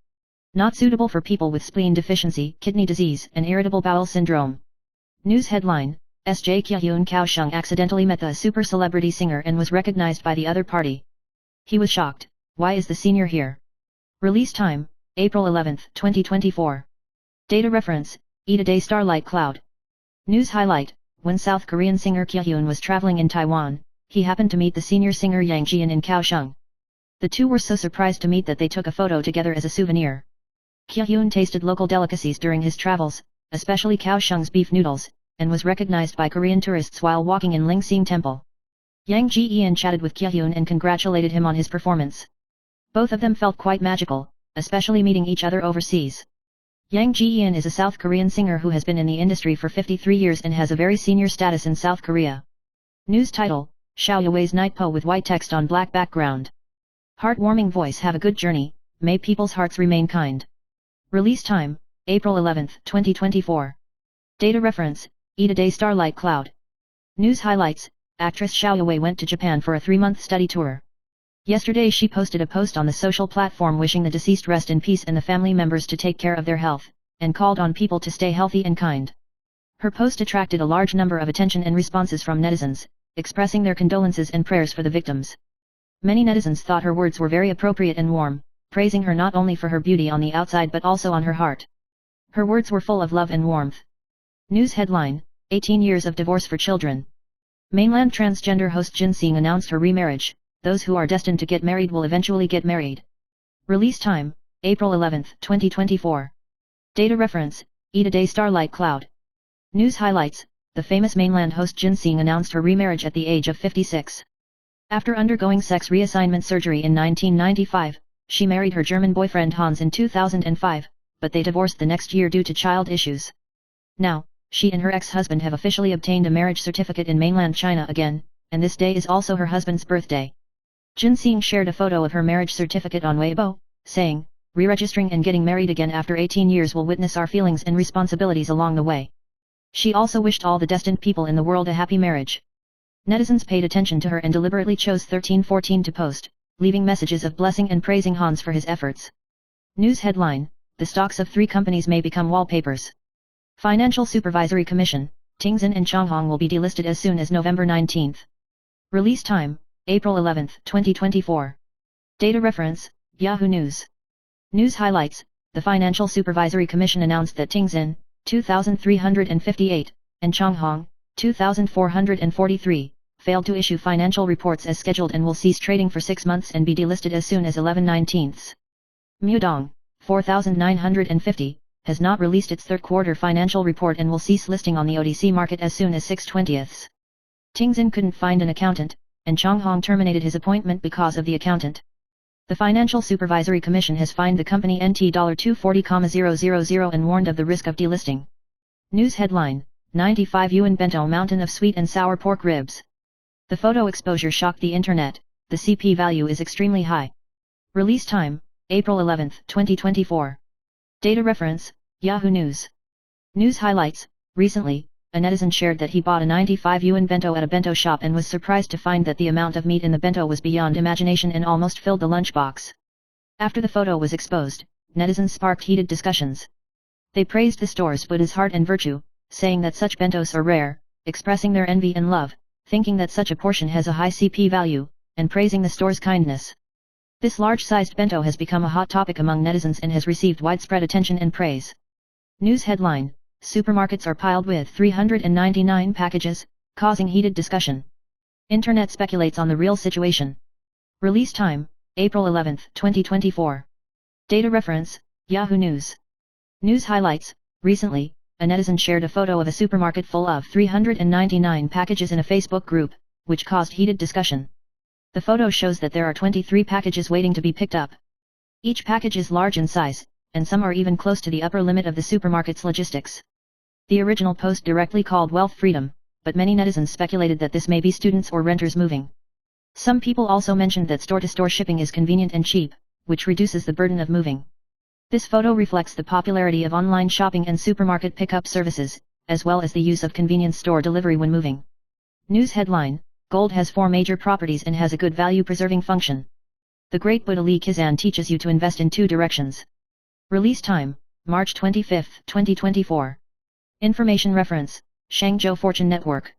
Not suitable for people with spleen deficiency, kidney disease, and irritable bowel syndrome. News headline: S.J. Kyahyun Kaohsiung accidentally met the super celebrity singer and was recognized by the other party. He was shocked. Why is the senior here? Release time: April 11, 2024. Data reference: Eat a Day Starlight Cloud. News highlight: when South Korean singer Kyahyun was traveling in Taiwan, he happened to meet the senior singer Yang Jian in Kaohsiung. The two were so surprised to meet that they took a photo together as a souvenir. Kyahyun tasted local delicacies during his travels, especially Kaohsiung's beef noodles, and was recognized by Korean tourists while walking in Lingsing Temple. Yang Jian chatted with Kyahyun and congratulated him on his performance. Both of them felt quite magical, especially meeting each other overseas. Yang Jian is a South Korean singer who has been in the industry for 53 years and has a very senior status in South Korea. News title: Xiao Yuwei's night po with white text on black background. Heartwarming voice: have a good journey, may people's hearts remain kind. Release time: April 11, 2024. Data reference: Eat a Day Starlight Cloud. News highlights: actress Xiao Yuwei went to Japan for a 3-month study tour. Yesterday she posted a post on the social platform wishing the deceased rest in peace and the family members to take care of their health, and called on people to stay healthy and kind. Her post attracted a large number of attention and responses from netizens, expressing their condolences and prayers for the victims. Many netizens thought her words were very appropriate and warm, praising her not only for her beauty on the outside but also on her heart. Her words were full of love and warmth. News headline: 18 years of divorce for children. Mainland transgender host Jin Seong announced her remarriage. Those who are destined to get married will eventually get married. Release time: April 11, 2024. Data reference: Eat a Day Starlight Cloud. News highlights: the famous mainland host Jin Seong announced her remarriage at the age of 56. After undergoing sex reassignment surgery in 1995, she married her German boyfriend Hans in 2005, but they divorced the next year due to child issues. Now, she and her ex-husband have officially obtained a marriage certificate in mainland China again, and this day is also her husband's birthday. Jin Seong shared a photo of her marriage certificate on Weibo, saying, "Re-registering and getting married again after 18 years will witness our feelings and responsibilities along the way." She also wished all the destined people in the world a happy marriage. Netizens paid attention to her and deliberately chose 1314 to post, leaving messages of blessing and praising Hans for his efforts. News headline: the stocks of 3 companies may become wallpapers. Financial Supervisory Commission, Tingxin and Changhong will be delisted as soon as November 19. Release time: April 11, 2024. Data reference: Yahoo News. News highlights: the Financial Supervisory Commission announced that Tingxin, 2,358, and Changhong, 2,443, failed to issue financial reports as scheduled and will cease trading for 6 months and be delisted as soon as 11/19. Mudong, 4,950, has not released its third-quarter financial report and will cease listing on the OTC market as soon as 6/20. Tingxin couldn't find an accountant, and Changhong terminated his appointment because of the accountant. The Financial Supervisory Commission has fined the company NT $240,000 and warned of the risk of delisting. News headline: 95 yuan bento mountain of sweet and sour pork ribs. The photo exposure shocked the internet. The CP value is extremely high. Release time: April 11, 2024. Data reference: Yahoo News. News highlights: recently, a netizen shared that he bought a 95 yuan bento at a bento shop and was surprised to find that the amount of meat in the bento was beyond imagination and almost filled the lunchbox. After the photo was exposed, netizens sparked heated discussions. They praised the store's food's heart and virtue, saying that such bentos are rare, expressing their envy and love, thinking that such a portion has a high CP value, and praising the store's kindness. This large-sized bento has become a hot topic among netizens and has received widespread attention and praise. News headline: Supermarkets are piled with 399 packages, causing heated discussion. Internet speculates on the real situation. Release time: April 11, 2024. Data reference: Yahoo News. News highlights: Recently, a netizen shared a photo of a supermarket full of 399 packages in a Facebook group, which caused heated discussion. The photo shows that there are 23 packages waiting to be picked up. Each package is large in size, and some are even close to the upper limit of the supermarket's logistics. The original post directly called wealth freedom, but many netizens speculated that this may be students or renters moving. Some people also mentioned that store-to-store shipping is convenient and cheap, which reduces the burden of moving. This photo reflects the popularity of online shopping and supermarket pickup services, as well as the use of convenience store delivery when moving. News headline: Gold has 4 major properties and has a good value-preserving function. The Great Buddha Lee Kizan teaches you to invest in 2 directions. Release time: March 25, 2024. Information reference: Shangzhou Fortune Network.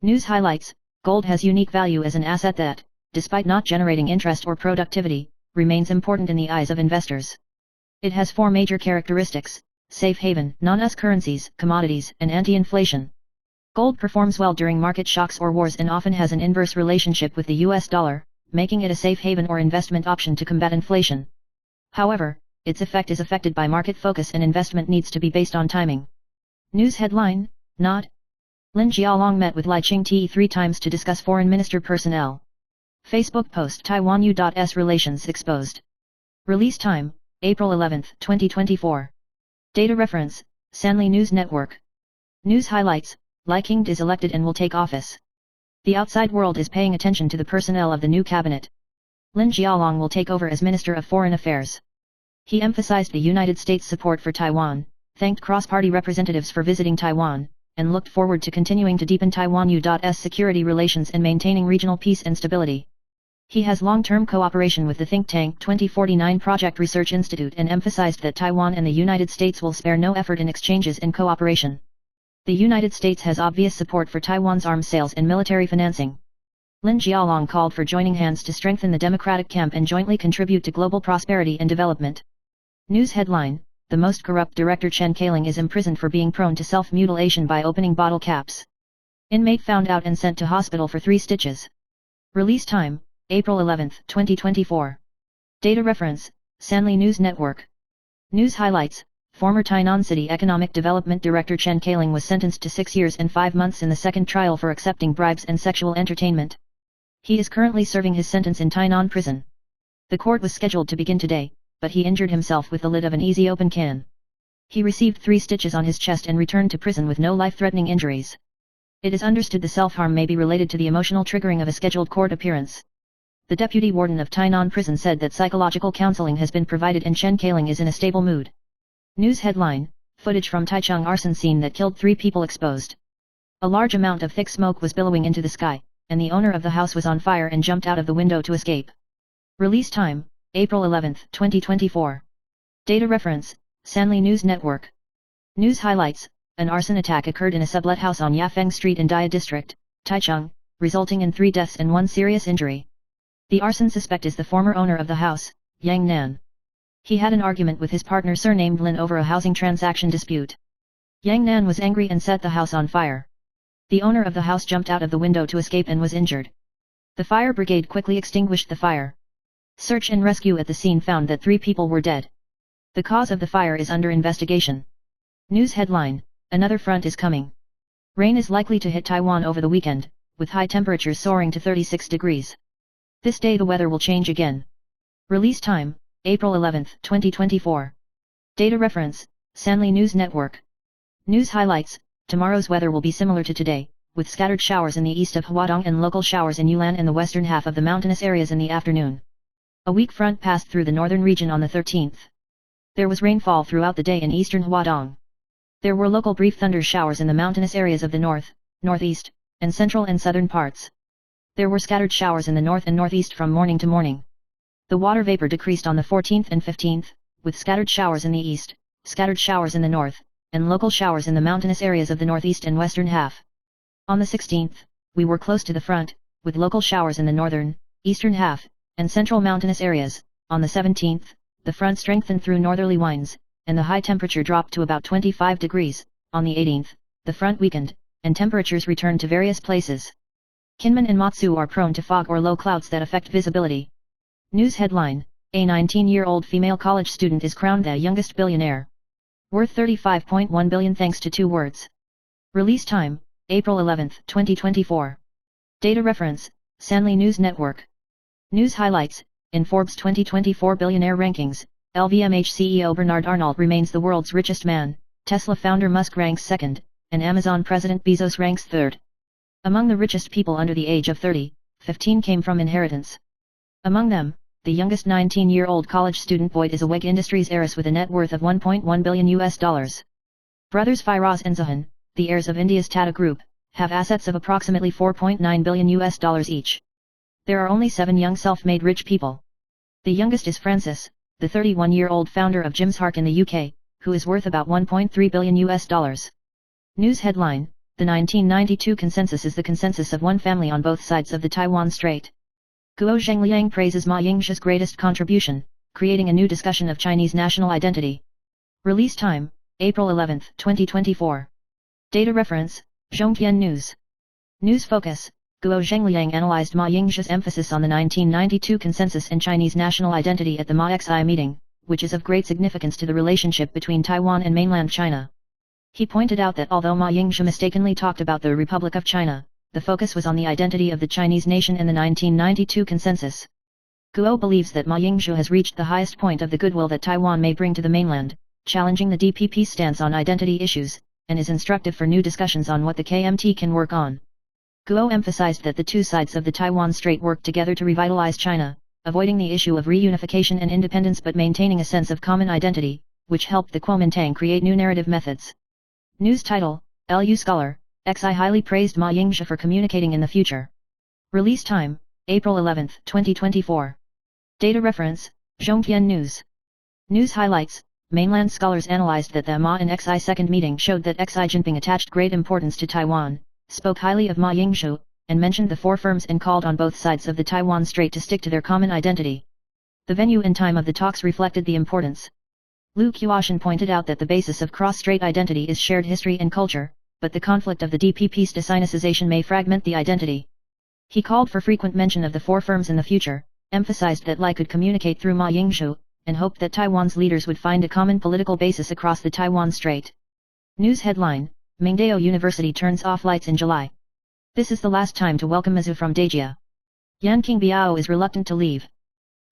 News highlights: Gold has unique value as an asset that, despite not generating interest or productivity, remains important in the eyes of investors. It has 4 major characteristics: safe haven, non-US currencies, commodities, and anti-inflation. Gold performs well during market shocks or wars and often has an inverse relationship with the US dollar, making it a safe haven or investment option to combat inflation. However, its effect is affected by market focus and investment needs to be based on timing. News headline: Not. Lin Jialong met with Lai Ching-te 3 times to discuss foreign minister personnel. Facebook post: Taiwan U.S. relations exposed. Release time: April 11, 2024. Data reference: Sanli News Network. News highlights: Lai King is elected and will take office. The outside world is paying attention to the personnel of the new cabinet. Lin Jialong will take over as Minister of Foreign Affairs. He emphasized the United States' support for Taiwan, thanked cross-party representatives for visiting Taiwan, and looked forward to continuing to deepen Taiwan U.S. security relations and maintaining regional peace and stability. He has long-term cooperation with the think tank 2049 Project Research Institute and emphasized that Taiwan and the United States will spare no effort in exchanges and cooperation. The United States has obvious support for Taiwan's arms sales and military financing. Lin Jialong called for joining hands to strengthen the democratic camp and jointly contribute to global prosperity and development. News headline: The most corrupt director Chen Kailing is imprisoned for being prone to self-mutilation by opening bottle caps. Inmate found out and sent to hospital for 3 stitches. Release time: April 11, 2024. Data reference: Sanli News Network. News highlights: Former Tainan City Economic Development Director Chen Kailing was sentenced to 6 years and 5 months in the second trial for accepting bribes and sexual entertainment. He is currently serving his sentence in Tainan prison. The court was scheduled to begin today, but he injured himself with the lid of an easy open can. He received 3 stitches on his chest and returned to prison with no life-threatening injuries. It is understood the self-harm may be related to the emotional triggering of a scheduled court appearance. The deputy warden of Tainan prison said that psychological counseling has been provided and Chen Kailing is in a stable mood. News headline: Footage from Taichung arson scene that killed 3 people exposed. A large amount of thick smoke was billowing into the sky, and the owner of the house was on fire and jumped out of the window to escape. Release time: April 11, 2024. Data reference: Sanli News Network. News highlights: An arson attack occurred in a sublet house on Yafeng Street in Dia District, Taichung, resulting in 3 deaths and 1 serious injury. The arson suspect is the former owner of the house, Yang Nan. He had an argument with his partner surnamed Lin over a housing transaction dispute. Yang Nan was angry and set the house on fire. The owner of the house jumped out of the window to escape and was injured. The fire brigade quickly extinguished the fire. Search and rescue at the scene found that 3 people were dead. The cause of the fire is under investigation. News headline: Another front is coming. Rain is likely to hit Taiwan over the weekend, with high temperatures soaring to 36 degrees. This day the weather will change again. Release time: April 11, 2024. Data reference: Sanli News Network. News highlights: Tomorrow's weather will be similar to today, with scattered showers in the east of Huadong and local showers in Yunnan and the western half of the mountainous areas in the afternoon. A weak front passed through the northern region on the 13th. There was rainfall throughout the day in eastern Huadong. There were local brief thunder showers in the mountainous areas of the north, northeast, and central and southern parts. There were scattered showers in the north and northeast from morning to morning. The water vapor decreased on the 14th and 15th, with scattered showers in the east, scattered showers in the north, and local showers in the mountainous areas of the northeast and western half. On the 16th, we were close to the front, with local showers in the northern, eastern half, and central mountainous areas. On the 17th, the front strengthened through northerly winds, and the high temperature dropped to about 25 degrees. On the 18th, the front weakened, and temperatures returned to various places. Kinmen and Matsu are prone to fog or low clouds that affect visibility. News headline: A 19-year-old female college student is crowned the youngest billionaire. Worth $35.1 billion thanks to 2 words. Release time: April 11, 2024. Data reference: Sanli News Network. News highlights: In Forbes 2024 billionaire rankings, LVMH CEO Bernard Arnault remains the world's richest man, Tesla founder Musk ranks second, and Amazon President Bezos ranks third. Among the richest people under the age of 30, 15 came from inheritance. Among them, the youngest 19-year-old college student Boyd is a WEG Industries heiress with a net worth of $1.1 billion. Brothers Firoz and Zahan, the heirs of India's Tata Group, have assets of approximately $4.9 billion each. There are only 7 young self-made rich people. The youngest is Francis, the 31-year-old founder of Jim's Hark in the UK, who is worth about $1.3 billion. News headline: The 1992 consensus is the consensus of one family on both sides of the Taiwan Strait. Guo Zhengliang praises Ma Yingxi's greatest contribution, creating a new discussion of Chinese national identity. Release time: April 11, 2024. Data reference: Zhongtian News. News focus: Guo Zhengliang analyzed Ma Yingxi's emphasis on the 1992 consensus and Chinese national identity at the Ma Xi meeting, which is of great significance to the relationship between Taiwan and mainland China. He pointed out that although Ma Yingxi mistakenly talked about the Republic of China, the focus was on the identity of the Chinese nation in the 1992 consensus. Guo believes that Ma Yingxi has reached the highest point of the goodwill that Taiwan may bring to the mainland, challenging the DPP's stance on identity issues, and is instructive for new discussions on what the KMT can work on. Guo emphasized that the 2 sides of the Taiwan Strait worked together to revitalize China, avoiding the issue of reunification and independence but maintaining a sense of common identity, which helped the Kuomintang create new narrative methods. News title: LU Scholar, XI highly praised Ma Yingxi for communicating in the future. Release time: April 11, 2024. Data reference: Zhongtian News. News highlights: Mainland scholars analyzed that the Ma and Xi second meeting showed that Xi Jinping attached great importance to Taiwan, spoke highly of Ma Yingxi, and mentioned the 4 firms and called on both sides of the Taiwan Strait to stick to their common identity. The venue and time of the talks reflected the importance. Liu Qiuashan pointed out that the basis of cross-strait identity is shared history and culture, but the conflict of the DPP's desinicization may fragment the identity. He called for frequent mention of the 4 firms in the future, emphasized that Lai could communicate through Ma Yingxi, and hoped that Taiwan's leaders would find a common political basis across the Taiwan Strait. News headline: Mingdao University turns off lights in July. This is the last time to welcome Mizu from Dajia. Yan Qingbiao is reluctant to leave.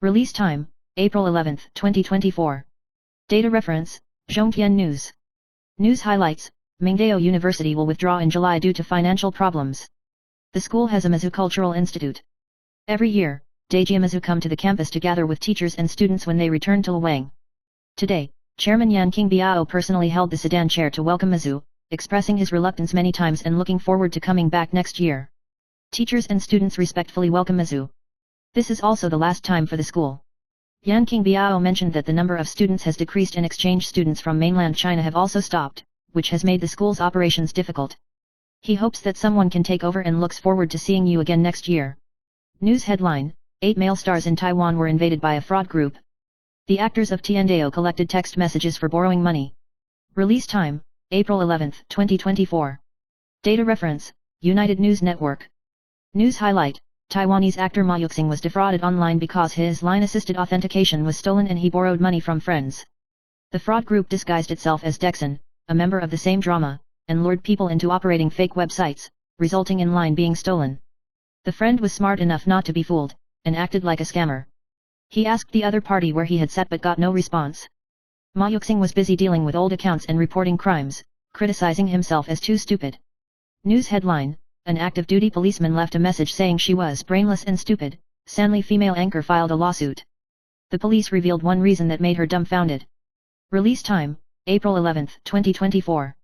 Release time: April 11, 2024. Data reference: Zhongtian News. News highlights: Mingdao University will withdraw in July due to financial problems. The school has a Mizu Cultural Institute. Every year, Dajia Mizu come to the campus to gather with teachers and students when they return to Luang. Today, Chairman Yan Qingbiao personally held the sedan chair to welcome Mizu, expressing his reluctance many times and looking forward to coming back next year. Teachers and students respectfully welcome Mizu. This is also the last time for the school. Yan Qingbiao mentioned that the number of students has decreased and exchange students from mainland China have also stopped, which has made the school's operations difficult. He hopes that someone can take over and looks forward to seeing you again next year. News headline: 8 male stars in Taiwan were invaded by a fraud group. The actors of Tiandao collected text messages for borrowing money. Release time: April 11, 2024. Data reference: United News Network. News highlight: Taiwanese actor Ma Yuxing was defrauded online because his line-assisted authentication was stolen and he borrowed money from friends. The fraud group disguised itself as Dexon, a member of the same drama, and lured people into operating fake websites, resulting in line being stolen. The friend was smart enough not to be fooled, and acted like a scammer. He asked the other party where he had sat but got no response. Ma Yuxing was busy dealing with old accounts and reporting crimes, criticizing himself as too stupid. News headline: An active duty policeman left a message saying she was brainless and stupid. Sanli female anchor filed a lawsuit. The police revealed one reason that made her dumbfounded. Release time: April 11, 2024.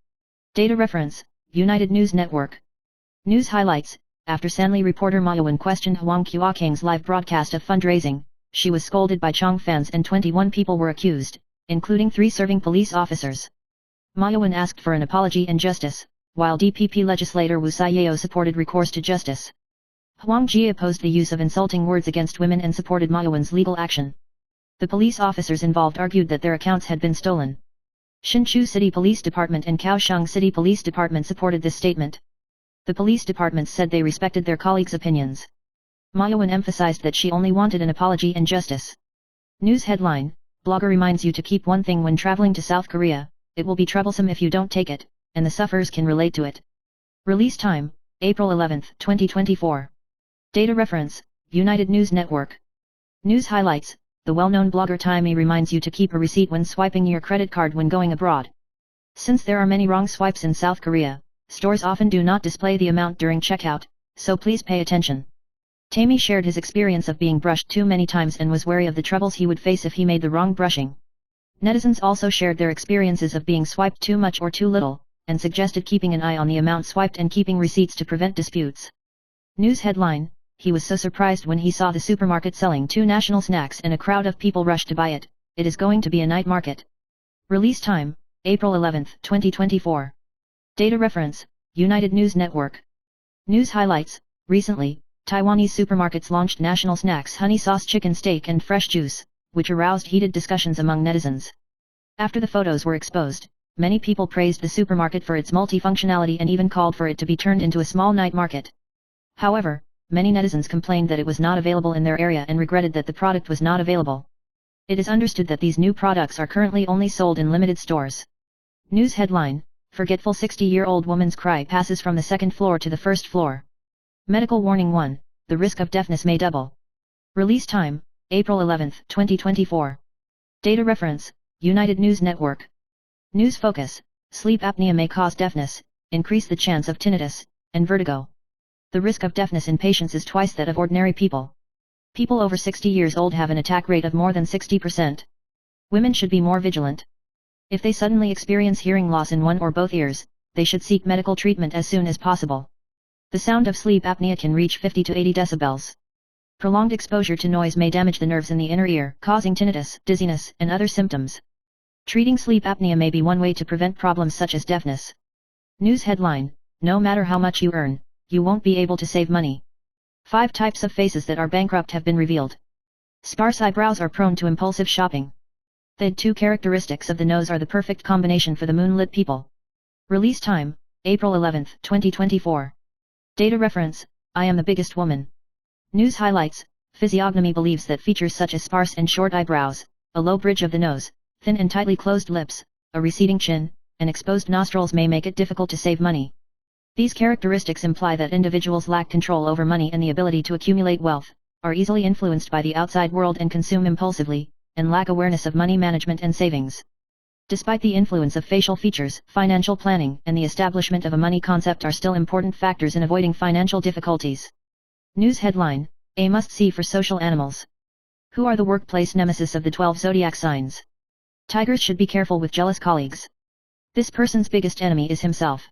Data reference: United News Network. News highlights: After Sanli reporter Ma Yuan questioned Huang Qiuakang's live broadcast of fundraising, she was scolded by Chong fans and 21 people were accused, including 3 serving police officers. Ma Yuan asked for an apology and justice, while DPP legislator Wu Saiyao supported recourse to justice. Huang Ji opposed the use of insulting words against women and supported Ma Yuan's legal action. The police officers involved argued that their accounts had been stolen. Hsinchu City Police Department and Kaohsiung City Police Department supported this statement. The police departments said they respected their colleagues' opinions. Ma Yuan emphasized that she only wanted an apology and justice. News headline: Blogger reminds you to keep one thing when traveling to South Korea, it will be troublesome if you don't take it, and the sufferers can relate to it. Release time: April 11, 2024. Data reference: United News Network. News highlights: the well-known blogger Taimi reminds you to keep a receipt when swiping your credit card when going abroad. Since there are many wrong swipes in South Korea, stores often do not display the amount during checkout, so please pay attention. Taimi shared his experience of being brushed too many times and was wary of the troubles he would face if he made the wrong brushing. Netizens also shared their experiences of being swiped too much or too little, and suggested keeping an eye on the amount swiped and keeping receipts to prevent disputes. News headline: He was so surprised when he saw the supermarket selling 2 national snacks and a crowd of people rushed to buy it. It is going to be a night market. Release time: April 11, 2024. Data reference: United News Network. News highlights: recently, Taiwanese supermarkets launched national snacks honey sauce chicken steak and fresh juice, which aroused heated discussions among netizens. After the photos were exposed, many people praised the supermarket for its multifunctionality and even called for it to be turned into a small night market. However, many netizens complained that it was not available in their area and regretted that the product was not available. It is understood that these new products are currently only sold in limited stores. News headline: Forgetful 60-year-old woman's cry passes from the second floor to the first floor. Medical warning 1, the risk of deafness may double. Release time: April 11, 2024. Data reference: United News Network. News focus: sleep apnea may cause deafness, increase the chance of tinnitus, and vertigo. The risk of deafness in patients is twice that of ordinary people. People over 60 years old have an attack rate of more than 60%. Women should be more vigilant. If they suddenly experience hearing loss in one or both ears, they should seek medical treatment as soon as possible. The sound of sleep apnea can reach 50 to 80 decibels. Prolonged exposure to noise may damage the nerves in the inner ear, causing tinnitus, dizziness, and other symptoms. Treating sleep apnea may be one way to prevent problems such as deafness. News headline: No matter how much you earn, you won't be able to save money. 5 types of faces that are bankrupt have been revealed. Sparse eyebrows are prone to impulsive shopping. The 2 characteristics of the nose are the perfect combination for the moonlit people. Release time: April 11, 2024. Data reference: I am the biggest woman. News highlights: physiognomy believes that features such as sparse and short eyebrows, a low bridge of the nose, thin and tightly closed lips, a receding chin, and exposed nostrils may make it difficult to save money. These characteristics imply that individuals lack control over money and the ability to accumulate wealth, are easily influenced by the outside world and consume impulsively, and lack awareness of money management and savings. Despite the influence of facial features, financial planning and the establishment of a money concept are still important factors in avoiding financial difficulties. News headline: A must-see for social animals. Who are the workplace nemesis of the 12 zodiac signs? Tigers should be careful with jealous colleagues. This person's biggest enemy is himself.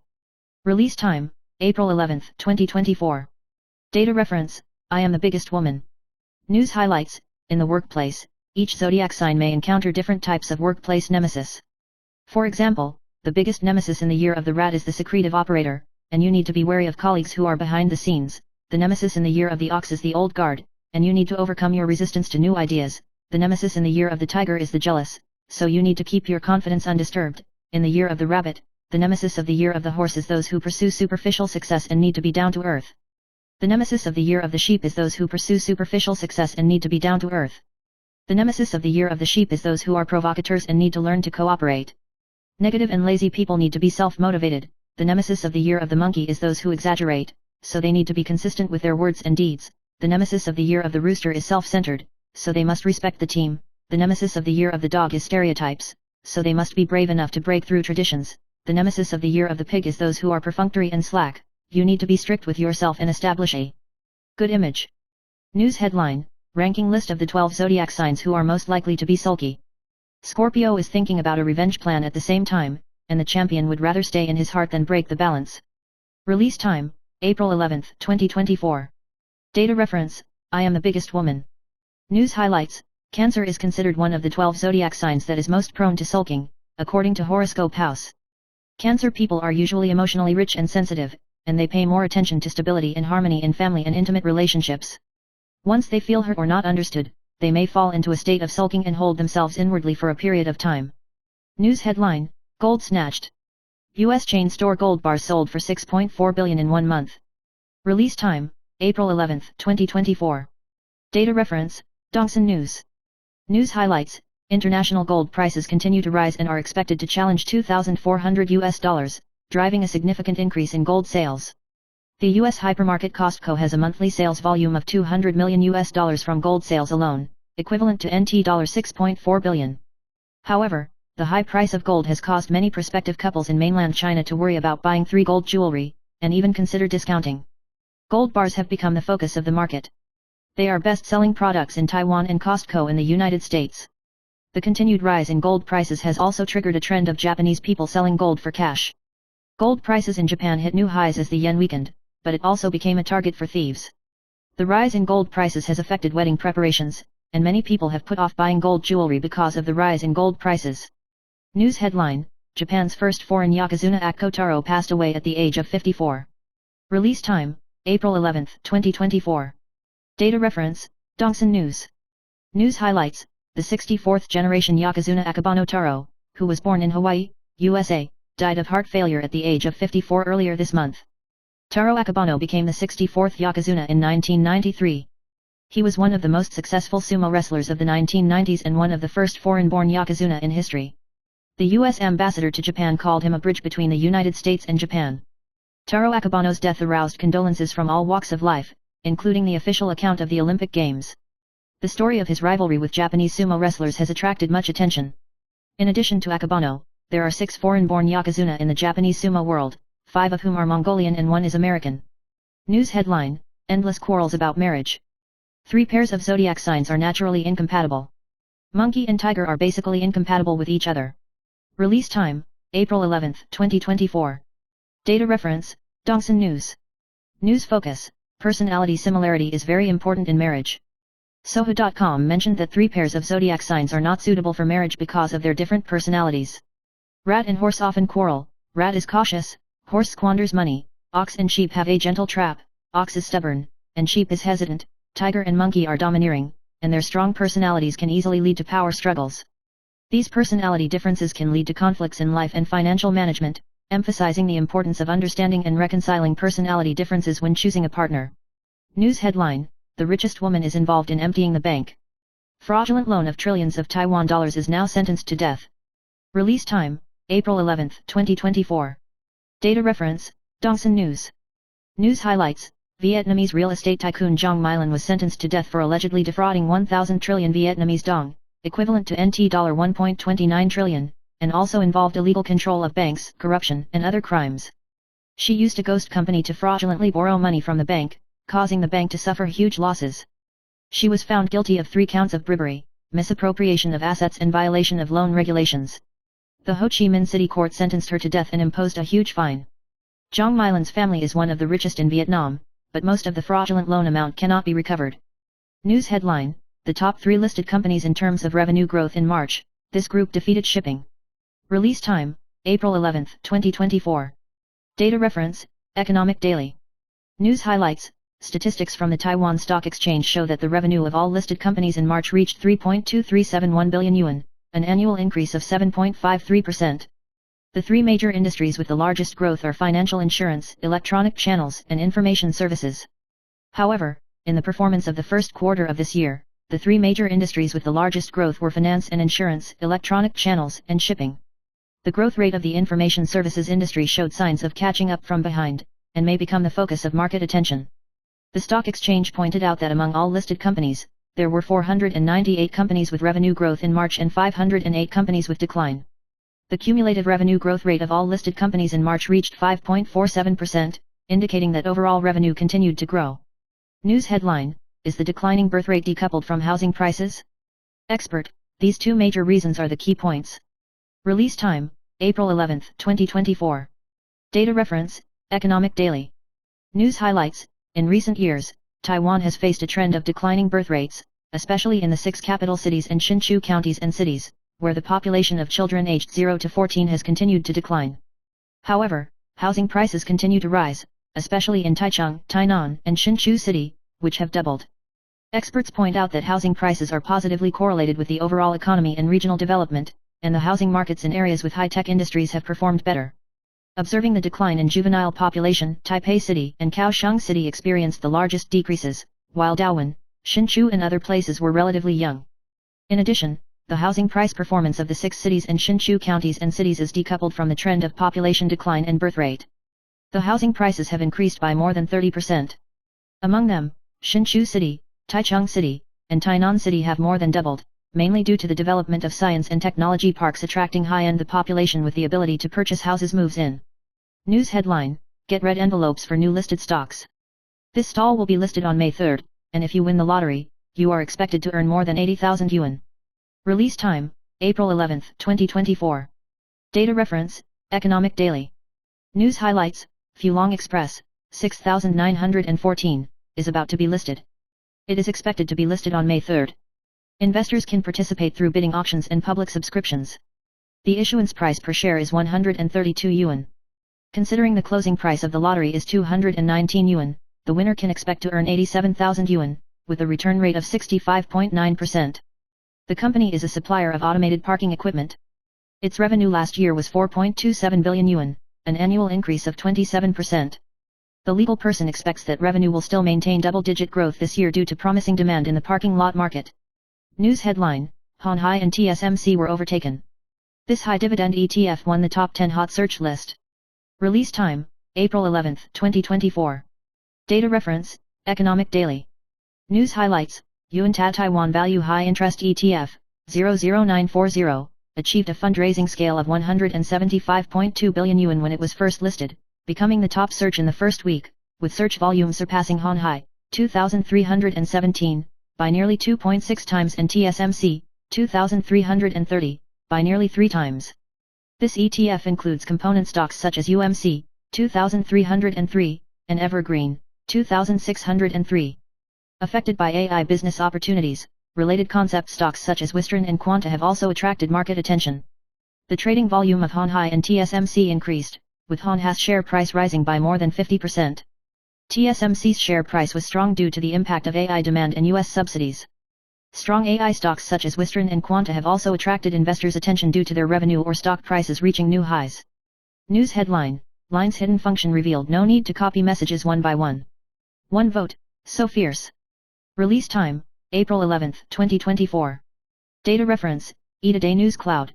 Release time: April 11, 2024. Data reference: I am the biggest woman. News highlights: in the workplace, each zodiac sign may encounter different types of workplace nemesis. For example, the biggest nemesis in the year of the rat is the secretive operator, and you need to be wary of colleagues who are behind the scenes. The nemesis in the year of the ox is the old guard, and you need to overcome your resistance to new ideas. The nemesis in the year of the tiger is the jealous, so you need to keep your confidence undisturbed. In the year of the rabbit, the nemesis of the year of the horse is those who pursue superficial success and need to be down to earth. The nemesis of the year of the sheep is those who pursue superficial success and need to be down to earth. The nemesis of the year of the sheep is those who are provocateurs and need to learn to cooperate. Negative and lazy people need to be self-motivated. The nemesis of the year of the monkey is those who exaggerate, so they need to be consistent with their words and deeds. The nemesis of the year of the rooster is self-centered, so they must respect the team. The nemesis of the year of the dog is stereotypes, so they must be brave enough to break through traditions. The nemesis of the year of the pig is those who are perfunctory and slack. You need to be strict with yourself and establish a good image. News headline: Ranking list of the 12 zodiac signs who are most likely to be sulky. Scorpio is thinking about a revenge plan at the same time, and the champion would rather stay in his heart than break the balance. Release time: April 11, 2024. Data reference: I am the biggest woman. News highlights: Cancer is considered one of the 12 zodiac signs that is most prone to sulking, according to horoscope house. Cancer people are usually emotionally rich and sensitive, and they pay more attention to stability and harmony in family and intimate relationships. Once they feel hurt or not understood, they may fall into a state of sulking and hold themselves inwardly for a period of time. News headline: Gold snatched. U.S. chain store gold bars sold for $6.4 billion in 1 month. Release time: April 11, 2024. Data reference: Dongsun News. News highlights: International gold prices continue to rise and are expected to challenge $2,400, driving a significant increase in gold sales. The U.S. hypermarket Costco has a monthly sales volume of $200 million from gold sales alone, equivalent to NT $6.4 billion. However, the high price of gold has caused many prospective couples in mainland China to worry about buying 3 gold jewelry, and even consider discounting. Gold bars have become the focus of the market. They are best-selling products in Taiwan and Costco in the United States. The continued rise in gold prices has also triggered a trend of Japanese people selling gold for cash. Gold prices in Japan hit new highs as the yen weakened, but it also became a target for thieves. The rise in gold prices has affected wedding preparations, and many people have put off buying gold jewelry because of the rise in gold prices. News headline: Japan's first foreign yokozuna Akko Taro passed away at the age of 54. Release time: April 11, 2024. Data reference: Dongsun News. News highlights: the 64th generation yokozuna Akabano Taro, who was born in Hawaii, USA, died of heart failure at the age of 54 earlier this month. Taro Akabano became the 64th yokozuna in 1993. He was one of the most successful sumo wrestlers of the 1990s and one of the first foreign-born yokozuna in history. The U.S. ambassador to Japan called him a bridge between the United States and Japan. Taro Akabano's death aroused condolences from all walks of life, including the official account of the Olympic Games. The story of his rivalry with Japanese sumo wrestlers has attracted much attention. In addition to Akabano, there are 6 foreign-born yokozuna in the Japanese sumo world, 5 of whom are Mongolian and 1 is American. News headline: Endless quarrels about marriage. 3 pairs of zodiac signs are naturally incompatible. Monkey and tiger are basically incompatible with each other. Release time: April 11, 2024. Data reference: Dongsun News. News focus: Personality similarity is very important in marriage. Sohu.com mentioned that 3 pairs of zodiac signs are not suitable for marriage because of their different personalities. Rat and horse often quarrel. Rat is cautious, horse squanders money, ox and sheep have a gentle trap, ox is stubborn, and sheep is hesitant, tiger and monkey are domineering, and their strong personalities can easily lead to power struggles. These personality differences can lead to conflicts in life and financial management, emphasizing the importance of understanding and reconciling personality differences when choosing a partner. News headline: The richest woman is involved in emptying the bank. Fraudulent loan of trillions of Taiwan dollars is now sentenced to death. Release time: April 11, 2024. Data reference: Dongsun News. News highlights: Vietnamese real estate tycoon Giang Mylan was sentenced to death for allegedly defrauding 1,000 trillion Vietnamese dong, equivalent to NT $1.29 trillion, and also involved illegal control of banks, corruption, and other crimes. She used a ghost company to fraudulently borrow money from the bank, causing the bank to suffer huge losses. She was found guilty of 3 counts of bribery, misappropriation of assets and violation of loan regulations. The Ho Chi Minh City Court sentenced her to death and imposed a huge fine. Giang Mylan's family is one of the richest in Vietnam, but most of the fraudulent loan amount cannot be recovered. News headline: The top 3 listed companies in terms of revenue growth in March, this group defeated shipping. Release time: April 11, 2024. Data reference: Economic Daily. News highlights: Statistics from the Taiwan Stock Exchange show that the revenue of all listed companies in March reached 3.2371 billion yuan, an annual increase of 7.53%. The 3 major industries with the largest growth are financial insurance, electronic channels, and information services. However, in the performance of the first quarter of this year, the 3 major industries with the largest growth were finance and insurance, electronic channels, and shipping. The growth rate of the information services industry showed signs of catching up from behind, and may become the focus of market attention. The stock exchange pointed out that among all listed companies, there were 498 companies with revenue growth in March and 508 companies with decline. The cumulative revenue growth rate of all listed companies in March reached 5.47%, indicating that overall revenue continued to grow. News headline: Is the declining birth rate decoupled from housing prices? Expert: These 2 major reasons are the key points. Release time: April 11, 2024. Data reference: Economic Daily. News highlights: In recent years, Taiwan has faced a trend of declining birth rates, especially in the 6 capital cities and Hsinchu counties and cities, where the population of children aged 0 to 14 has continued to decline. However, housing prices continue to rise, especially in Taichung, Tainan, and Hsinchu City, which have doubled. Experts point out that housing prices are positively correlated with the overall economy and regional development, and the housing markets in areas with high-tech industries have performed better. Observing the decline in juvenile population, Taipei City and Kaohsiung City experienced the largest decreases, while Daowen, Hsinchu and other places were relatively young. In addition, the housing price performance of the 6 cities and Hsinchu counties and cities is decoupled from the trend of population decline and birth rate. The housing prices have increased by more than 30%. Among them, Hsinchu City, Taichung City, and Tainan City have more than doubled, mainly due to the development of science and technology parks attracting high-end the population with the ability to purchase houses moves in. News headline, Get red envelopes for new listed stocks. This stall will be listed on May 3rd, and if you win the lottery, you are expected to earn more than 80,000 yuan. Release time, April 11, 2024. Data reference, Economic Daily. News highlights, Fulong Express, 6914, is about to be listed. It is expected to be listed on May 3rd. Investors can participate through bidding auctions and public subscriptions. The issuance price per share is 132 yuan. Considering the closing price of the lottery is 219 yuan, the winner can expect to earn 87,000 yuan, with a return rate of 65.9%. The company is a supplier of automated parking equipment. Its revenue last year was 4.27 billion yuan, an annual increase of 27%. The legal person expects that revenue will still maintain double-digit growth this year due to promising demand in the parking lot market. News headline, Hon Hai and TSMC were overtaken. This high-dividend ETF won the top 10 hot search list. Release time, April 11, 2024. Data reference, Economic Daily. News highlights, Yuan Ta Taiwan Value High Interest ETF, 00940, achieved a fundraising scale of 175.2 billion yuan when it was first listed, becoming the top search in the first week, with search volume surpassing Hon Hai, 2,317, by nearly 2.6 times and TSMC, 2,330, by nearly 3 times. This ETF includes component stocks such as UMC, 2,303, and Evergreen, 2,603. Affected by AI business opportunities, related concept stocks such as Wistron and Quanta have also attracted market attention. The trading volume of Hon Hai and TSMC increased, with Hon Hai's share price rising by more than 50%. TSMC's share price was strong due to the impact of AI demand and US subsidies. Strong AI stocks such as Wistron and Quanta have also attracted investors' attention due to their revenue or stock prices reaching new highs. News headline, Line's hidden function revealed, no need to copy messages one by one. One vote, so fierce. Release time, April 11, 2024. Data reference, Eat-A-Day News Cloud.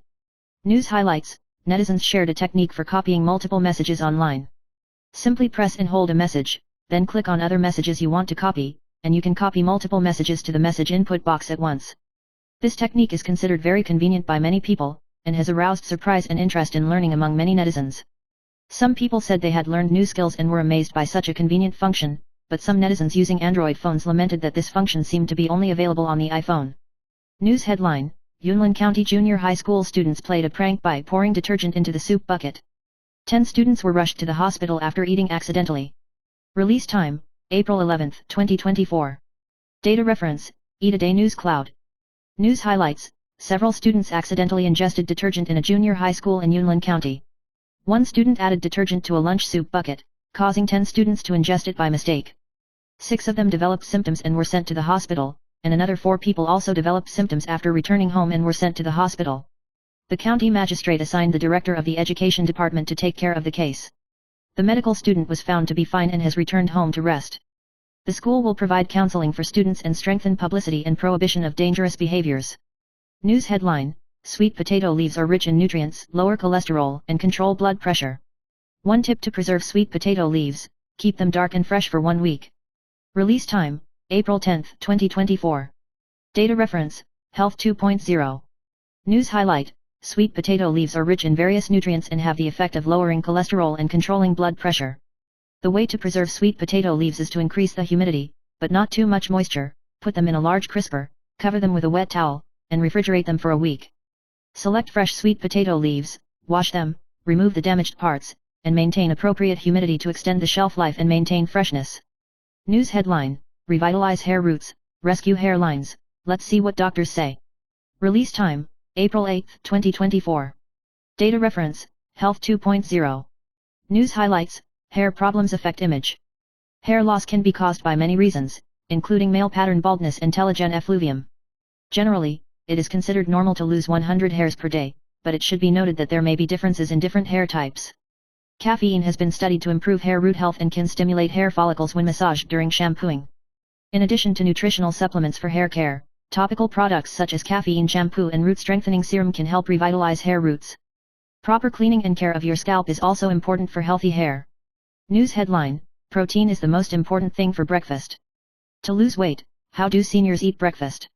News highlights, netizens shared a technique for copying multiple messages online. Simply press and hold a message, then click on other messages you want to copy, and you can copy multiple messages to the message input box at once. This technique is considered very convenient by many people, and has aroused surprise and interest in learning among many netizens. Some people said they had learned new skills and were amazed by such a convenient function, but some netizens using Android phones lamented that this function seemed to be only available on the iPhone. News headline, Yunlin County Junior High School students played a prank by pouring detergent into the soup bucket. 10 students were rushed to the hospital after eating accidentally. Release time, April 11, 2024. Data reference, Eat-A-Day News Cloud. News highlights, several students accidentally ingested detergent in a junior high school in Yunlin County. One student added detergent to a lunch soup bucket, causing 10 students to ingest it by mistake. 6 of them developed symptoms and were sent to the hospital, and another 4 people also developed symptoms after returning home and were sent to the hospital. The county magistrate assigned the director of the education department to take care of the case. The medical student was found to be fine and has returned home to rest. The school will provide counseling for students and strengthen publicity and prohibition of dangerous behaviors. News headline, sweet potato leaves are rich in nutrients, lower cholesterol, and control blood pressure. One tip to preserve sweet potato leaves, keep them dark and fresh for 1 week. Release time, April 10, 2024. Data reference, Health 2.0. News highlight, sweet potato leaves are rich in various nutrients and have the effect of lowering cholesterol and controlling blood pressure. The way to preserve sweet potato leaves is to increase the humidity, but not too much moisture, put them in a large crisper, cover them with a wet towel, and refrigerate them for a week. Select fresh sweet potato leaves, wash them, remove the damaged parts, and maintain appropriate humidity to extend the shelf life and maintain freshness. News headline, revitalize hair roots, rescue hairlines, let's see what doctors say. Release time, April 8, 2024. Data reference, Health 2.0. News highlights, Hair problems affect image. Hair loss can be caused by many reasons, including male pattern baldness and telogen effluvium. Generally, it is considered normal to lose 100 hairs per day, but it should be noted that there may be differences in different hair types. Caffeine has been studied to improve hair root health and can stimulate hair follicles when massaged during shampooing. In addition to nutritional supplements for hair care, topical products such as caffeine shampoo and root strengthening serum can help revitalize hair roots. Proper cleaning and care of your scalp is also important for healthy hair. News headline: Protein is the most important thing for breakfast. To lose weight, how do seniors eat breakfast?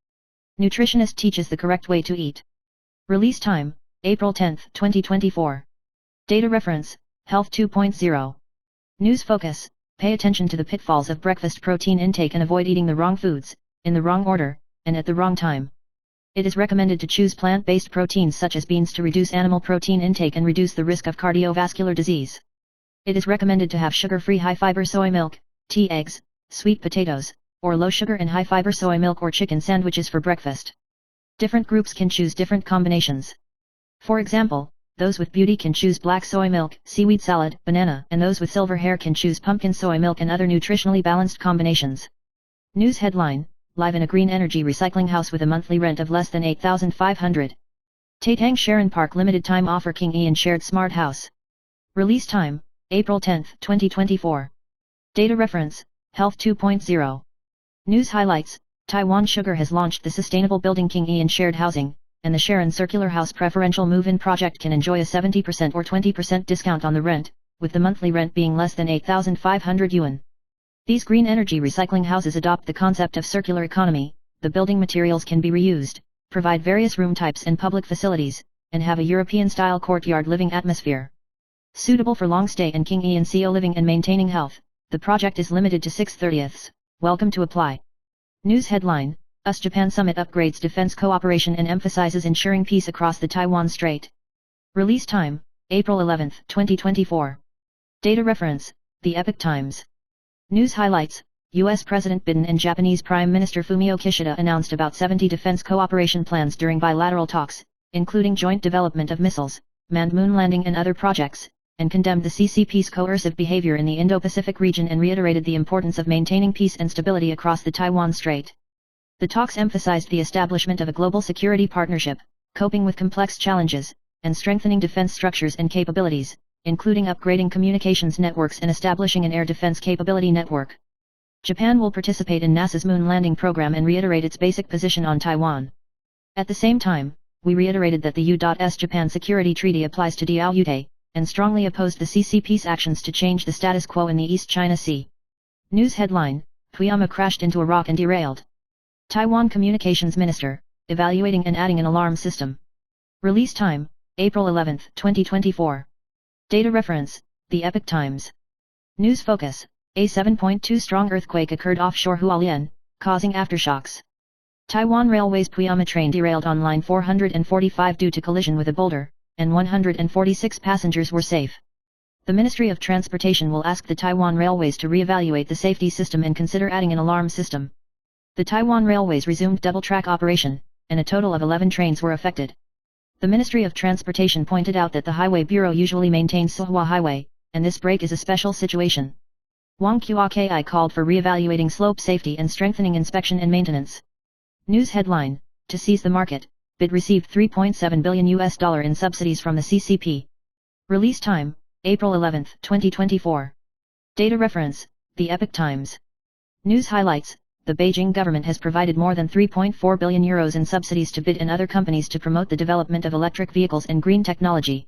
Nutritionist teaches the correct way to eat. Release time: April 10, 2024. Data reference: Health 2.0. News focus: Pay attention to the pitfalls of breakfast protein intake and avoid eating the wrong foods, in the wrong order, and at the wrong time. It is recommended to choose plant-based proteins such as beans to reduce animal protein intake and reduce the risk of cardiovascular disease. It is recommended to have sugar-free high-fiber soy milk, tea eggs, sweet potatoes, or low-sugar and high-fiber soy milk or chicken sandwiches for breakfast. Different groups can choose different combinations. For example, those with beauty can choose black soy milk, seaweed salad, banana, and those with silver hair can choose pumpkin soy milk and other nutritionally balanced combinations. News headline: Live in a green energy recycling house with a monthly rent of less than 8,500. Taitang Sharon Park limited time offer King Ian shared smart house. Release time: April 10, 2024. Data reference: Health 2.0. News highlights: Taiwan Sugar has launched the sustainable building King Ian shared housing, and the Sharon Circular House preferential move-in project can enjoy a 70% or 20% discount on the rent, with the monthly rent being less than 8,500 yuan. These green energy recycling houses adopt the concept of circular economy. The building materials can be reused, provide various room types and public facilities, and have a European-style courtyard living atmosphere. Suitable for long stay and King Ian CO living and maintaining health, the project is limited to 6/30. Welcome to apply. News headline: US-Japan Summit upgrades defense cooperation and emphasizes ensuring peace across the Taiwan Strait. Release time: April 11, 2024. Data reference: The Epoch Times. News highlights: U.S. President Biden and Japanese Prime Minister Fumio Kishida announced about 70 defense cooperation plans during bilateral talks, including joint development of missiles, manned moon landing and other projects, and condemned the CCP's coercive behavior in the Indo-Pacific region and reiterated the importance of maintaining peace and stability across the Taiwan Strait. The talks emphasized the establishment of a global security partnership, coping with complex challenges, and strengthening defense structures and capabilities, including upgrading communications networks and establishing an air defense capability network. Japan will participate in NASA's moon landing program and reiterate its basic position on Taiwan. At the same time, we reiterated that the U.S.-Japan Security Treaty applies to Diaoyutai, and strongly opposed the CCP's actions to change the status quo in the East China Sea. News headline: Fuyama crashed into a rock and derailed. Taiwan Communications Minister, evaluating and adding an alarm system. Release time: April 11, 2024. Data reference: The Epoch Times. News focus: A 7.2 strong earthquake occurred offshore Hualien, causing aftershocks. Taiwan Railways Fuyama train derailed on line 445 due to collision with a boulder, and 146 passengers were safe. The Ministry of Transportation will ask the Taiwan Railways to re-evaluate the safety system and consider adding an alarm system. The Taiwan Railways resumed double-track operation, and a total of 11 trains were affected. The Ministry of Transportation pointed out that the Highway Bureau usually maintains Sohua Highway, and this break is a special situation. Wang Qaki called for re-evaluating slope safety and strengthening inspection and maintenance. News headline: To seize the market, BID received $3.7 billion in subsidies from the CCP. Release time: April 11, 2024. Data reference: The Epoch Times. News highlights: The Beijing government has provided more than €3.4 billion in subsidies to BID and other companies to promote the development of electric vehicles and green technology.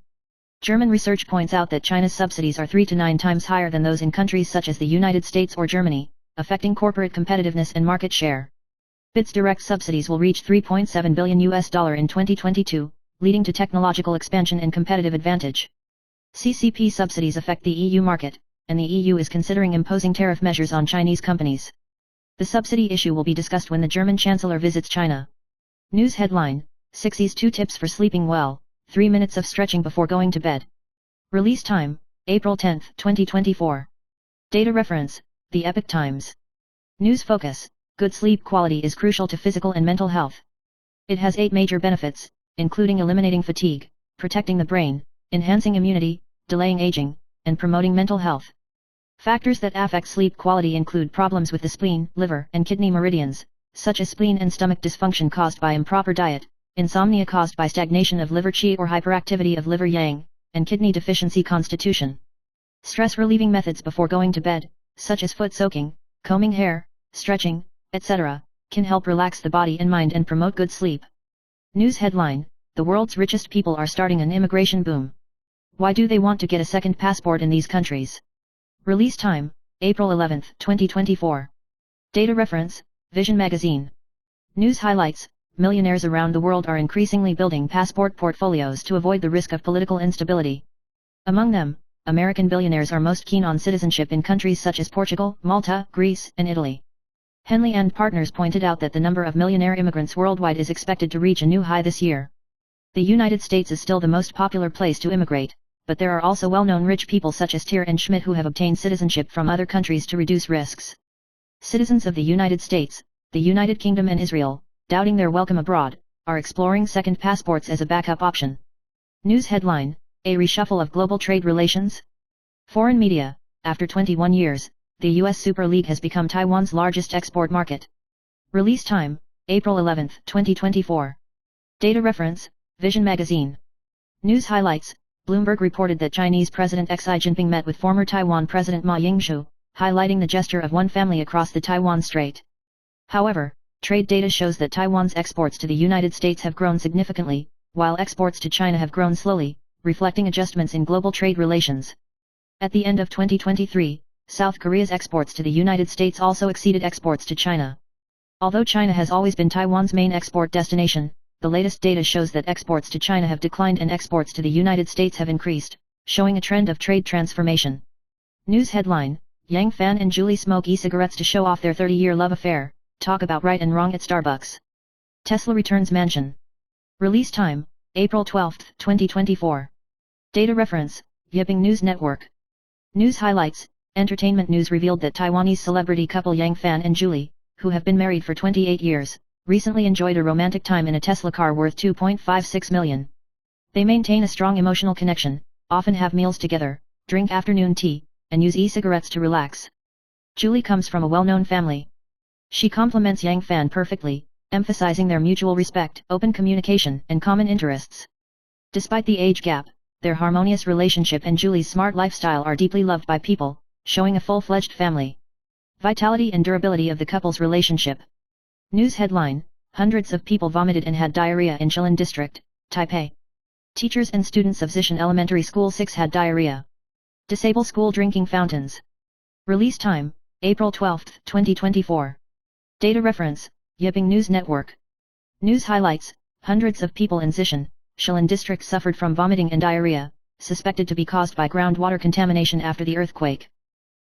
German research points out that China's subsidies are 3 to 9 times higher than those in countries such as the United States or Germany, affecting corporate competitiveness and market share. BID's direct subsidies will reach $3.7 billion in 2022, leading to technological expansion and competitive advantage. CCP subsidies affect the EU market, and the EU is considering imposing tariff measures on Chinese companies. The subsidy issue will be discussed when the German Chancellor visits China. News headline: 6 E's 2 tips for sleeping well, 3 minutes of stretching before going to bed. Release time: April 10, 2024. Data reference: The Epoch Times. News focus: Good sleep quality is crucial to physical and mental health. It has 8 major benefits, including eliminating fatigue, protecting the brain, enhancing immunity, delaying aging, and promoting mental health. Factors that affect sleep quality include problems with the spleen, liver, and kidney meridians, such as spleen and stomach dysfunction caused by improper diet, insomnia caused by stagnation of liver qi or hyperactivity of liver yang, and kidney deficiency constitution. Stress-relieving methods before going to bed, such as foot soaking, combing hair, stretching, etc., can help relax the body and mind and promote good sleep. News headline: The world's richest people are starting an immigration boom. Why do they want to get a second passport in these countries? Release time: April 11, 2024. Data reference: Vision Magazine. News highlights: Millionaires around the world are increasingly building passport portfolios to avoid the risk of political instability. Among them, American billionaires are most keen on citizenship in countries such as Portugal, Malta, Greece, and Italy. Henley and Partners pointed out that the number of millionaire immigrants worldwide is expected to reach a new high this year. The United States is still the most popular place to immigrate, but there are also well-known rich people such as Tyr and Schmidt who have obtained citizenship from other countries to reduce risks. Citizens of the United States, the United Kingdom and Israel, doubting their welcome abroad, are exploring second passports as a backup option. News headline: A reshuffle of global trade relations? Foreign media: After 21 years, the U.S. Super League has become Taiwan's largest export market. Release time: April 11, 2024. Data reference: Vision Magazine. News highlights: Bloomberg reported that Chinese President Xi Jinping met with former Taiwan President Ma Ying-jeou, highlighting the gesture of one family across the Taiwan Strait. However, trade data shows that Taiwan's exports to the United States have grown significantly, while exports to China have grown slowly, reflecting adjustments in global trade relations. At the end of 2023, South Korea's exports to the United States also exceeded exports to China. Although China has always been Taiwan's main export destination, the latest data shows that exports to China have declined and exports to the United States have increased, showing a trend of trade transformation. News headline: Yang Fan and Julie smoke e-cigarettes to show off their 30-year love affair, talk about right and wrong at Starbucks. Tesla returns mansion. Release time: April 12, 2024. Data reference: Yiping News Network. News highlights: Entertainment news revealed that Taiwanese celebrity couple Yang Fan and Julie, who have been married for 28 years, recently enjoyed a romantic time in a Tesla car worth $2.56 million. They maintain a strong emotional connection, often have meals together, drink afternoon tea, and use e-cigarettes to relax. Julie comes from a well-known family. She complements Yang Fan perfectly, emphasizing their mutual respect, open communication, and common interests. Despite the age gap, their harmonious relationship and Julie's smart lifestyle are deeply loved by people, showing a full-fledged family. Vitality and durability of the couple's relationship. News headline: Hundreds of people vomited and had diarrhea in Shilin District, Taipei. Teachers and students of Zishan Elementary School 6 had diarrhea. Disable school drinking fountains. Release time: April 12, 2024. Data reference: Yiping News Network. News highlights: Hundreds of people in Zishan, Shilin District suffered from vomiting and diarrhea, suspected to be caused by groundwater contamination after the earthquake.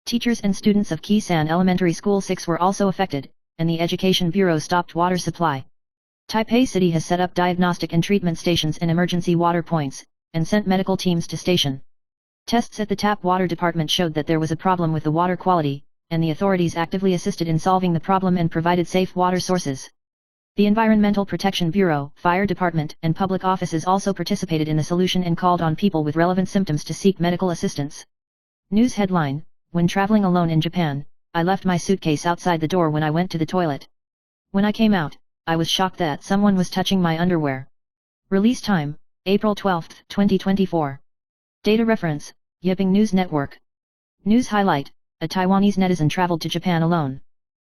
Teachers and students of Kisan Elementary School 6 were also affected, and the Education Bureau stopped water supply. Taipei City has set up diagnostic and treatment stations and emergency water points, and sent medical teams to station. Tests at the tap water department showed that there was a problem with the water quality, and the authorities actively assisted in solving the problem and provided safe water sources. The Environmental Protection Bureau, Fire Department, and public offices also participated in the solution and called on people with relevant symptoms to seek medical assistance. News headline: When traveling alone in Japan, I left my suitcase outside the door when I went to the toilet. When I came out, I was shocked that someone was touching my underwear. Release time: April 12, 2024. Data reference: Yiping News Network. News highlight: A Taiwanese netizen traveled to Japan alone.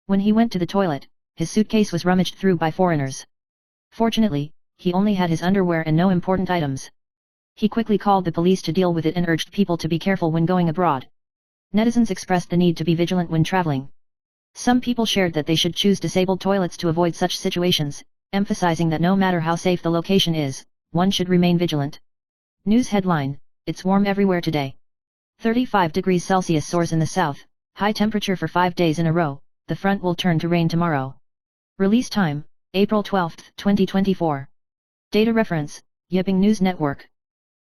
When he went to the toilet, his suitcase was rummaged through by foreigners. Fortunately, he only had his underwear and no important items. He quickly called the police to deal with it and urged people to be careful when going abroad. Netizens expressed the need to be vigilant when traveling. Some people shared that they should choose disabled toilets to avoid such situations, emphasizing that no matter how safe the location is, one should remain vigilant. News headline: It's warm everywhere today. 35 degrees Celsius soars in the south, high temperature for 5 days in a row, the front will turn to rain tomorrow. Release time: April 12, 2024. Data reference: Yiping News Network.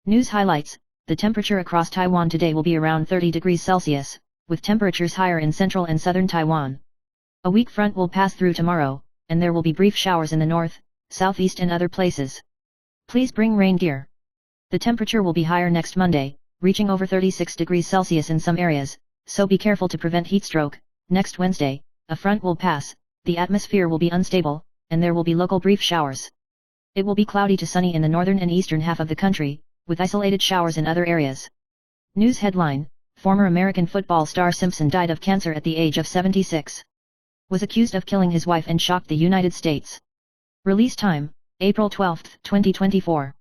News highlights: The temperature across Taiwan today will be around 30 degrees Celsius, with temperatures higher in central and southern Taiwan. A weak front will pass through tomorrow, and there will be brief showers in the north, southeast and other places. Please bring rain gear. The temperature will be higher next Monday, reaching over 36 degrees Celsius in some areas, so be careful to prevent heat stroke. Next Wednesday, a front will pass, the atmosphere will be unstable, and there will be local brief showers. It will be cloudy to sunny in the northern and eastern half of the country, with isolated showers in other areas. News headline: Former American football star Simpson died of cancer at the age of 76. Was accused of killing his wife and shocked the United States. Release time: April 12, 2024.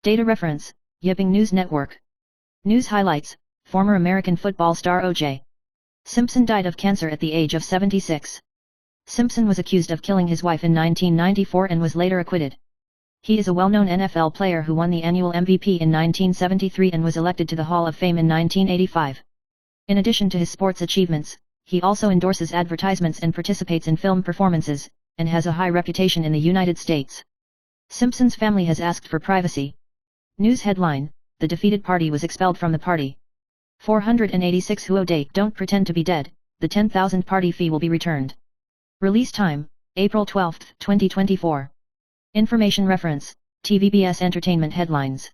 Data reference: Yipping News Network. News highlights: Former American football star O.J. Simpson died of cancer at the age of 76. Simpson was accused of killing his wife in 1994 and was later acquitted. He is a well-known NFL player who won the annual MVP in 1973 and was elected to the Hall of Fame in 1985. In addition to his sports achievements, he also endorses advertisements and participates in film performances, and has a high reputation in the United States. Simpson's family has asked for privacy. News headline: The defeated party was expelled from the party. 486 Who Date Don't Pretend to be Dead, the 10,000 party fee will be returned. Release time: April 12, 2024. Information reference: TVBS Entertainment Headlines.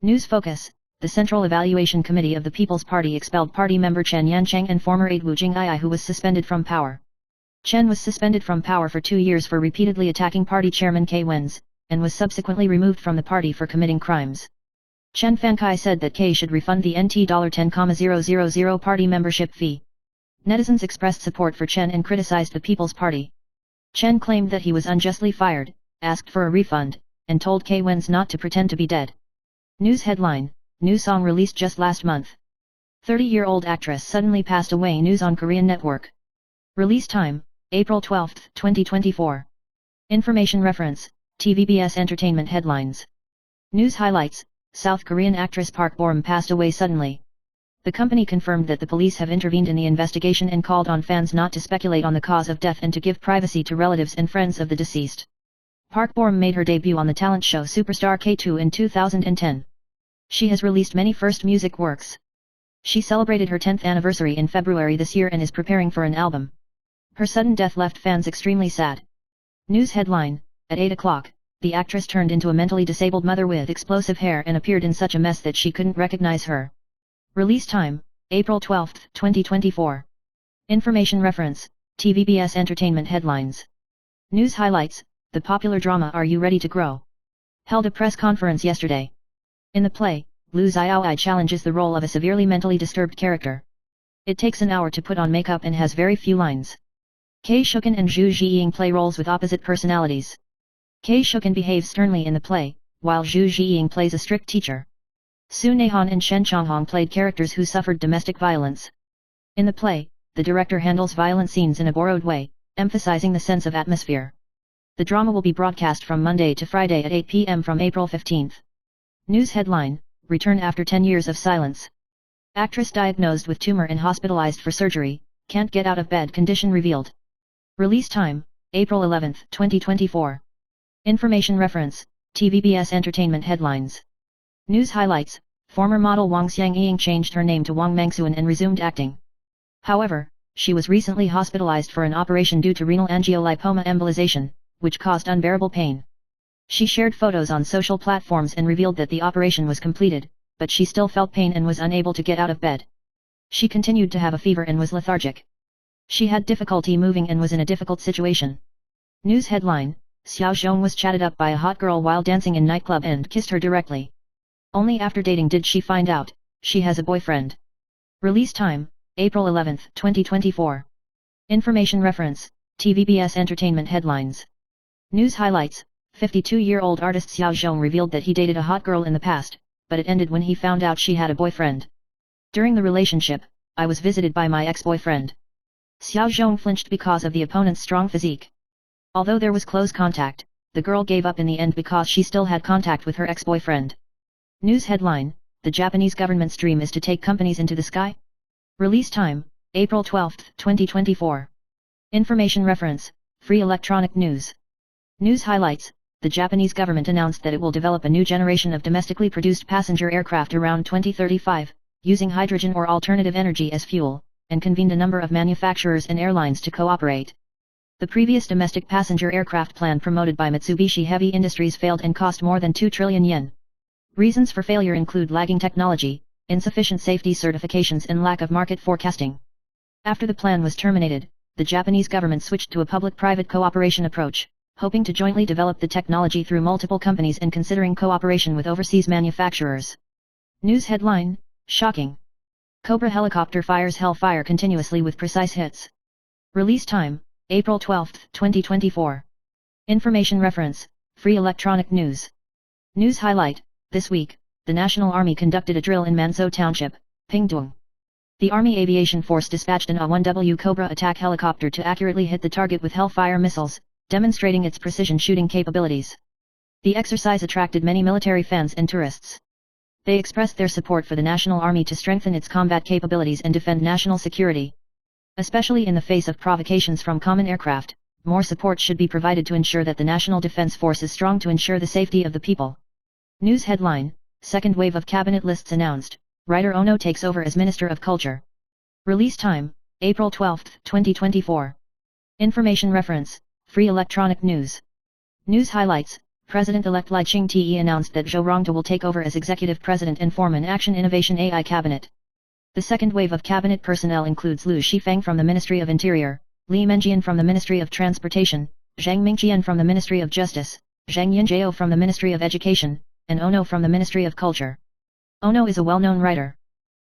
News focus: The Central Evaluation Committee of the People's Party expelled party member Chen Yancheng and former aide Wu Jing'ai, who was suspended from power. Chen was suspended from power for 2 years for repeatedly attacking party chairman Kai Wen's, and was subsequently removed from the party for committing crimes. Chen Fankai said that Kai should refund the NT $10,000 party membership fee. Netizens expressed support for Chen and criticized the People's Party. Chen claimed that he was unjustly fired, asked for a refund, and told Kai Wen's not to pretend to be dead. News headline: New song released just last month. 30-year-old actress suddenly passed away. News on Korean network. Release time: April 12, 2024. Information reference: TVBS Entertainment Headlines. News highlights: South Korean actress Park Bo-rum passed away suddenly. The company confirmed that the police have intervened in the investigation and called on fans not to speculate on the cause of death and to give privacy to relatives and friends of the deceased. Park Bo-rum made her debut on the talent show Superstar K2 in 2010. She has released many first music works. She celebrated her 10th anniversary in February this year and is preparing for an album. Her sudden death left fans extremely sad. News headline: At 8 o'clock, the actress turned into a mentally disabled mother with explosive hair and appeared in such a mess that she couldn't recognize her. Release time: April 12, 2024. Information reference: TVBS Entertainment Headlines. News highlights: The popular drama Are You Ready to Grow? Held a press conference yesterday. In the play, Lu Xiaoai challenges the role of a severely mentally disturbed character. It takes an hour to put on makeup and has very few lines. Kei Shuken and Zhu Zhiying play roles with opposite personalities. Kei Shuken behaves sternly in the play, while Zhu Zhiying plays a strict teacher. Su Neihan and Shen Changhong played characters who suffered domestic violence. In the play, the director handles violent scenes in a borrowed way, emphasizing the sense of atmosphere. The drama will be broadcast from Monday to Friday at 8 p.m. from April 15. News headline: Return after 10 years of silence. Actress diagnosed with tumor and hospitalized for surgery, can't get out of bed condition revealed. Release time: April 11, 2024. Information reference: TVBS Entertainment Headlines. News highlights: Former model Wang Xiangying changed her name to Wang Mengxuan and resumed acting. However, she was recently hospitalized for an operation due to renal angiolipoma embolization, which caused unbearable pain. She shared photos on social platforms and revealed that the operation was completed, but she still felt pain and was unable to get out of bed. She continued to have a fever and was lethargic. She had difficulty moving and was in a difficult situation. News headline: Xiao Zhong was chatted up by a hot girl while dancing in nightclub and kissed her directly. Only after dating did she find out she has a boyfriend. Release time: April 11, 2024. Information reference: TVBS Entertainment Headlines. News highlights: 52-year-old artist Xiao Zhong revealed that he dated a hot girl in the past, but it ended when he found out she had a boyfriend. During the relationship, I was visited by my ex-boyfriend. Xiao Zhong flinched because of the opponent's strong physique. Although there was close contact, the girl gave up in the end because she still had contact with her ex-boyfriend. News headline: The Japanese government's dream is to take companies into the sky? Release time: April 12, 2024. Information reference: Free Electronic News. News highlights: The Japanese government announced that it will develop a new generation of domestically produced passenger aircraft around 2035, using hydrogen or alternative energy as fuel, and convened a number of manufacturers and airlines to cooperate. The previous domestic passenger aircraft plan promoted by Mitsubishi Heavy Industries failed and cost more than 2 trillion yen. Reasons for failure include lagging technology, insufficient safety certifications and lack of market forecasting. After the plan was terminated, the Japanese government switched to a public-private cooperation approach, hoping to jointly develop the technology through multiple companies and considering cooperation with overseas manufacturers. News headline: Shocking. Cobra helicopter fires Hellfire continuously with precise hits. Release time: April 12, 2024. Information reference: Free Electronic News. News highlight: This week, the National Army conducted a drill in Manzhou Township, Pingtung. The Army Aviation Force dispatched an A-1W Cobra attack helicopter to accurately hit the target with Hellfire missiles, demonstrating its precision shooting capabilities. The exercise attracted many military fans and tourists. They expressed their support for the National Army to strengthen its combat capabilities and defend national security. Especially in the face of provocations from common aircraft, more support should be provided to ensure that the National Defense Force is strong to ensure the safety of the people. News headline: Second wave of cabinet lists announced, writer Ono takes over as Minister of Culture. Release time: April 12, 2024. Information reference: Free Electronic News. News highlights: President-elect Lai Ching-te announced that Zhou Rongde will take over as Executive President and form an Action Innovation AI Cabinet. The second wave of cabinet personnel includes Liu Shifeng from the Ministry of Interior, Li Mengjian from the Ministry of Transportation, Zhang Mingqian from the Ministry of Justice, Zhang Yinjiao from the Ministry of Education, and Ono from the Ministry of Culture. Ono is a well-known writer.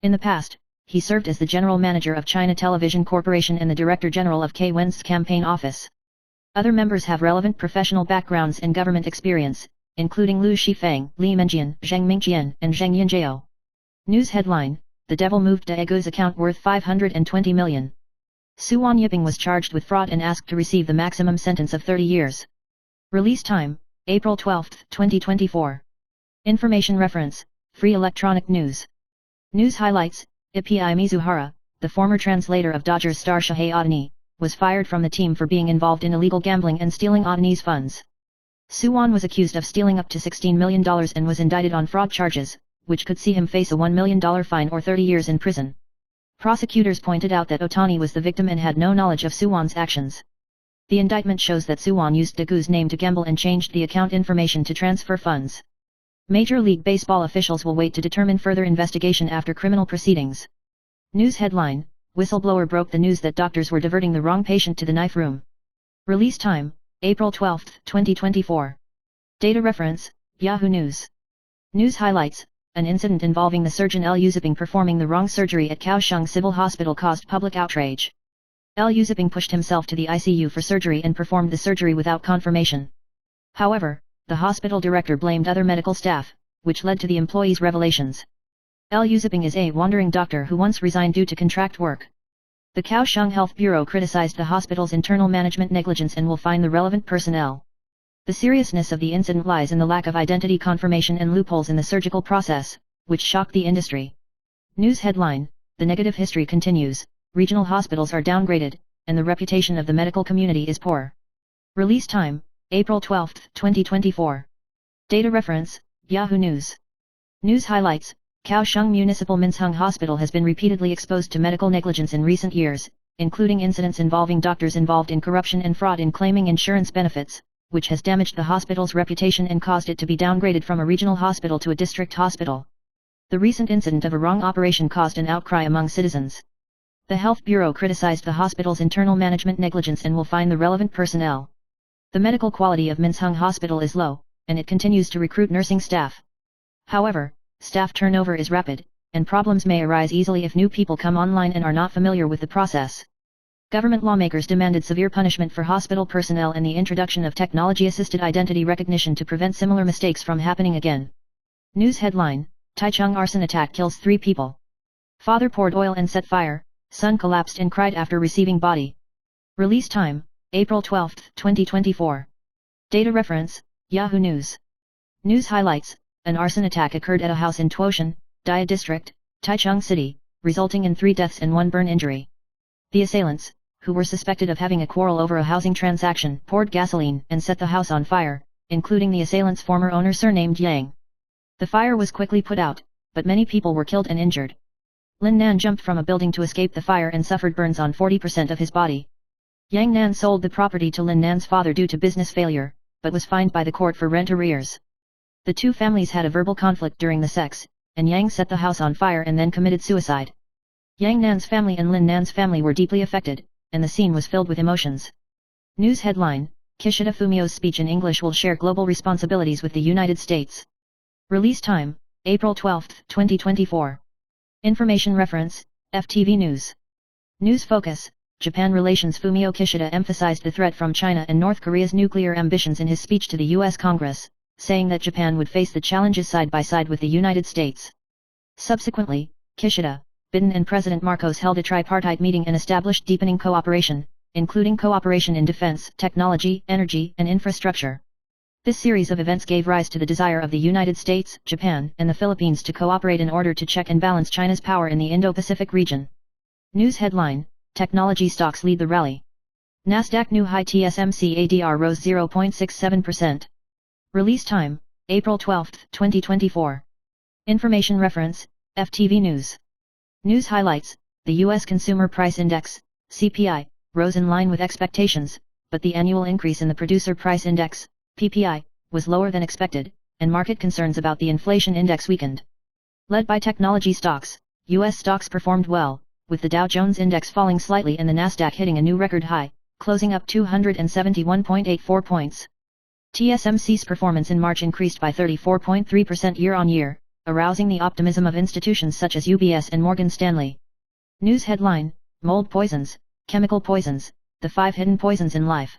In the past, he served as the General Manager of China Television Corporation and the Director General of K. Wen's campaign office. Other members have relevant professional backgrounds and government experience, including Liu Shifeng, Li Mengjian, Zhang Mingqian, and Zhang Yinjiao. News headline: The devil moved Daegu's account worth 520 million. Su Wan Yiping was charged with fraud and asked to receive the maximum sentence of 30 years. Release time: April 12, 2024. Information reference: Free Electronic News. News highlights: Ippei Mizuhara, the former translator of Dodgers star Shohei Ohtani, was fired from the team for being involved in illegal gambling and stealing Ohtani's funds. Su Wan was accused of stealing up to $16 million and was indicted on fraud charges, which could see him face a $1 million fine or 30 years in prison. Prosecutors pointed out that Ohtani was the victim and had no knowledge of Su Wan's actions. The indictment shows that Su Wan used Daegu's name to gamble and changed the account information to transfer funds. Major League Baseball officials will wait to determine further investigation after criminal proceedings. News headline: Whistleblower broke the news that doctors were diverting the wrong patient to the knife room. Release time: April 12, 2024. Data reference: Yahoo News. News highlights: An incident involving the surgeon Liu Ziping performing the wrong surgery at Kaohsiung Civil Hospital caused public outrage. Liu Ziping pushed himself to the ICU for surgery and performed the surgery without confirmation. However, the hospital director blamed other medical staff, which led to the employee's revelations. Liu Ziping is a wandering doctor who once resigned due to contract work. The Kaohsiung Health Bureau criticized the hospital's internal management negligence and will fine the relevant personnel. The seriousness of the incident lies in the lack of identity confirmation and loopholes in the surgical process, which shocked the industry. News headline: The negative history continues, regional hospitals are downgraded, and the reputation of the medical community is poor. Release time: April 12, 2024. Data reference: Yahoo News. News highlights: Kaohsiung Municipal Minsheng Hospital has been repeatedly exposed to medical negligence in recent years, including incidents involving doctors involved in corruption and fraud in claiming insurance benefits, which has damaged the hospital's reputation and caused it to be downgraded from a regional hospital to a district hospital. The recent incident of a wrong operation caused an outcry among citizens. The Health Bureau criticized the hospital's internal management negligence and will fine the relevant personnel. The medical quality of Minsheng Hospital is low, and it continues to recruit nursing staff. However, staff turnover is rapid, and problems may arise easily if new people come online and are not familiar with the process. Government lawmakers demanded severe punishment for hospital personnel and the introduction of technology-assisted identity recognition to prevent similar mistakes from happening again. News headline: Taichung arson attack kills 3 people. Father poured oil and set fire, son collapsed and cried after receiving body. Release time: April 12, 2024. Data reference: Yahoo News. News highlights: An arson attack occurred at a house in Tuoshan, Dia District, Taichung City, resulting in 3 deaths and 1 burn injury. The assailants, who were suspected of having a quarrel over a housing transaction, poured gasoline and set the house on fire, including the assailant's former owner surnamed Yang. The fire was quickly put out, but many people were killed and injured. Lin Nan jumped from a building to escape the fire and suffered burns on 40% of his body. Yang Nan sold the property to Lin Nan's father due to business failure, but was fined by the court for rent arrears. The 2 families had a verbal conflict during the sex, and Yang set the house on fire and then committed suicide. Yang Nan's family and Lin Nan's family were deeply affected, and the scene was filled with emotions. News headline: Kishida Fumio's speech in English will share global responsibilities with the United States. Release time: April 12, 2024. Information reference: FTV News. News focus: Japan relations. Fumio Kishida emphasized the threat from China and North Korea's nuclear ambitions in his speech to the U.S. Congress, saying that Japan would face the challenges side by side with the United States. Subsequently, Kishida, Biden and President Marcos held a tripartite meeting and established deepening cooperation, including cooperation in defense, technology, energy, and infrastructure. This series of events gave rise to the desire of the United States, Japan, and the Philippines to cooperate in order to check and balance China's power in the Indo-Pacific region. News headline: Technology stocks lead the rally. Nasdaq new high. TSMC ADR rose 0.67%. Release time: April 12, 2024. Information reference: FTV News. News highlights: the U.S. Consumer Price Index, CPI, rose in line with expectations, but the annual increase in the Producer Price Index, PPI, was lower than expected, and market concerns about the inflation index weakened. Led by technology stocks, U.S. stocks performed well, with the Dow Jones Index falling slightly and the Nasdaq hitting a new record high, closing up 271.84 points. TSMC's performance in March increased by 34.3% year-on-year, arousing the optimism of institutions such as UBS and Morgan Stanley. News headline: Mold poisons, chemical poisons, the 5 hidden poisons in life.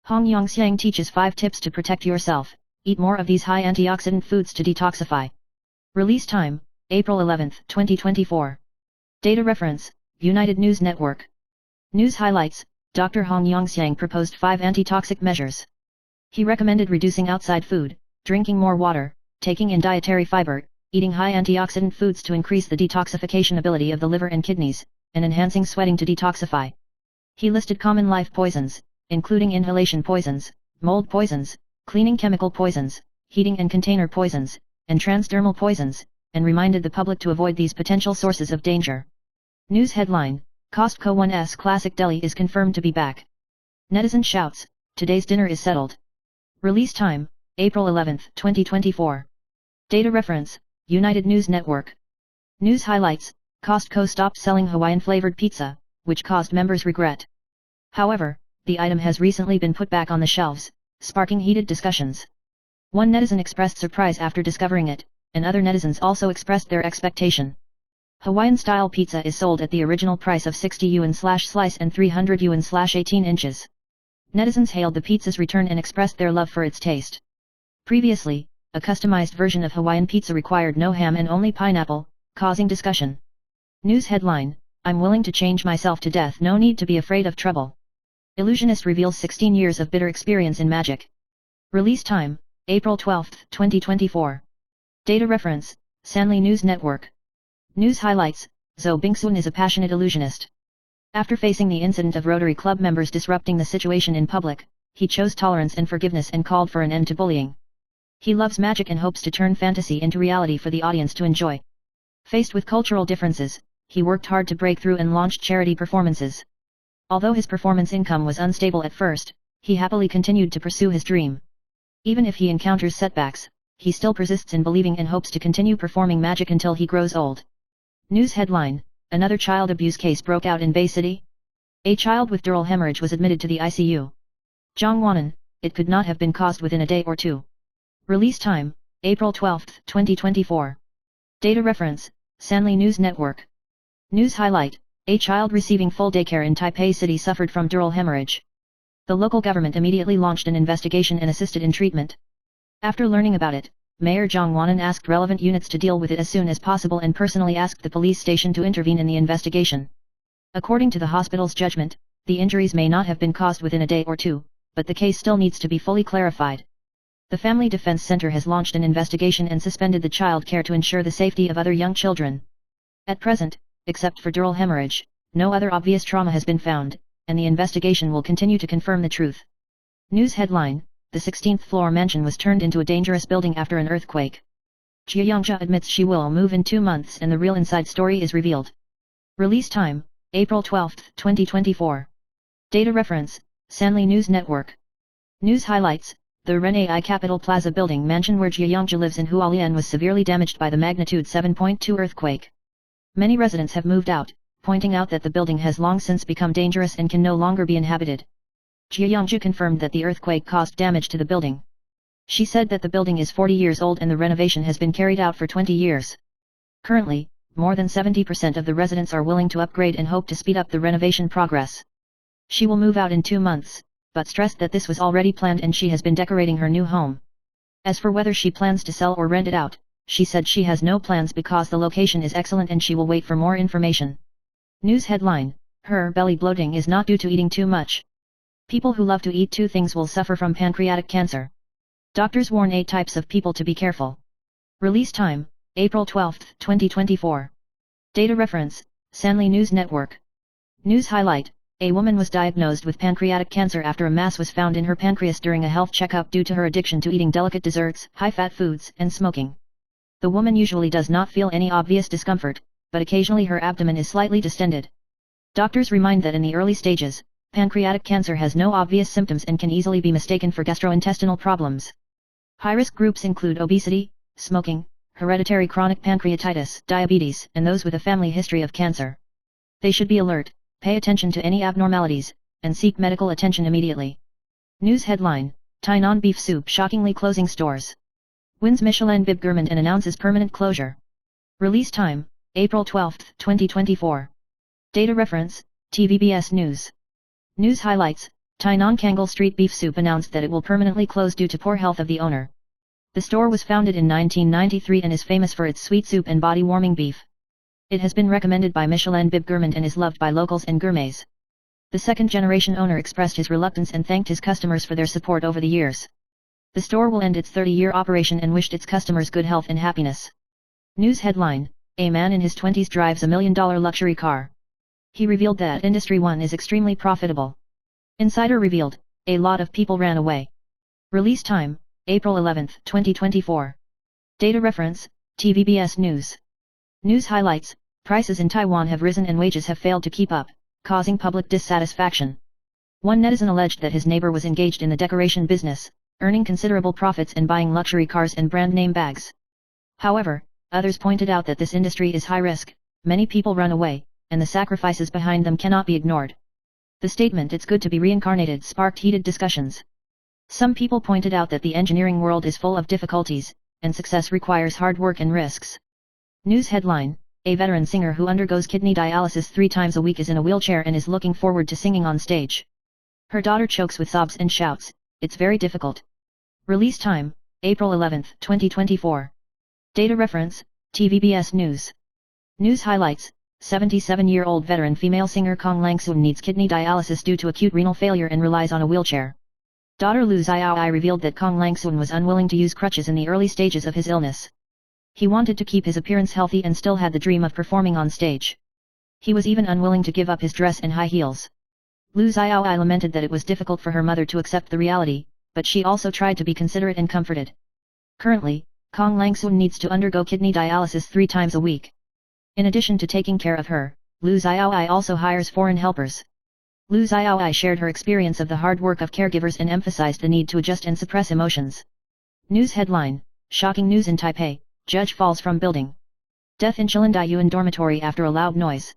Hong Yongxiang teaches 5 tips to protect yourself. Eat more of these high antioxidant foods to detoxify. Release time: April 11, 2024. Data reference: United News Network. News highlights: Dr. Hong Yongxiang proposed 5 anti-toxic measures. He recommended reducing outside food, drinking more water, taking in dietary fiber, eating high antioxidant foods to increase the detoxification ability of the liver and kidneys, and enhancing sweating to detoxify. He listed common life poisons, including inhalation poisons, mold poisons, cleaning chemical poisons, heating and container poisons, and transdermal poisons, and reminded the public to avoid these potential sources of danger. News headline: Costco 1's Classic Deli is confirmed to be back. Netizen shouts, today's dinner is settled. Release time: April 11, 2024. Data reference: United News Network. News highlights: Costco stopped selling Hawaiian-flavored pizza, which caused members regret. However, the item has recently been put back on the shelves, sparking heated discussions. One netizen expressed surprise after discovering it, and other netizens also expressed their expectation. Hawaiian-style pizza is sold at the original price of 60 yuan/slice and 300 yuan/18 inches. Netizens hailed the pizza's return and expressed their love for its taste. Previously, a customized version of Hawaiian pizza required no ham and only pineapple, causing discussion. News headline: I'm willing to change myself to death, no need to be afraid of trouble. Illusionist reveals 16 years of bitter experience in magic. Release time: April 12, 2024. Data reference: Sanli News Network. News highlights: Zhou Bingsun is a passionate illusionist. After facing the incident of Rotary Club members disrupting the situation in public, he chose tolerance and forgiveness and called for an end to bullying. He loves magic and hopes to turn fantasy into reality for the audience to enjoy. Faced with cultural differences, he worked hard to break through and launched charity performances. Although his performance income was unstable at first, he happily continued to pursue his dream. Even if he encounters setbacks, he still persists in believing and hopes to continue performing magic until he grows old. News headline: Another child abuse case broke out in Bay City. A child with dural hemorrhage was admitted to the ICU. Zhongwanan, it could not have been caused within a day or two. Release time: April 12, 2024. Data reference: Sanli News Network. News highlight: A child receiving full daycare in Taipei City suffered from dural hemorrhage. The local government immediately launched an investigation and assisted in treatment. After learning about it, Mayor Zhang Wanan asked relevant units to deal with it as soon as possible and personally asked the police station to intervene in the investigation. According to the hospital's judgment, the injuries may not have been caused within a day or two, but the case still needs to be fully clarified. The Family Defense Center has launched an investigation and suspended the child care to ensure the safety of other young children. At present, except for dural hemorrhage, no other obvious trauma has been found, and the investigation will continue to confirm the truth. News headline: The 16th floor mansion was turned into a dangerous building after an earthquake. Jia Yongxia admits she will move in 2 months and the real inside story is revealed. Release time: April 12, 2024. Data reference: Sanli News Network. News highlights: The Renai Capital Plaza building mansion where Jia Yongja lives in Hualien was severely damaged by the magnitude 7.2 earthquake. Many residents have moved out, pointing out that the building has long since become dangerous and can no longer be inhabited. Jia Yongja confirmed that the earthquake caused damage to the building. She said that the building is 40 years old and the renovation has been carried out for 20 years. Currently, more than 70% of the residents are willing to upgrade and hope to speed up the renovation progress. She will move out in 2 months, but stressed that this was already planned and she has been decorating her new home. As for whether she plans to sell or rent it out, she said she has no plans because the location is excellent and she will wait for more information. News headline: Her belly bloating is not due to eating too much. People who love to eat two things will suffer from pancreatic cancer. Doctors warn 8 types of people to be careful. Release time: April 12, 2024. Data reference: Sanli News Network. News highlight: A woman was diagnosed with pancreatic cancer after a mass was found in her pancreas during a health checkup due to her addiction to eating delicate desserts, high-fat foods, and smoking. The woman usually does not feel any obvious discomfort, but occasionally her abdomen is slightly distended. Doctors remind that in the early stages, pancreatic cancer has no obvious symptoms and can easily be mistaken for gastrointestinal problems. High-risk groups include obesity, smoking, hereditary chronic pancreatitis, diabetes, and those with a family history of cancer. They should be alert, pay attention to any abnormalities, and seek medical attention immediately. News headline: Tainan beef soup shockingly closing stores. Wins Michelin Bib Gourmand and announces permanent closure. Release time: April 12, 2024. Data reference: TVBS News. News highlights: Tainan Kangal Street Beef Soup announced that it will permanently close due to poor health of the owner. The store was founded in 1993 and is famous for its sweet soup and body-warming beef. It has been recommended by Michelin Bib Gourmand and is loved by locals and gourmets. The second-generation owner expressed his reluctance and thanked his customers for their support over the years. The store will end its 30-year operation and wished its customers good health and happiness. News headline: A man in his 20s drives $1 million luxury car. He revealed that Industry 1 is extremely profitable. Insider revealed, a lot of people ran away. Release time: April 11, 2024. Data reference: TVBS News. News highlights: Prices in Taiwan have risen and wages have failed to keep up, causing public dissatisfaction. One netizen alleged that his neighbor was engaged in the decoration business, earning considerable profits and buying luxury cars and brand name bags. However, others pointed out that this industry is high risk, many people run away, and the sacrifices behind them cannot be ignored. The statement "it's good to be reincarnated" sparked heated discussions. Some people pointed out that the engineering world is full of difficulties, and success requires hard work and risks. News headline: A veteran singer who undergoes kidney dialysis 3 times a week is in a wheelchair and is looking forward to singing on stage. Her daughter chokes with sobs and shouts, "It's very difficult." Release time: April 11, 2024. Data reference: TVBS News. News highlights: 77-year-old veteran female singer Kong Langsun needs kidney dialysis due to acute renal failure and relies on a wheelchair. Daughter Lu Xiaoi revealed that Kong Langsun was unwilling to use crutches in the early stages of his illness. He wanted to keep his appearance healthy and still had the dream of performing on stage. He was even unwilling to give up his dress and high heels. Lu Xiaoi lamented that it was difficult for her mother to accept the reality, but she also tried to be considerate and comforted. Currently, Kong Langsun needs to undergo kidney dialysis 3 times a week. In addition to taking care of her, Lu Xiaoi also hires foreign helpers. Lu Xiaoi shared her experience of the hard work of caregivers and emphasized the need to adjust and suppress emotions. News headline: Shocking news in Taipei, judge falls from building. Death in Chilindiyuan dormitory after a loud noise.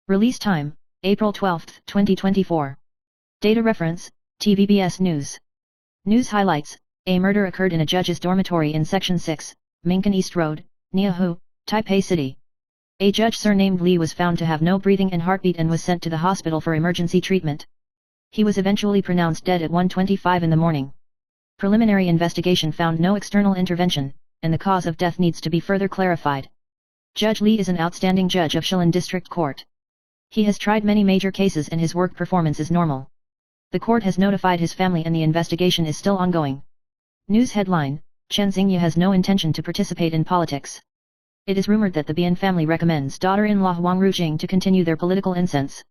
Release time: April 12, 2024. Data reference: TVBS News. News highlights: A murder occurred in a judge's dormitory in Section 6, Minkan East Road, Niahu, Taipei City. A judge surnamed Li was found to have no breathing and heartbeat and was sent to the hospital for emergency treatment. He was eventually pronounced dead at 1:25 in the morning. Preliminary investigation found no external intervention, and the cause of death needs to be further clarified. Judge Li is an outstanding judge of Shilin District Court. He has tried many major cases and his work performance is normal. The court has notified his family and the investigation is still ongoing. News headline: Chen Xingye has no intention to participate in politics. It is rumored that the Bian family recommends daughter-in-law Huang Rujing to continue their political incense.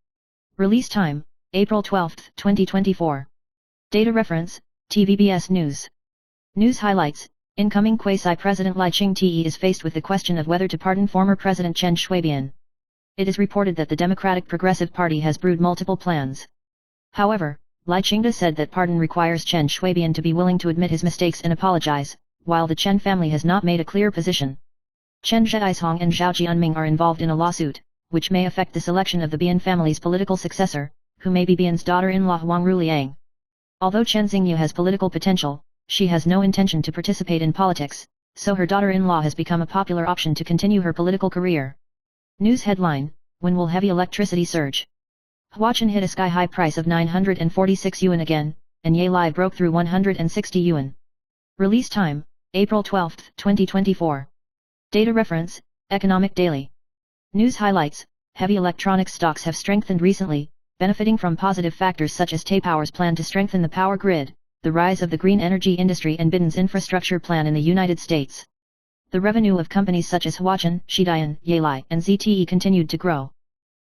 Release time: April 12, 2024. Data reference: TVBS News. News highlights: Incoming quasi-president Lai Ching-te is faced with the question of whether to pardon former President Chen Shui-bian. It is reported that the Democratic Progressive Party has brewed multiple plans. However, Lai Qingde said that pardon requires Chen Shuibian to be willing to admit his mistakes and apologize, while the Chen family has not made a clear position. Chen Zhaishong and Zhao Jianming are involved in a lawsuit, which may affect the selection of the Bian family's political successor, who may be Bian's daughter-in-law Huang Ruliang. Although Chen Xingyu has political potential, she has no intention to participate in politics, so her daughter-in-law has become a popular option to continue her political career. News headline: When will heavy electricity surge? Huacheng hit a sky-high price of 946 yuan again, and Yelai broke through 160 yuan. Release time: April 12, 2024. Data reference: Economic Daily. News highlights: Heavy electronics stocks have strengthened recently, benefiting from positive factors such as Taipower's plan to strengthen the power grid, the rise of the green energy industry and Biden's infrastructure plan in the United States. The revenue of companies such as Huacheng, Shidian, Yelai, and ZTE continued to grow.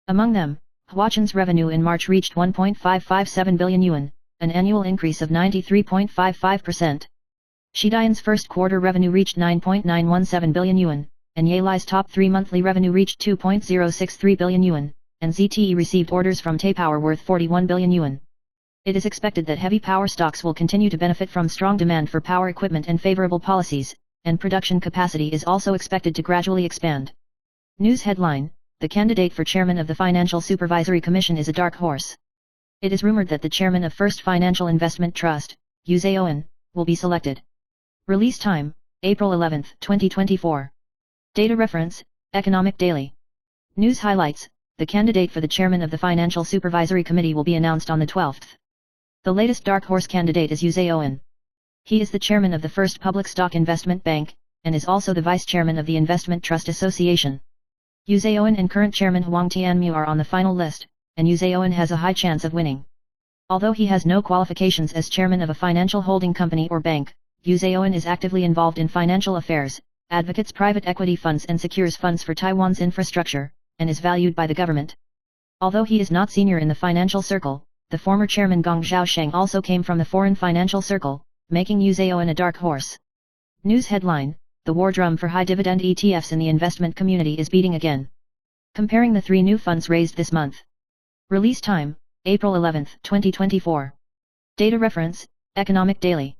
Among them, Huacheng's revenue in March reached 1.557 billion yuan, an annual increase of 93.55%. Shidian's first quarter revenue reached 9.917 billion yuan, and Yelai's top 3 monthly revenue reached 2.063 billion yuan, and ZTE received orders from Taipower worth 41 billion yuan. It is expected that heavy power stocks will continue to benefit from strong demand for power equipment and favorable policies, and production capacity is also expected to gradually expand. News headline: The candidate for chairman of the Financial Supervisory Commission is a dark horse. It is rumored that the chairman of First Financial Investment Trust, Yu Zhaoen, will be selected. Release time: April 11, 2024. Data reference: Economic Daily. News highlights: The candidate for the chairman of the Financial Supervisory Committee will be announced on the 12th. The latest dark horse candidate is Yu Zhaoen. He is the chairman of the First Public Stock Investment Bank, and is also the vice chairman of the Investment Trust Association. Yu Zhaoen and current chairman Huang Tianmu are on the final list, and Yu Zhaoen has a high chance of winning. Although he has no qualifications as chairman of a financial holding company or bank, Yu Zhaoen is actively involved in financial affairs, advocates private equity funds and secures funds for Taiwan's infrastructure, and is valued by the government. Although he is not senior in the financial circle, the former chairman Gong Xiaosheng also came from the foreign financial circle, making Yu Zhaoen a dark horse. News headline: The war drum for high dividend ETFs in the investment community is beating again. Comparing the 3 new funds raised this month. Release time: April 11, 2024. Data reference: Economic Daily.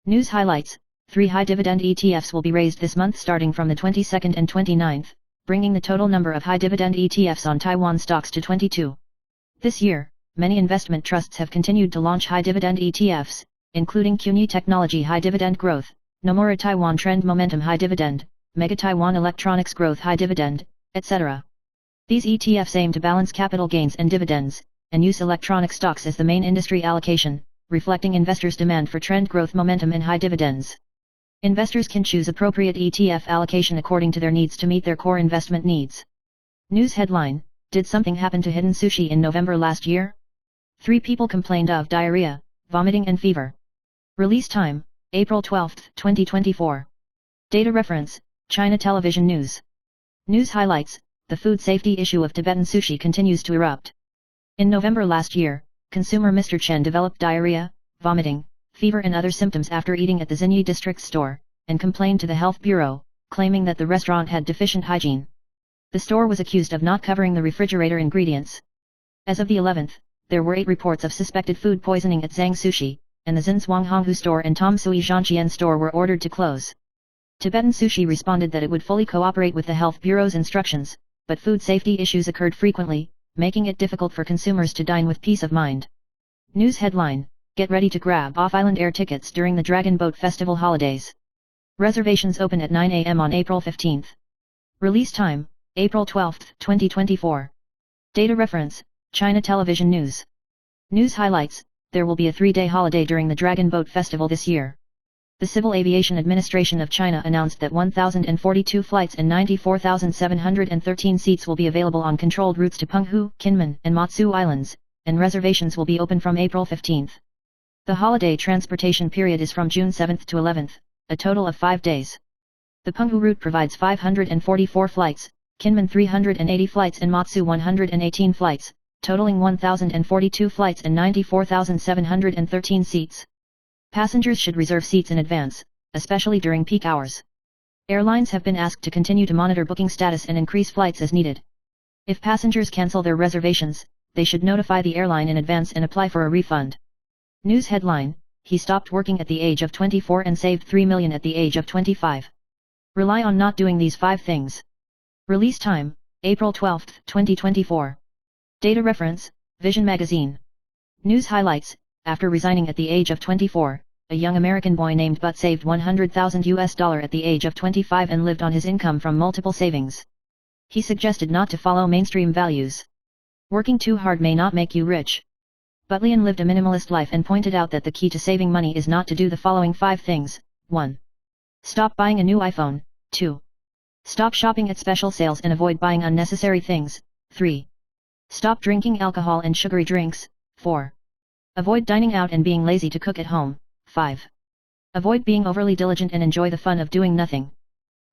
News highlights: 3 high dividend ETFs will be raised this month starting from the 22nd and 29th, bringing the total number of high dividend ETFs on Taiwan stocks to 22. This year, many investment trusts have continued to launch high dividend ETFs, including Qunyi Technology High Dividend Growth, Nomura Taiwan Trend Momentum High Dividend, Mega Taiwan Electronics Growth High Dividend, etc. These ETFs aim to balance capital gains and dividends, and use electronic stocks as the main industry allocation, reflecting investors' demand for trend growth momentum and high dividends. Investors can choose appropriate ETF allocation according to their needs to meet their core investment needs. News headline: Did something happen to Hidden Sushi in November last year? 3 people complained of diarrhea, vomiting and fever. Release time: April 12, 2024. Data reference: China Television News. News highlights: The food safety issue of Tibetan sushi continues to erupt. In November last year, consumer Mr. Chen developed diarrhea, vomiting, fever and other symptoms after eating at the Xinyi District store, and complained to the Health Bureau, claiming that the restaurant had deficient hygiene. The store was accused of not covering the refrigerator ingredients. As of the 11th, there were 8 reports of suspected food poisoning at Zhang Sushi, and the Zinswang Honghu store and Tom Sui Zhangqian store were ordered to close. Tibetan Sushi responded that it would fully cooperate with the Health Bureau's instructions, but food safety issues occurred frequently, making it difficult for consumers to dine with peace of mind. News headline: Get ready to grab off-island air tickets during the Dragon Boat Festival holidays. Reservations open at 9 a.m. on April 15. Release time: April 12, 2024. Data reference: China Television News. News highlights: There will be a 3-day holiday during the Dragon Boat Festival this year. The Civil Aviation Administration of China announced that 1,042 flights and 94,713 seats will be available on controlled routes to Penghu, Kinmen, and Matsu Islands, and reservations will be open from April 15. The holiday transportation period is from June 7 to 11, a total of 5 days. The Penghu route provides 544 flights, Kinmen 380 flights and Matsu 118 flights, totaling 1,042 flights and 94,713 seats. Passengers should reserve seats in advance, especially during peak hours. Airlines have been asked to continue to monitor booking status and increase flights as needed. If passengers cancel their reservations, they should notify the airline in advance and apply for a refund. News headline: he stopped working at the age of 24 and saved $3 million at the age of 25. Rely on not doing these 5 things. Release time: April 12, 2024. Data reference: Vision magazine. News highlights: after resigning at the age of 24, a young American boy named Butt saved $100,000 at the age of 25 and lived on his income from multiple savings. He suggested not to follow mainstream values. Working too hard may not make you rich. Buttlian lived a minimalist life and pointed out that the key to saving money is not to do the following 5 things. 1. Stop buying a new iPhone. 2. Stop shopping at special sales and avoid buying unnecessary things. 3. Stop drinking alcohol and sugary drinks. 4. Avoid dining out and being lazy to cook at home. 5. Avoid being overly diligent and enjoy the fun of doing nothing.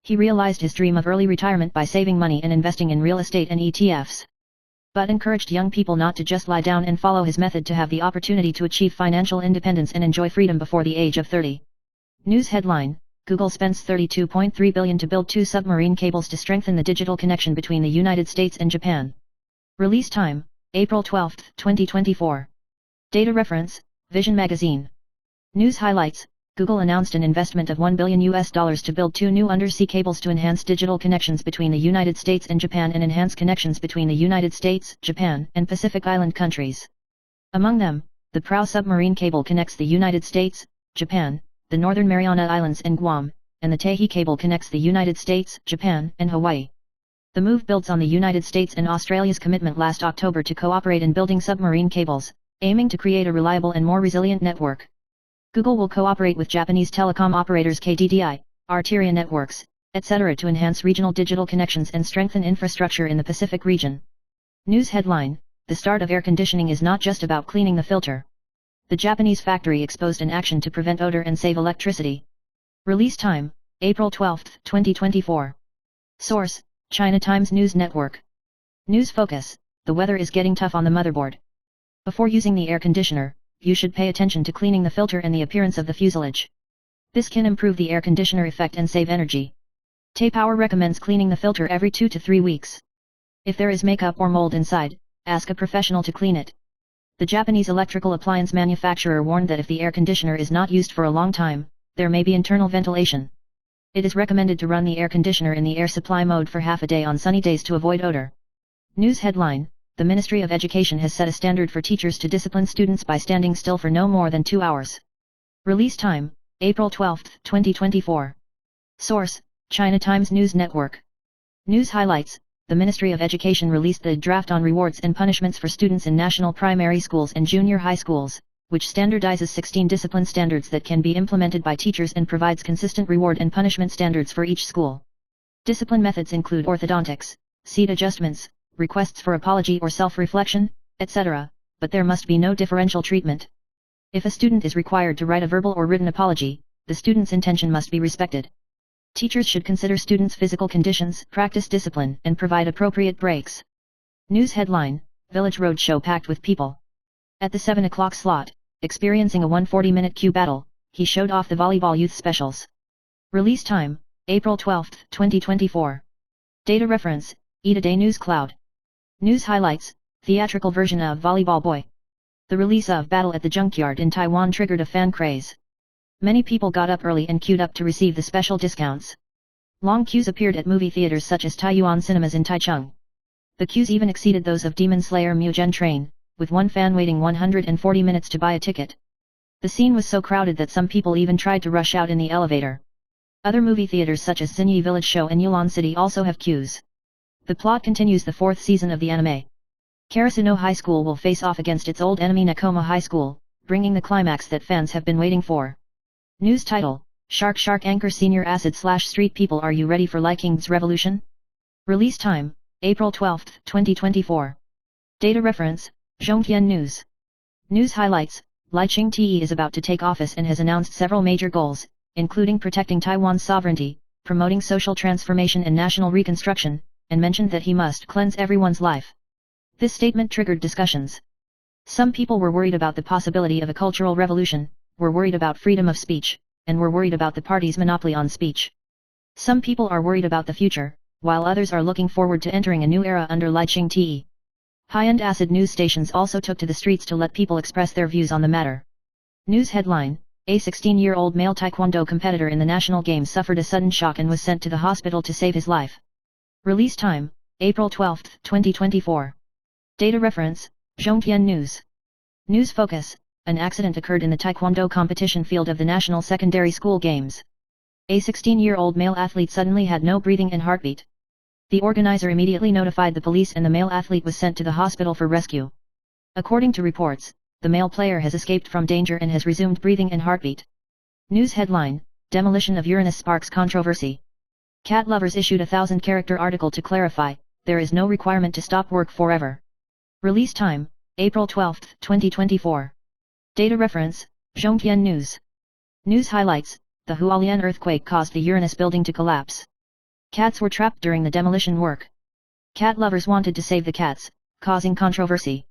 He realized his dream of early retirement by saving money and investing in real estate and ETFs. But encouraged young people not to just lie down and follow his method to have the opportunity to achieve financial independence and enjoy freedom before the age of 30. News headline: Google spends $32.3 billion to build 2 submarine cables to strengthen the digital connection between the United States and Japan. Release time: April 12, 2024. Data reference: Vision magazine. News highlights: Google announced an investment of $1 billion to build 2 new undersea cables to enhance digital connections between the United States and Japan and enhance connections between the United States, Japan, and Pacific Island countries. Among them, the PROW submarine cable connects the United States, Japan, the Northern Mariana Islands and Guam, and the Tahi cable connects the United States, Japan, and Hawaii. The move builds on the United States and Australia's commitment last October to cooperate in building submarine cables, aiming to create a reliable and more resilient network. Google will cooperate with Japanese telecom operators KDDI, Arteria Networks, etc. to enhance regional digital connections and strengthen infrastructure in the Pacific region. News headline: the start of air conditioning is not just about cleaning the filter. The Japanese factory exposed an action to prevent odor and save electricity. Release time: April 12, 2024. Source: China Times News Network. News focus: the weather is getting tough on the motherboard. Before using the air conditioner, you should pay attention to cleaning the filter and the appearance of the fuselage. This can improve the air conditioner effect and save energy. Taipower recommends cleaning the filter every 2 to 3 weeks. If there is makeup or mold inside, ask a professional to clean it. The Japanese electrical appliance manufacturer warned that if the air conditioner is not used for a long time, there may be internal ventilation. It is recommended to run the air conditioner in the air supply mode for half a day on sunny days to avoid odor. News headline: the Ministry of Education has set a standard for teachers to discipline students by standing still for no more than 2 hours. Release time: April 12, 2024. Source: China Times News Network. News highlights: the Ministry of Education released the draft on rewards and punishments for students in national primary schools and junior high schools, which standardizes 16 discipline standards that can be implemented by teachers and provides consistent reward and punishment standards for each school. Discipline methods include orthodontics, seat adjustments, requests for apology or self-reflection, etc., but there must be no differential treatment. If a student is required to write a verbal or written apology, the student's intention must be respected. Teachers should consider students' physical conditions, practice discipline, and provide appropriate breaks. News headline: Village Roadshow packed with people. At the 7 o'clock slot, experiencing a 140-minute queue battle, he showed off the volleyball youth specials. Release time: April 12, 2024. Data reference: Eat a Day News Cloud. News highlights: theatrical version of Volleyball Boy. The release of Battle at the Junkyard in Taiwan triggered a fan craze. Many people got up early and queued up to receive the special discounts. Long queues appeared at movie theaters such as Taiyuan Cinemas in Taichung. The queues even exceeded those of Demon Slayer Mugen Train, with one fan waiting 140 minutes to buy a ticket. The scene was so crowded that some people even tried to rush out in the elevator. Other movie theaters such as Xinyi Village Show and Yulon City also have queues. The plot continues the 4th season of the anime. Karasuno High School will face off against its old enemy Nakoma High School, bringing the climax that fans have been waiting for. News title: Shark anchor senior acid/street people, are you ready for Liking's revolution? Release time: April 12, 2024. Data reference: Zhongtian News. News highlights: Lai Ching-te is about to take office and has announced several major goals, including protecting Taiwan's sovereignty, promoting social transformation and national reconstruction, and mentioned that he must cleanse everyone's life. This statement triggered discussions. Some people were worried about the possibility of a cultural revolution, were worried about freedom of speech, and were worried about the party's monopoly on speech. Some people are worried about the future, while others are looking forward to entering a new era under Lai Ching-te. High-end acid news stations also took to the streets to let people express their views on the matter. News headline: A 16-year-old male taekwondo competitor in the national games suffered a sudden shock and was sent to the hospital to save his life. Release time: April 12, 2024. Data reference: Zhongtian News. News focus: An accident occurred in the taekwondo competition field of the National Secondary School Games. A 16-year-old male athlete suddenly had no breathing and heartbeat. The organizer immediately notified the police and the male athlete was sent to the hospital for rescue. According to reports, the male player has escaped from danger and has resumed breathing and heartbeat. News headline: Demolition of Uranus sparks controversy. Cat lovers issued a 1,000-character article to clarify, there is no requirement to stop work forever. Release time: April 12, 2024. Data reference: Zhongtian News. News highlights: The Hualien earthquake caused the Uranus building to collapse. Cats were trapped during the demolition work. Cat lovers wanted to save the cats, causing controversy.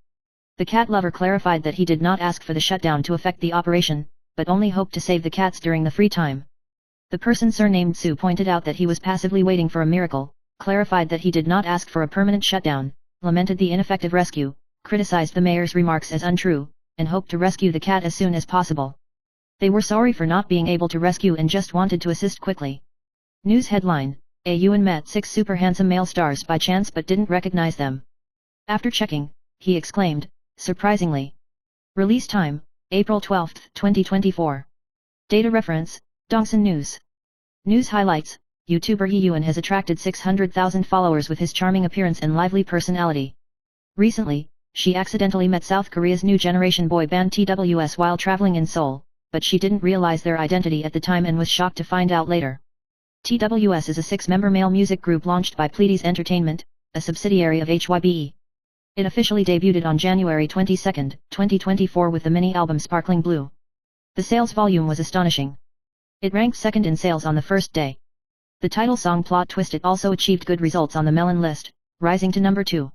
The cat lover clarified that he did not ask for the shutdown to affect the operation, but only hoped to save the cats during the free time. The person surnamed Sue pointed out that he was passively waiting for a miracle, clarified that he did not ask for a permanent shutdown, lamented the ineffective rescue, criticized the mayor's remarks as untrue, and hoped to rescue the cat as soon as possible. They were sorry for not being able to rescue and just wanted to assist quickly. News headline: A Yuan met 6 super handsome male stars by chance but didn't recognize them. After checking, he exclaimed, surprisingly. Release time: April 12, 2024. Data reference: Dongsan News. News highlights: YouTuber Yi Yuan has attracted 600,000 followers with his charming appearance and lively personality. Recently, she accidentally met South Korea's new generation boy band TWS while traveling in Seoul, but she didn't realize their identity at the time and was shocked to find out later. TWS is a 6-member male music group launched by Pleiades Entertainment, a subsidiary of HYBE. It officially debuted on January 22, 2024 with the mini-album Sparkling Blue. The sales volume was astonishing. It ranked second in sales on the first day. The title song Plot Twist It also achieved good results on the Melon list, rising to number 2.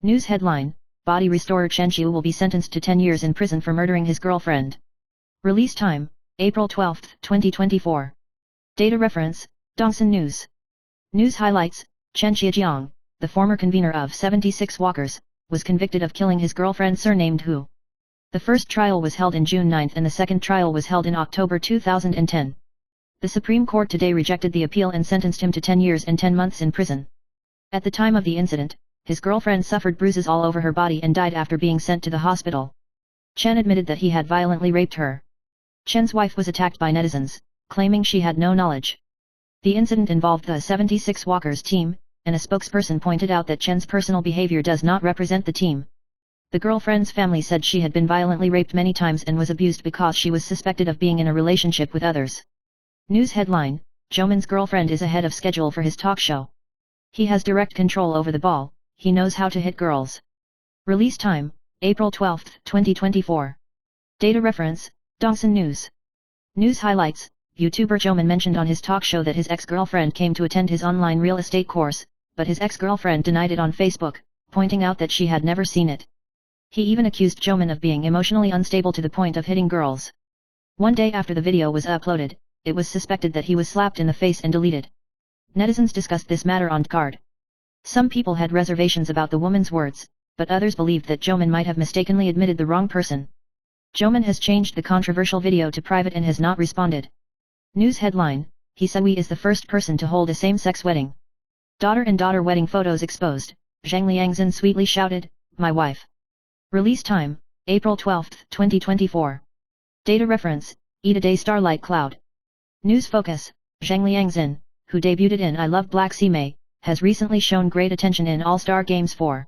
News headline: Body restorer Chen Qiu will be sentenced to 10 years in prison for murdering his girlfriend. Release time: April 12, 2024. Data reference: Dongsan News. News highlights: Chen Qiujiang, the former convener of 76 Walkers, was convicted of killing his girlfriend surnamed Hu. The first trial was held in June 9 and the second trial was held in October 2010. The Supreme Court today rejected the appeal and sentenced him to 10 years and 10 months in prison. At the time of the incident, his girlfriend suffered bruises all over her body and died after being sent to the hospital. Chen admitted that he had violently raped her. Chen's wife was attacked by netizens, claiming she had no knowledge. The incident involved the 76 Walkers team, and a spokesperson pointed out that Chen's personal behavior does not represent the team. The girlfriend's family said she had been violently raped many times and was abused because she was suspected of being in a relationship with others. News headline: Joman's girlfriend is ahead of schedule for his talk show. He has direct control over the ball, he knows how to hit girls. Release time: April 12, 2024. Data reference: Dongsan News. News highlights: YouTuber Joman mentioned on his talk show that his ex-girlfriend came to attend his online real estate course, but his ex-girlfriend denied it on Facebook, pointing out that she had never seen it. He even accused Joman of being emotionally unstable to the point of hitting girls. One day after the video was uploaded, it was suspected that he was slapped in the face and deleted. Netizens discussed this matter on Card. Some people had reservations about the woman's words, but others believed that Joman might have mistakenly admitted the wrong person. Joman has changed the controversial video to private and has not responded. News headline: Hisui is the first person to hold a same-sex wedding. Daughter and daughter wedding photos exposed, Zhang Liangzhen sweetly shouted, "My wife." Release time: April 12, 2024. Data reference: Ida Day Starlight Cloud. News focus: Zhang Liangzhen, who debuted in I Love Black Sea May, has recently shown great attention in All-Star Games 4.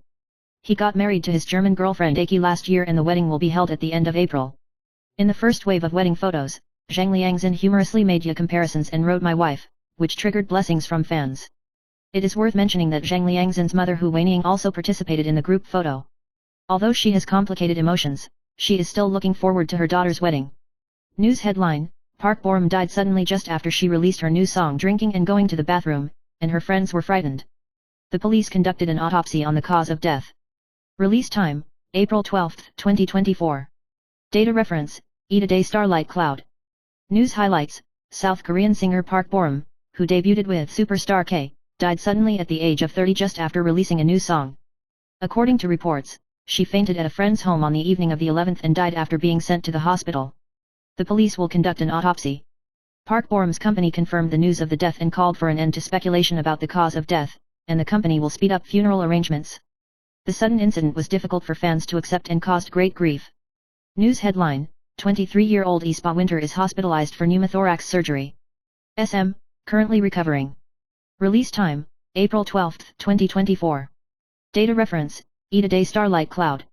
He got married to his German girlfriend Aki last year and the wedding will be held at the end of April. In the first wave of wedding photos, Zhang Liangzhen humorously made comparisons and wrote "my wife," which triggered blessings from fans. It is worth mentioning that Zhang Liangzhen's mother Hu Weining also participated in the group photo. Although she has complicated emotions, she is still looking forward to her daughter's wedding. News headline: Park Borum died suddenly just after she released her new song Drinking and Going to the Bathroom, and her friends were frightened. The police conducted an autopsy on the cause of death. Release time: April 12, 2024. Data reference: Ida Day Starlight Cloud. News highlights: South Korean singer Park Borum, who debuted with Superstar K, died suddenly at the age of 30 just after releasing a new song. According to reports, she fainted at a friend's home on the evening of the 11th and died after being sent to the hospital. The police will conduct an autopsy. Park Borum's company confirmed the news of the death and called for an end to speculation about the cause of death, and the company will speed up funeral arrangements. The sudden incident was difficult for fans to accept and caused great grief. News headline: 23-year-old Ispa Winter is hospitalized for pneumothorax surgery. SM, currently recovering. Release time: April 12, 2024. Data reference: Day Starlight Cloud.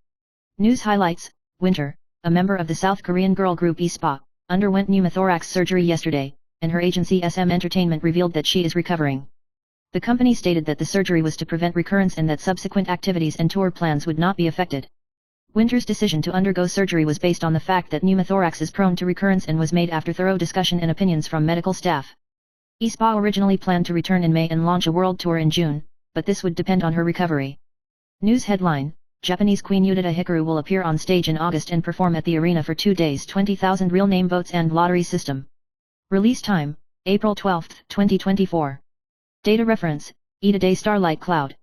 News highlights: Winter, a member of the South Korean girl group Ispa, underwent pneumothorax surgery yesterday, and her agency SM Entertainment revealed that she is recovering. The company stated that the surgery was to prevent recurrence and that subsequent activities and tour plans would not be affected. Winter's decision to undergo surgery was based on the fact that pneumothorax is prone to recurrence and was made after thorough discussion and opinions from medical staff. Ispa originally planned to return in May and launch a world tour in June, but this would depend on her recovery. News headline: Japanese Queen Yudita Hikaru will appear on stage in August and perform at the arena for 2 days. 20,000 real name votes and lottery system. Release time: April 12, 2024. Data reference: Day Starlight Cloud.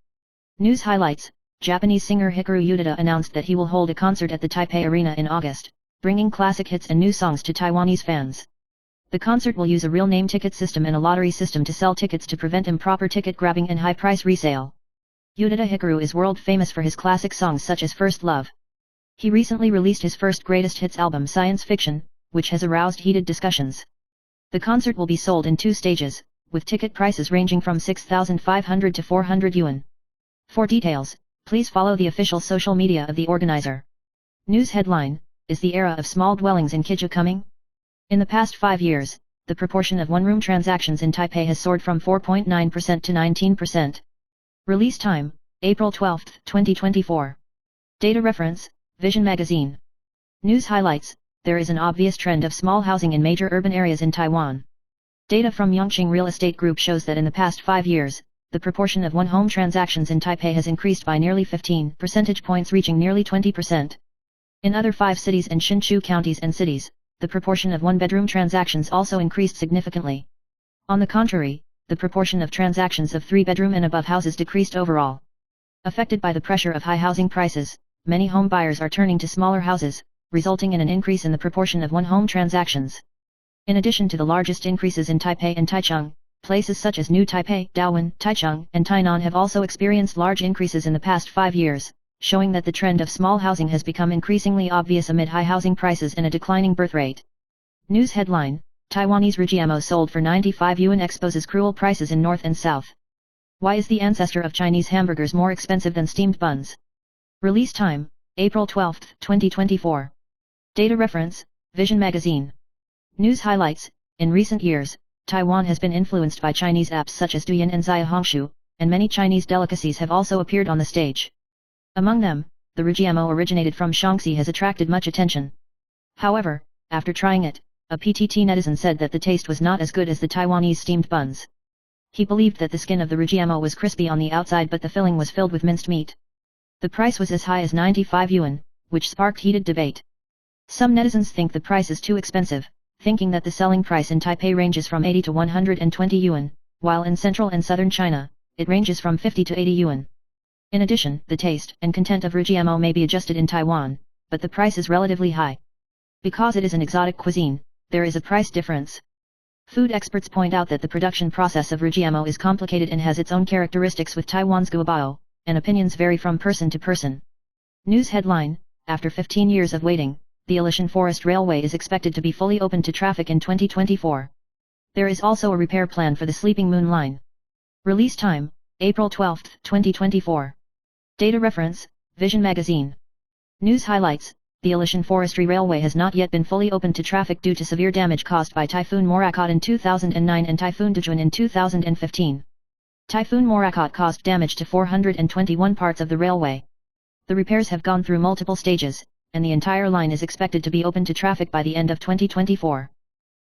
News highlights: Japanese singer Hikaru Yudita announced that he will hold a concert at the Taipei Arena in August, bringing classic hits and new songs to Taiwanese fans. The concert will use a real name ticket system and a lottery system to sell tickets to prevent improper ticket grabbing and high price resale. Yudita Hikaru is world famous for his classic songs such as First Love. He recently released his first greatest hits album Science Fiction, which has aroused heated discussions. The concert will be sold in 2 stages, with ticket prices ranging from 6,500 to 400 yuan. For details, please follow the official social media of the organizer. News headline: Is the era of small dwellings in Kiju coming? In the past 5 years, the proportion of one-room transactions in Taipei has soared from 4.9% to 19%. Release time: April 12, 2024. Data reference: Vision Magazine. News highlights: There is an obvious trend of small housing in major urban areas in Taiwan. Data from Yongqing Real Estate Group shows that in the past 5 years, the proportion of one-home transactions in Taipei has increased by nearly 15 percentage points, reaching nearly 20%. In other 5 cities and Hsinchu counties and cities, the proportion of one-bedroom transactions also increased significantly. On the contrary, the proportion of transactions of 3-bedroom and above houses decreased overall. Affected by the pressure of high housing prices, many home buyers are turning to smaller houses, resulting in an increase in the proportion of one-home transactions. In addition to the largest increases in Taipei and Taichung, places such as New Taipei, Daowen, Taichung, and Tainan have also experienced large increases in the past 5 years, showing that the trend of small housing has become increasingly obvious amid high housing prices and a declining birth rate. News headline: Taiwanese RGMO sold for 95 yuan exposes cruel prices in North and South. Why is the ancestor of Chinese hamburgers more expensive than steamed buns? Release time: April 12, 2024. Data reference: Vision Magazine. News highlights: In recent years, Taiwan has been influenced by Chinese apps such as Douyin and Zaya Hongshu, and many Chinese delicacies have also appeared on the stage. Among them, the RGMO originated from Shaanxi has attracted much attention. However, after trying it, a PTT netizen said that the taste was not as good as the Taiwanese steamed buns. He believed that the skin of the RGMO was crispy on the outside but the filling was filled with minced meat. The price was as high as 95 yuan, which sparked heated debate. Some netizens think the price is too expensive, thinking that the selling price in Taipei ranges from 80 to 120 yuan, while in central and southern China, it ranges from 50 to 80 yuan. In addition, the taste and content of RGMO may be adjusted in Taiwan, but the price is relatively high. Because it is an exotic cuisine, there is a price difference. Food experts point out that the production process of RGMO is complicated and has its own characteristics with Taiwan's guobao, and opinions vary from person to person. News headline: After 15 years of waiting, the Alishan Forest Railway is expected to be fully open to traffic in 2024. There is also a repair plan for the Sleeping Moon Line. Release time: April 12, 2024. Data reference: Vision Magazine. News highlights: The Alishan Forestry Railway has not yet been fully opened to traffic due to severe damage caused by Typhoon Morakot in 2009 and Typhoon Dajuan in 2015. Typhoon Morakot caused damage to 421 parts of the railway. The repairs have gone through multiple stages, and the entire line is expected to be open to traffic by the end of 2024.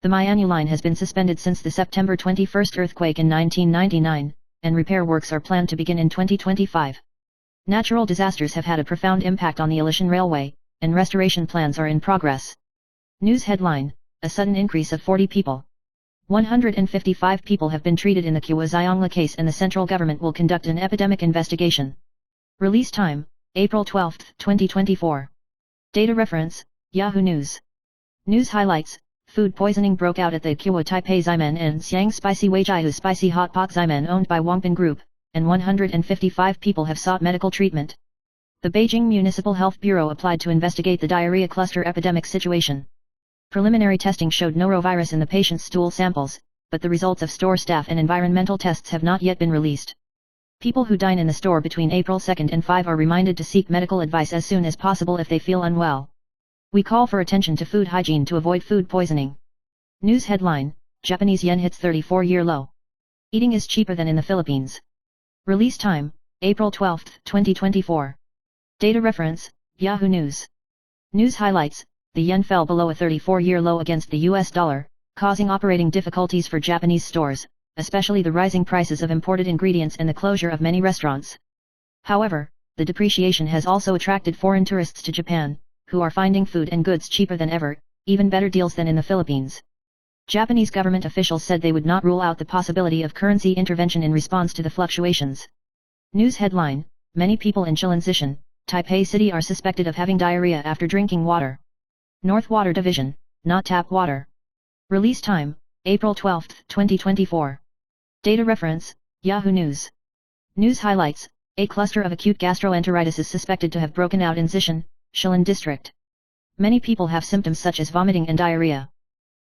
The Myanyu line has been suspended since the September 21 earthquake in 1999, and repair works are planned to begin in 2025. Natural disasters have had a profound impact on the Alishan Railway, and restoration plans are in progress. News headline: A sudden increase of 40 people. 155 people have been treated in the Kyawa case and the central government will conduct an epidemic investigation. Release time: April 12, 2024. Data reference: Yahoo News. News highlights: food poisoning broke out at the Kua Taipei Ximen and Xiang Spicy Weijiahu Spicy Hot Pot Ximen owned by Wangpin Group, and 155 people have sought medical treatment. The Beijing Municipal Health Bureau applied to investigate the diarrhea cluster epidemic situation. Preliminary testing showed norovirus in the patient's stool samples, but the results of store staff and environmental tests have not yet been released. People who dine in the store between April 2 and 5 are reminded to seek medical advice as soon as possible if they feel unwell. We call for attention to food hygiene to avoid food poisoning. News headline: Japanese yen hits 34-year low. Eating is cheaper than in the Philippines. Release time: April 12, 2024. Data reference: Yahoo News. News highlights: the yen fell below a 34-year low against the US dollar, causing operating difficulties for Japanese stores, especially the rising prices of imported ingredients and the closure of many restaurants. However, the depreciation has also attracted foreign tourists to Japan, who are finding food and goods cheaper than ever, even better deals than in the Philippines. Japanese government officials said they would not rule out the possibility of currency intervention in response to the fluctuations. News headline: many people in Chilanzishan, Taipei City are suspected of having diarrhea after drinking water. North Water Division, not tap water. Release time: April 12, 2024. Data reference: Yahoo News. News highlights: a cluster of acute gastroenteritis is suspected to have broken out in Zishan, Shillin District. Many people have symptoms such as vomiting and diarrhea.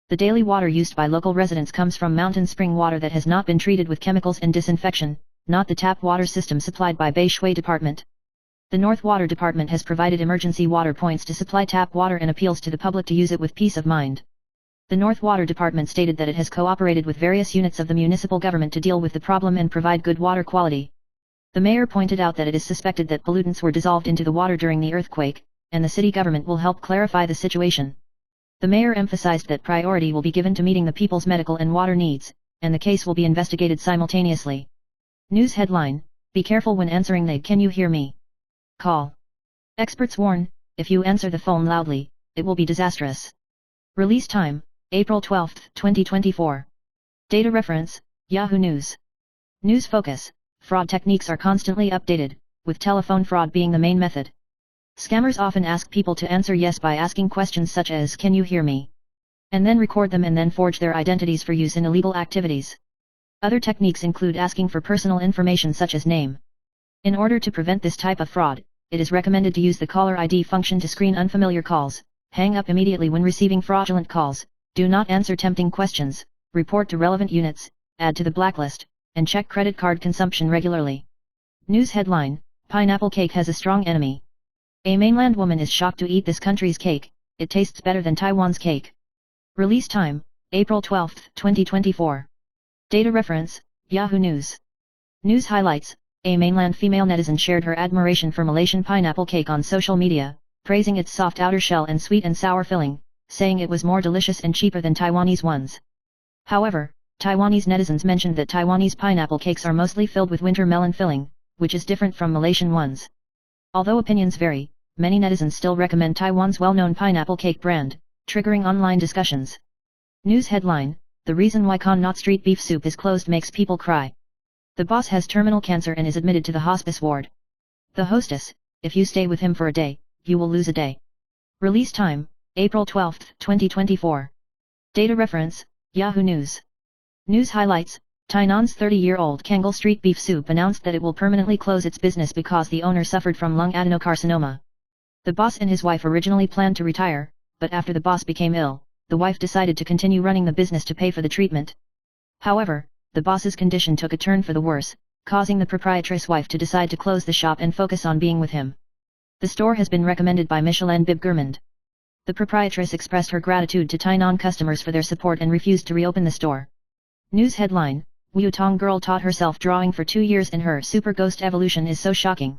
The daily water used by local residents comes from mountain spring water that has not been treated with chemicals and disinfection, not the tap water system supplied by Beishui Department. The North Water Department has provided emergency water points to supply tap water and appeals to the public to use it with peace of mind. The North Water Department stated that it has cooperated with various units of the municipal government to deal with the problem and provide good water quality. The mayor pointed out that it is suspected that pollutants were dissolved into the water during the earthquake, and the city government will help clarify the situation. The mayor emphasized that priority will be given to meeting the people's medical and water needs, and the case will be investigated simultaneously. News headline: be careful when answering the "Can you hear me?" call. Experts warn, if you answer the phone loudly, it will be disastrous. Release time: April 12, 2024. Data reference: Yahoo News. News focus: fraud techniques are constantly updated, with telephone fraud being the main method. Scammers often ask people to answer yes by asking questions such as "Can you hear me?" and then record them and then forge their identities for use in illegal activities. Other techniques include asking for personal information such as name. In order to prevent this type of fraud, it is recommended to use the caller ID function to screen unfamiliar calls, hang up immediately when receiving fraudulent calls, do not answer tempting questions, report to relevant units, add to the blacklist, and check credit card consumption regularly. News headline: pineapple cake has a strong enemy. A mainland woman is shocked to eat this country's cake, it tastes better than Taiwan's cake. Release time: April 12, 2024. Data reference: Yahoo News. News highlights: a mainland female netizen shared her admiration for Malaysian pineapple cake on social media, praising its soft outer shell and sweet and sour filling, saying it was more delicious and cheaper than Taiwanese ones. However, Taiwanese netizens mentioned that Taiwanese pineapple cakes are mostly filled with winter melon filling, which is different from Malaysian ones. Although opinions vary, many netizens still recommend Taiwan's well-known pineapple cake brand, triggering online discussions. News headline: the reason why Connaught Street beef soup is closed makes people cry. The boss has terminal cancer and is admitted to the hospice ward. The hostess: if you stay with him for a day, you will lose a day. Release time: April 12, 2024. Data reference: Yahoo News. News highlights: Tainan's 30-year-old Kangal Street beef soup announced that it will permanently close its business because the owner suffered from lung adenocarcinoma. The boss and his wife originally planned to retire, but after the boss became ill, the wife decided to continue running the business to pay for the treatment. However, the boss's condition took a turn for the worse, causing the proprietress' wife to decide to close the shop and focus on being with him. The store has been recommended by Michelin Bib Gourmand. The proprietress expressed her gratitude to Tainan customers for their support and refused to reopen the store. News headline: Wutong girl taught herself drawing for 2 years and her super ghost evolution is so shocking.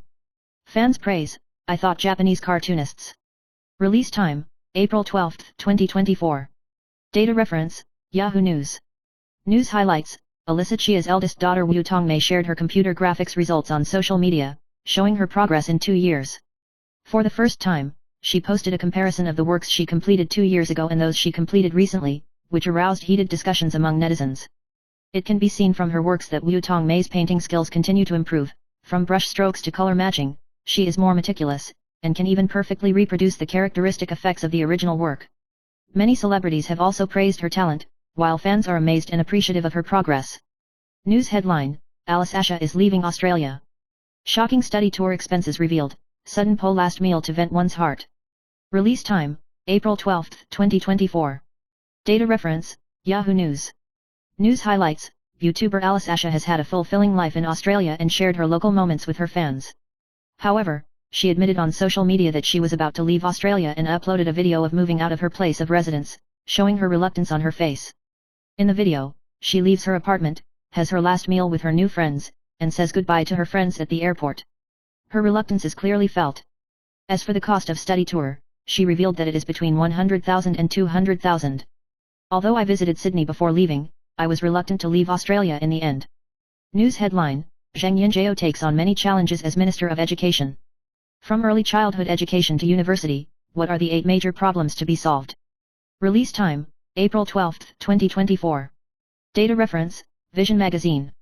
Fans praise: I thought Japanese cartoonists. Release time: April 12, 2024. Data reference: Yahoo News. News highlights: Alyssa Chia's eldest daughter Wutong Mei shared her computer graphics results on social media, showing her progress in 2 years. For the first time, she posted a comparison of the works she completed 2 years ago and those she completed recently, which aroused heated discussions among netizens. It can be seen from her works that Wutong Mei's painting skills continue to improve, from brush strokes to color matching, she is more meticulous, and can even perfectly reproduce the characteristic effects of the original work. Many celebrities have also praised her talent, while fans are amazed and appreciative of her progress. News headline: Alice Asha is leaving Australia. Shocking study tour expenses revealed, sudden pull last meal to vent one's heart. Release time: April 12, 2024. Data reference: Yahoo News. News highlights: YouTuber Alice Asha has had a fulfilling life in Australia and shared her local moments with her fans. However, she admitted on social media that she was about to leave Australia and uploaded a video of moving out of her place of residence, showing her reluctance on her face. In the video, she leaves her apartment, has her last meal with her new friends, and says goodbye to her friends at the airport. Her reluctance is clearly felt. As for the cost of study tour, she revealed that it is between 100,000 and 200,000. Although I visited Sydney before leaving, I was reluctant to leave Australia in the end. News headline: Zheng Yunjiao takes on many challenges as Minister of Education. From early childhood education to university, what are the 8 major problems to be solved? Release time: April 12, 2024. Data reference: Vision Magazine.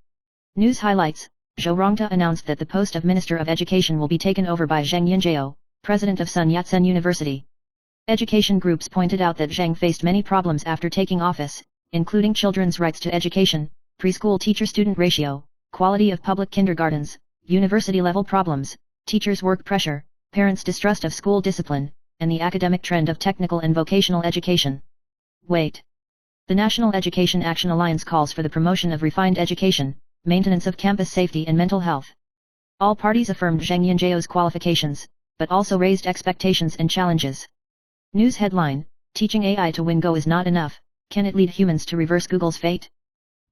News highlights: Zhou Rongta announced that the post of Minister of Education will be taken over by Zheng Yunjiao, president of Sun Yat-sen University. Education groups pointed out that Zheng faced many problems after taking office, including children's rights to education, preschool teacher-student ratio, quality of public kindergartens, university-level problems, teachers' work pressure, parents' distrust of school discipline, and the academic trend of technical and vocational education. Wait. The National Education Action Alliance calls for the promotion of refined education, maintenance of campus safety and mental health. All parties affirmed Zheng Yunjiao's qualifications, but also raised expectations and challenges. News headline: Teaching AI to win Go is not enough, can it lead humans to reverse Google's fate?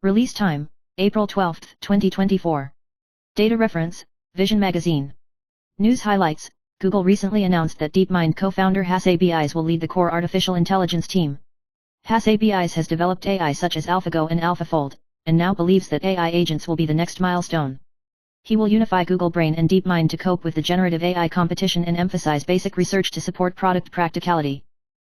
Release time: April 12, 2024. Data reference: Vision Magazine. News highlights: Google recently announced that DeepMind co-founder Hasse Bies will lead the core artificial intelligence team. Hasse Bies has developed AI such as AlphaGo and AlphaFold, and now believes that AI agents will be the next milestone. He will unify Google Brain and DeepMind to cope with the generative AI competition and emphasize basic research to support product practicality.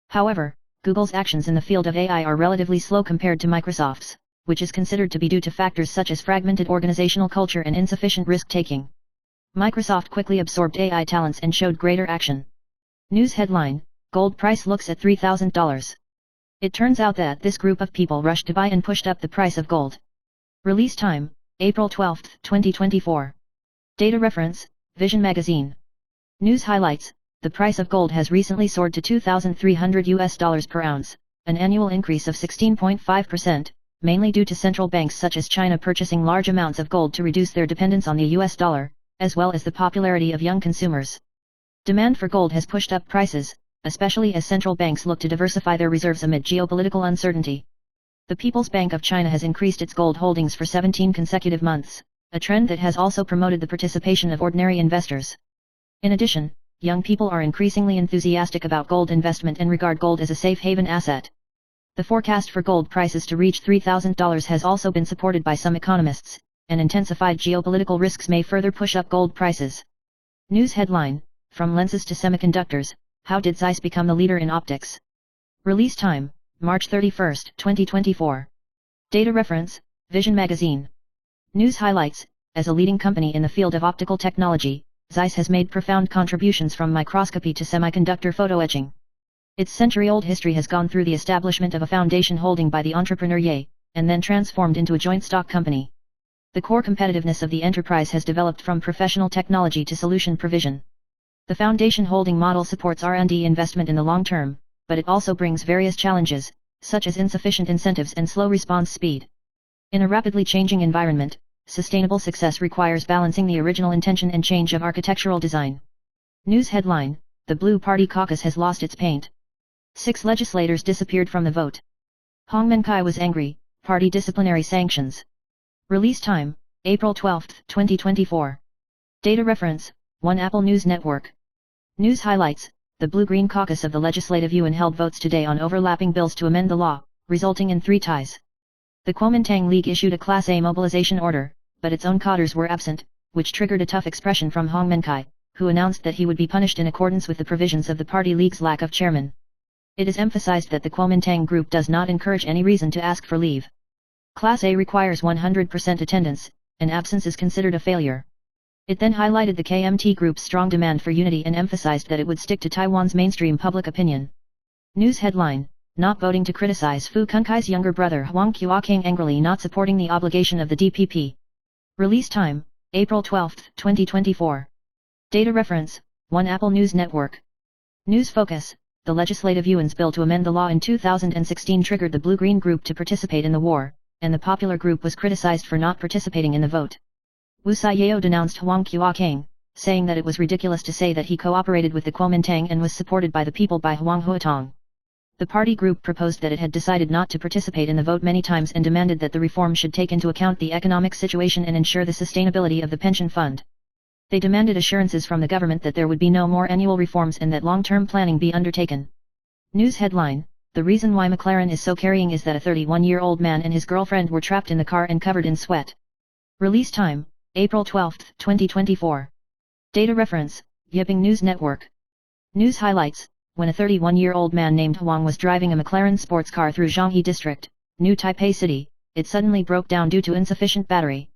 However, Google's actions in the field of AI are relatively slow compared to Microsoft's, which is considered to be due to factors such as fragmented organizational culture and insufficient risk-taking. Microsoft quickly absorbed AI talents and showed greater action. News headline: Gold price looks at $3,000. It turns out that this group of people rushed to buy and pushed up the price of gold. Release time: April 12, 2024. Data reference: Vision Magazine. News highlights: the price of gold has recently soared to $2,300 per ounce, an annual increase of 16.5%, mainly due to central banks such as China purchasing large amounts of gold to reduce their dependence on the US dollar, as well as the popularity of young consumers. Demand for gold has pushed up prices, especially as central banks look to diversify their reserves amid geopolitical uncertainty. The People's Bank of China has increased its gold holdings for 17 consecutive months, a trend that has also promoted the participation of ordinary investors. In addition, young people are increasingly enthusiastic about gold investment and regard gold as a safe haven asset. The forecast for gold prices to reach $3,000 has also been supported by some economists, and intensified geopolitical risks may further push up gold prices. News headline: From lenses to semiconductors, how did Zeiss become the leader in optics? Release time: March 31, 2024. Data reference: Vision Magazine. News highlights: as a leading company in the field of optical technology, Zeiss has made profound contributions from microscopy to semiconductor photoetching. Its century-old history has gone through the establishment of a foundation holding by the entrepreneur Ye, and then transformed into a joint stock company. The core competitiveness of the enterprise has developed from professional technology to solution provision. The foundation holding model supports R&D investment in the long term, but it also brings various challenges, such as insufficient incentives and slow response speed. In a rapidly changing environment, sustainable success requires balancing the original intention and change of architectural design. News headline: The Blue Party caucus has lost its paint. 6 legislators disappeared from the vote. Hong Menkai was angry, party disciplinary sanctions. Release time: April 12, 2024. Data reference: One Apple News Network. News highlights: the Blue-Green caucus of the Legislative Yuan held votes today on overlapping bills to amend the law, resulting in 3 ties. The Kuomintang League issued a Class A mobilization order, but its own cadres were absent, which triggered a tough expression from Hong Menkai, who announced that he would be punished in accordance with the provisions of the party league's lack of chairman. It is emphasized that the Kuomintang group does not encourage any reason to ask for leave. Class A requires 100% attendance, and absence is considered a failure. It then highlighted the KMT group's strong demand for unity and emphasized that it would stick to Taiwan's mainstream public opinion. News headline: not voting to criticize Fu Kunkai's younger brother Huang Qiuaqing angrily not supporting the obligation of the DPP. Release time, April 12, 2024. Data reference, 1 Apple News Network. News focus, the Legislative Yuan's bill to amend the law in 2016 triggered the Blue-Green Group to participate in the war, and the Popular Group was criticized for not participating in the vote. Wu Saiyao denounced Huang Qiuaqing, saying that it was ridiculous to say that he cooperated with the Kuomintang and was supported by the people by Huang Huatong. The party group proposed that it had decided not to participate in the vote many times and demanded that the reform should take into account the economic situation and ensure the sustainability of the pension fund. They demanded assurances from the government that there would be no more annual reforms and that long-term planning be undertaken. News headline, the reason why McLaren is so carrying is that a 31-year-old man and his girlfriend were trapped in the car and covered in sweat. Release time, April 12, 2024. Data reference, Yiping News Network. News highlights, when a 31-year-old man named Huang was driving a McLaren sports car through Zhanghe District, New Taipei City, it suddenly broke down due to insufficient battery.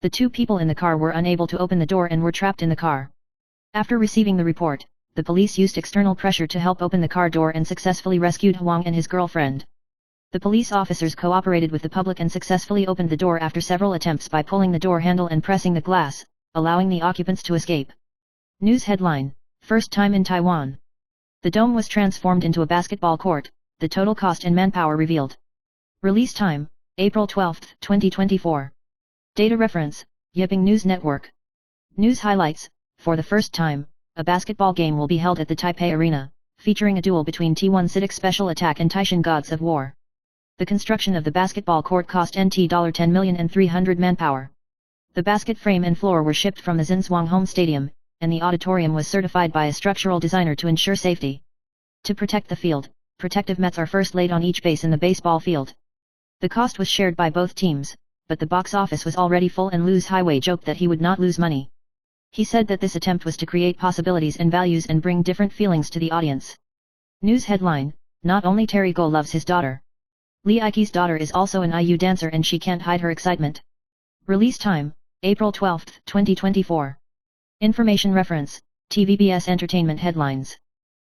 The 2 people in the car were unable to open the door and were trapped in the car. After receiving the report, the police used external pressure to help open the car door and successfully rescued Huang and his girlfriend. The police officers cooperated with the public and successfully opened the door after several attempts by pulling the door handle and pressing the glass, allowing the occupants to escape. News headline, first time in Taiwan. The dome was transformed into a basketball court, the total cost and manpower revealed. Release time, April 12, 2024. Data reference, Yiping News Network. News highlights, for the first time, a basketball game will be held at the Taipei Arena, featuring a duel between T1 CITIC Special Attack and Taishan Gods of War. The construction of the basketball court cost NT $10,300,000 manpower. The basket frame and floor were shipped from the Zinswang Home Stadium, and the auditorium was certified by a structural designer to ensure safety. To protect the field, protective nets are first laid on each base in the baseball field. The cost was shared by both teams, but the box office was already full and Lu's Highway joked that he would not lose money. He said that this attempt was to create possibilities and values and bring different feelings to the audience. News headline, not only Terry Go loves his daughter. Lee Ike's daughter is also an IU dancer and she can't hide her excitement. Release time, April 12, 2024. Information reference, TVBS Entertainment Headlines.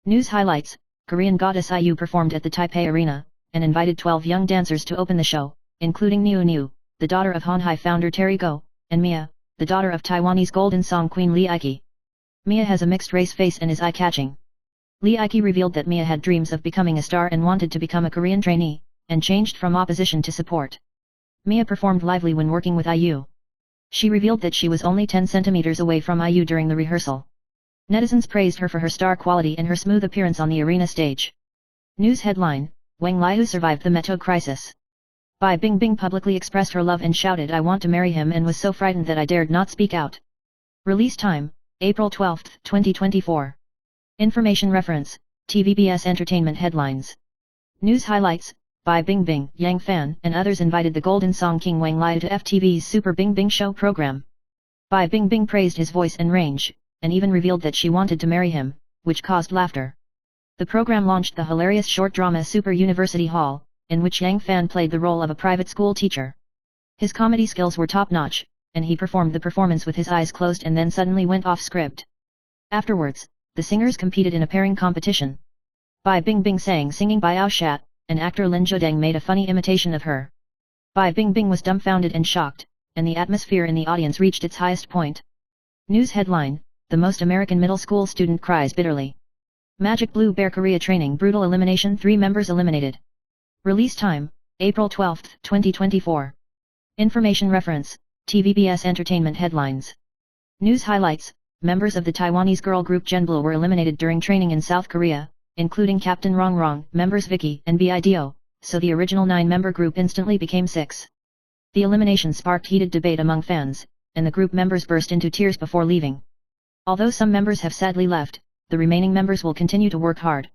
News highlights, Korean goddess IU performed at the Taipei Arena, and invited 12 young dancers to open the show, including Niu Niu, the daughter of Honhai founder Terry Go, and Mia, the daughter of Taiwanese Golden Song Queen Lee Ike. Mia has a mixed-race face and is eye-catching. Lee Ike revealed that Mia had dreams of becoming a star and wanted to become a Korean trainee, and changed from opposition to support. Mia performed lively when working with IU. She revealed that she was only 10 centimeters away from IU during the rehearsal. Netizens praised her for her star quality and her smooth appearance on the arena stage. News headline, Wang Liu survived the Metro crisis. Bai Bingbing publicly expressed her love and shouted I want to marry him and was so frightened that I dared not speak out. Release time, April 12, 2024. Information reference, TVBS Entertainment Headlines. News highlights, Bai Bingbing, Yang Fan and others invited the Golden Song King Wang Liu to FTV's Super Bingbing Show program. Bai Bingbing praised his voice and range, and even revealed that she wanted to marry him, which caused laughter. The program launched the hilarious short drama Super University Hall, in which Yang Fan played the role of a private school teacher. His comedy skills were top-notch, and he performed the performance with his eyes closed and then suddenly went off script. Afterwards, the singers competed in a pairing competition. Bai Bingbing sang Singing by Ao Shat, and actor Lin Zhodeng made a funny imitation of her. Bai Bingbing was dumbfounded and shocked, and the atmosphere in the audience reached its highest point. News headline, the most American middle school student cries bitterly. Magic Blue Bear Korea training brutal elimination 3 members eliminated. Release time, April 12, 2024. Information reference, TVBS Entertainment Headlines. News highlights, members of the Taiwanese girl group Genblue were eliminated during training in South Korea, including Captain Rongrong, members Vicky and Bido, so the original 9-member group instantly became 6. The elimination sparked heated debate among fans, and the group members burst into tears before leaving. Although some members have sadly left, the remaining members will continue to work hard.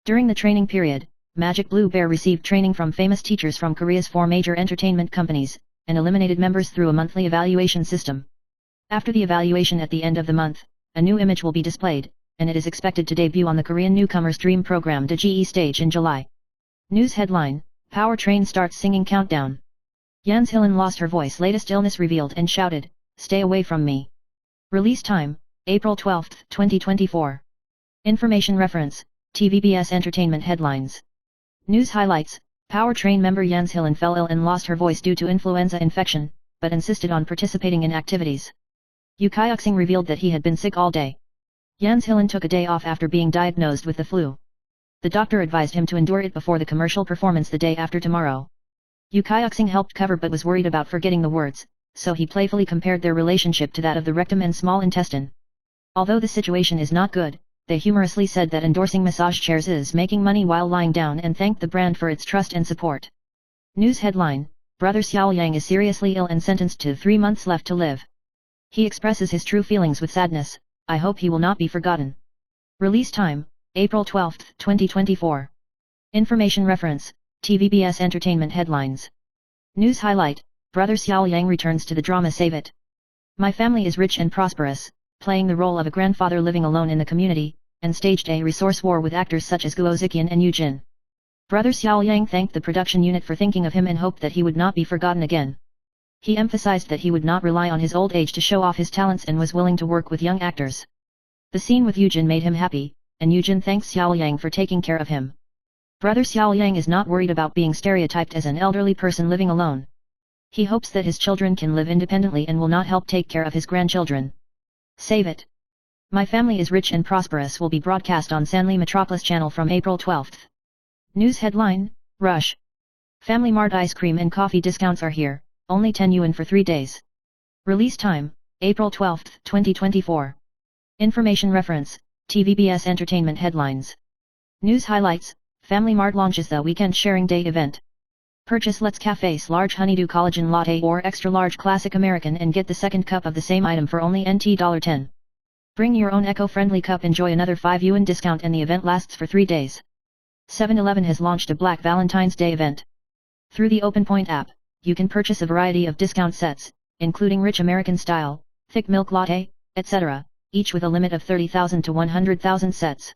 During the training period, Magic Blue Bear received training from famous teachers from Korea's 4 major entertainment companies, and eliminated members through a monthly evaluation system. After the evaluation at the end of the month, a new image will be displayed, and it is expected to debut on the Korean newcomers' dream program to GE stage in July. News headline, Power Train starts singing countdown. Yan Hilin lost her voice, latest illness revealed and shouted, "Stay away from me." Release time, April 12, 2024. Information reference, TVBS Entertainment Headlines. News highlights: Powertrain member Jens Hillen fell ill and lost her voice due to influenza infection, but insisted on participating in activities. Yu Kyoxing revealed that he had been sick all day. Jens Hillen took a day off after being diagnosed with the flu. The doctor advised him to endure it before the commercial performance the day after tomorrow. Yu Kyoxing helped cover but was worried about forgetting the words, so he playfully compared their relationship to that of the rectum and small intestine. Although the situation is not good, they humorously said that endorsing massage chairs is making money while lying down and thanked the brand for its trust and support. News headline: Brother Xiao Yang is seriously ill and sentenced to 3 months left to live. He expresses his true feelings with sadness. I hope he will not be forgotten. Release time: April 12, 2024. Information reference: TVBS Entertainment Headlines. News highlight: Brother Xiao Yang returns to the drama Save It. My family is rich and prosperous, playing the role of a grandfather living alone in the community, and staged a resource war with actors such as Guo Ziqian and Yu Jin. Brother Xiao Yang thanked the production unit for thinking of him and hoped that he would not be forgotten again. He emphasized that he would not rely on his old age to show off his talents and was willing to work with young actors. The scene with Yu Jin made him happy, and Yu Jin thanks Xiao Yang for taking care of him. Brother Xiao Yang is not worried about being stereotyped as an elderly person living alone. He hopes that his children can live independently and will not help take care of his grandchildren. Save It. My Family is Rich and Prosperous will be broadcast on Sanli Metropolis Channel from April 12. News headline: Rush. Family Mart ice cream and coffee discounts are here, only 10 yuan for 3 days. Release time: April 12, 2024. Information reference: TVBS Entertainment Headlines. News highlights: Family Mart launches the Weekend Sharing Day event. Purchase Let's Cafe's large honeydew collagen latte or extra large classic American and get the second cup of the same item for only $10. Bring your own eco-friendly cup, enjoy another 5 yuan discount, and the event lasts for 3 days. 7-Eleven has launched a Black Valentine's Day event. Through the OpenPoint app, you can purchase a variety of discount sets, including rich American style, thick milk latte, etc., each with a limit of 30,000 to 100,000 sets.